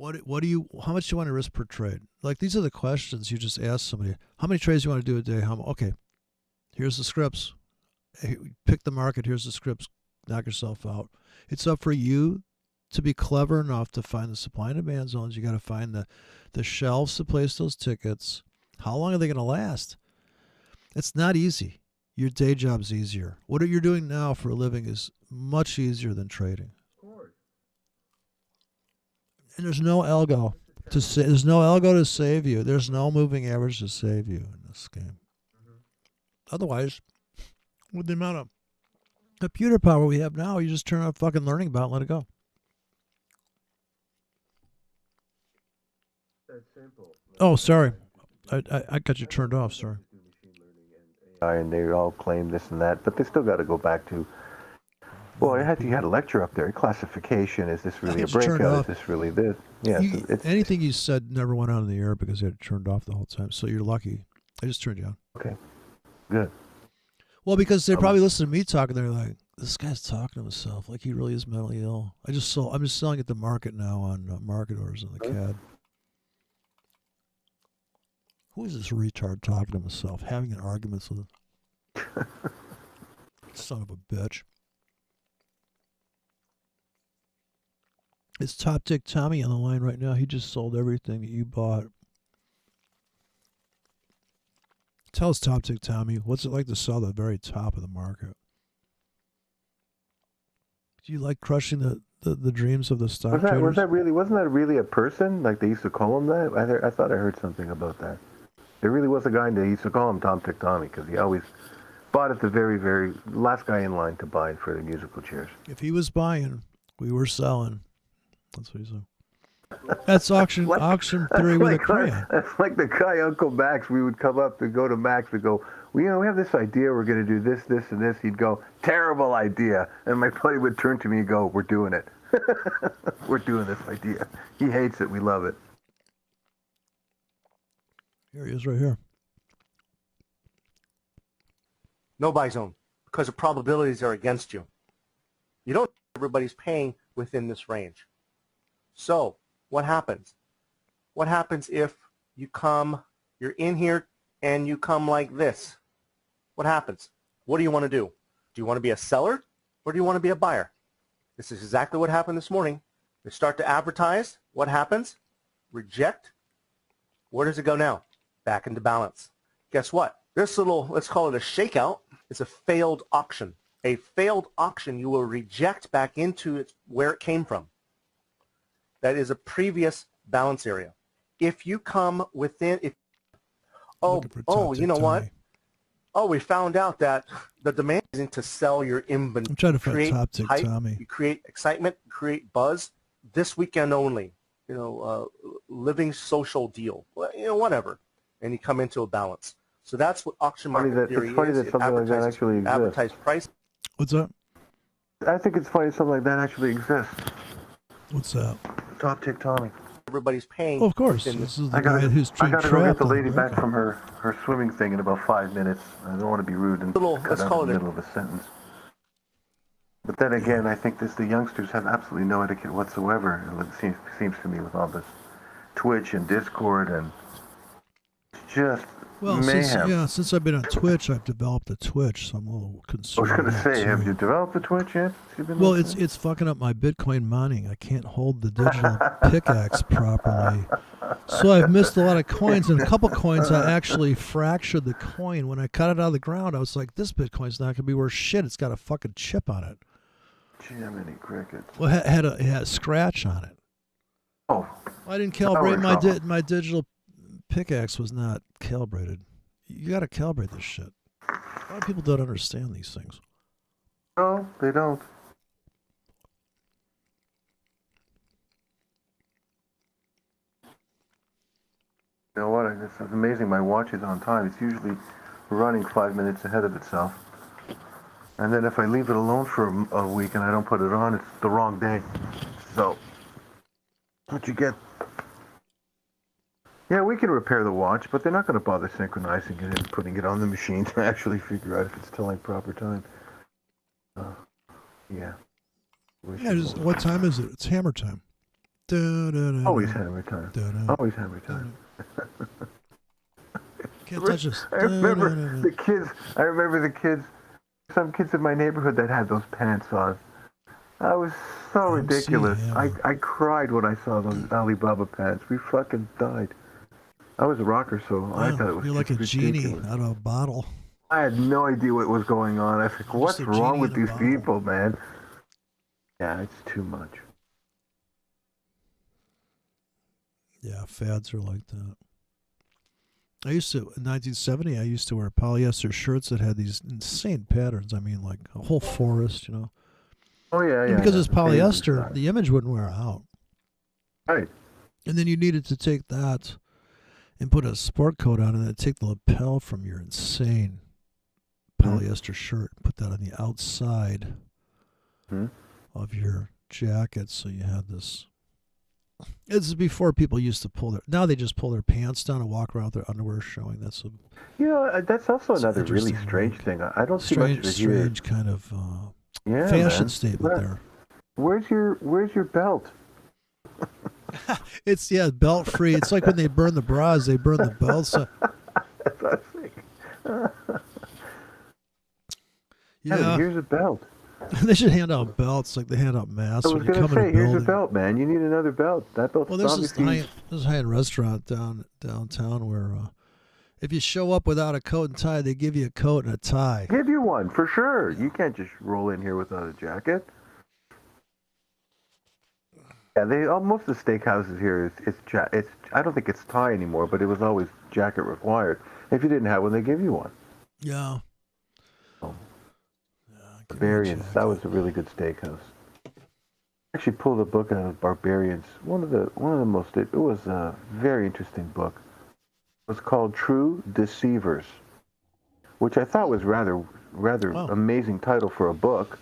How much do you want to risk per trade? Like, these are the questions you just ask somebody. How many trades do you want to do a day? Okay, here's the scripts. Hey, pick the market. Here's the scripts. Knock yourself out. It's up for you to be clever enough to find the supply and demand zones. You got to find the shelves to place those tickets. How long are they going to last? It's not easy. Your day job's easier. What you're doing now for a living is much easier than trading.
Of course.
And there's no algo there's no algo to save you. There's no moving average to save you in this game. Mm-hmm. Otherwise, with the amount of computer power we have now, you just turn on a fucking learning bot and let it go.
That's simple.
Oh, sorry. I got you turned off, sorry.
And they all claim this and that, but they still got to go back to, well, you had a lecture up there. Classification, is this really a breakout? Is this really this? Yeah.
Anything you said never went on in the air because you had it turned off the whole time, so you're lucky. I just turned you on.
Okay, good.
Well, because they probably listen to me talking, they're like, this guy's talking to himself like he really is mentally ill. I'm just selling at the market now on market orders on the CAD. Who is this retard talking to himself, having an argument with him? Son of a bitch. It's Top Tick Tommy on the line right now. He just sold everything that you bought. Tell us, Top Tick Tommy, what's it like to sell the very top of the market? Do you like crushing the dreams of the stock traders?
Wasn't that really a person? Like they used to call him that? I thought I heard something about that. There really was a guy they used to call him Tom Tick Tommy because he always bought at the very, very last guy in line to buy for the musical chairs.
If he was buying, we were selling. That's what he said. That's auction theory with a crayon.
That's like the guy, Uncle Max. We would come up to go to Max. We go, well, we have this idea. We're going to do this, this, and this. He'd go, terrible idea. And my buddy would turn to me and go, we're doing it. We're doing this idea. He hates it. We love it.
Here he is right here.
No buy zone because the probabilities are against you. You don't know everybody's paying within this range. So what happens? What happens if you're in here and you come like this? What happens? What do you want to do? Do you want to be a seller or do you want to be a buyer? This is exactly what happened this morning. They start to advertise. What happens? Reject. Where does it go now? Back into balance. Guess what? This little, let's call it a shakeout, is a failed auction. A failed auction you will reject back into where it came from. That is a previous balance area. If you come within, you know what? Oh, we found out that the demand isn't to sell your inventory.
I'm trying to find Top Tick Tommy.
You create excitement, create buzz. This weekend only, living social deal, whatever. And you come into a balance. So that's what auction market theory is.
It's funny that something like that actually exists.
Advertised price.
What's that?
I think it's funny something like that actually exists.
What's that?
Top Tick Tommy.
Everybody's paying.
Oh, of course. This is the guy who's
I got to go get the lady
America.
back from her swimming thing in about 5 minutes. I don't want to be rude and cut out in the middle of a sentence. But then again, I think the youngsters have absolutely no etiquette whatsoever. It seems to me with all this Twitch and Discord and just mayhem.
Since I've been on Twitch, I've developed a Twitch, so I'm a little concerned.
I was going to say, have you developed the Twitch yet?
Well, it's fucking up my Bitcoin mining. I can't hold the digital pickaxe properly. So I've missed a lot of coins, and a couple coins I actually fractured the coin. When I cut it out of the ground, I was like, this Bitcoin's not going to be worth shit. It's got a fucking chip on it.
Jiminy crickets.
Well, it had a scratch on it.
Oh.
I didn't calibrate my digital pickaxe was not calibrated. You got to calibrate this shit. A lot of people don't understand these things.
No, they don't. You know what? It's amazing. My watch is on time. It's usually running 5 minutes ahead of itself. And then if I leave it alone for a week and I don't put it on, it's the wrong day. So, what you get? Yeah, we can repair the watch, but they're not going to bother synchronizing it and putting it on the machine to actually figure out if it's telling proper time. Yeah.
What time is it? It's hammer time.
Always hammer time. Always hammer time.
Can't touch this.
I remember the kids. Some kids in my neighborhood that had those pants on. That was so ridiculous. I cried when I saw those Alibaba pants. We fucking died. I was a rocker, so I thought it was
you're like a
ridiculous.
genie out of a bottle.
I had no idea what was going on. I was like, what's wrong with these people, man? Yeah, it's too much.
Yeah, fads are like that. In 1970, I used to wear polyester shirts that had these insane patterns. I mean, like a whole forest,
Oh, yeah,
and because it's polyester, the image wouldn't wear out.
Right.
And then you needed to take that and put a sport coat on and then take the lapel from your insane polyester shirt, put that on the outside of your jacket, so you had this. It's before people used to now they just pull their pants down and walk around with their underwear showing. That's
also another really strange thing. I don't see much of it here.
Strange kind of fashion statement there.
Where's your belt?
It's belt free. It's like when they burn the bras, they burn the belts.
That's what I think.
Yeah,
here's a belt.
They should hand out belts like they hand out masks
I
when
was
you
gonna
come in a
say, here's your
building.
belt, man. You need another belt. That belt's
Well, there's
obviously.
this high-end restaurant downtown where if you show up without a coat and tie, they give you a coat and a tie.
Give you one for sure.
Yeah.
You can't just roll in here without a jacket. Yeah, most of the steakhouses here it's I don't think it's tie anymore, but it was always jacket required. If you didn't have one, they give you one.
Yeah.
Oh,
Give me a
Barbarians. That was
jacket.
a really good steakhouse. I actually pulled a book out of Barbarians. One of the most. It was a very interesting book. It was called True Deceivers, which I thought was rather
Oh.
amazing title for a book,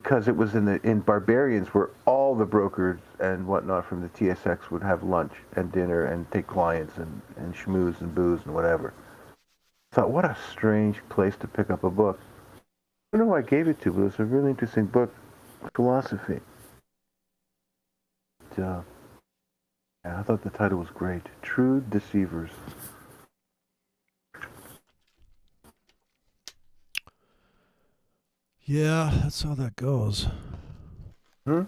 because it was in Barbarians, where all the brokers and whatnot from the TSX would have lunch and dinner and take clients and schmooze and booze and whatever. I thought, what a strange place to pick up a book. I don't know who I gave it to, but it was a really interesting book, philosophy. Yeah, I thought the title was great. True Deceivers.
Yeah, that's how that goes.
Hmm?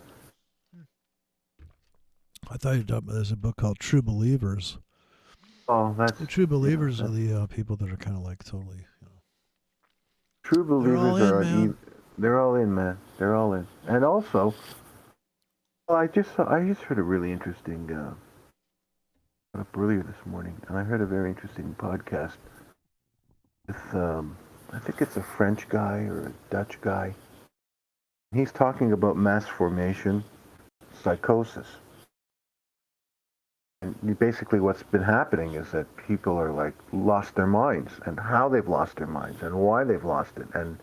I thought you'd talking about there's a book called True Believers.
Oh, that's...
The true believers
yeah,
are the people that are kind of like totally,
True
they're all
believers
in,
are
man.
they're all in, man. They're all in. And also, well, I just heard a really interesting got up earlier this morning, and I heard a very interesting podcast with I think it's a French guy or a Dutch guy. He's talking about mass formation psychosis. And basically what's been happening is that people are like lost their minds, and how they've lost their minds and why they've lost it, and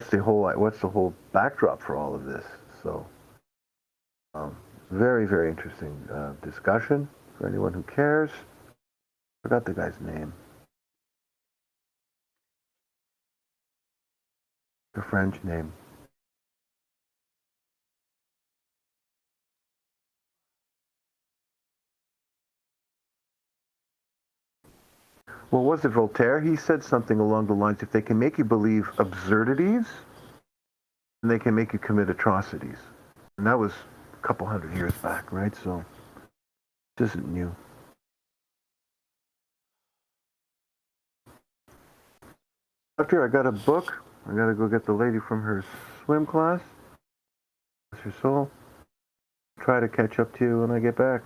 what's the whole backdrop for all of this. So very, very interesting discussion for anyone who cares. Forgot the guy's name. The French name. Well, was it Voltaire? He said something along the lines, if they can make you believe absurdities, then they can make you commit atrocities. And that was a couple hundred years back, right? So this isn't new. Doctor, I got a book. I got to go get the lady from her swim class. Bless her soul. Try to catch up to you when I get back.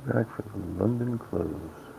Back for the London close.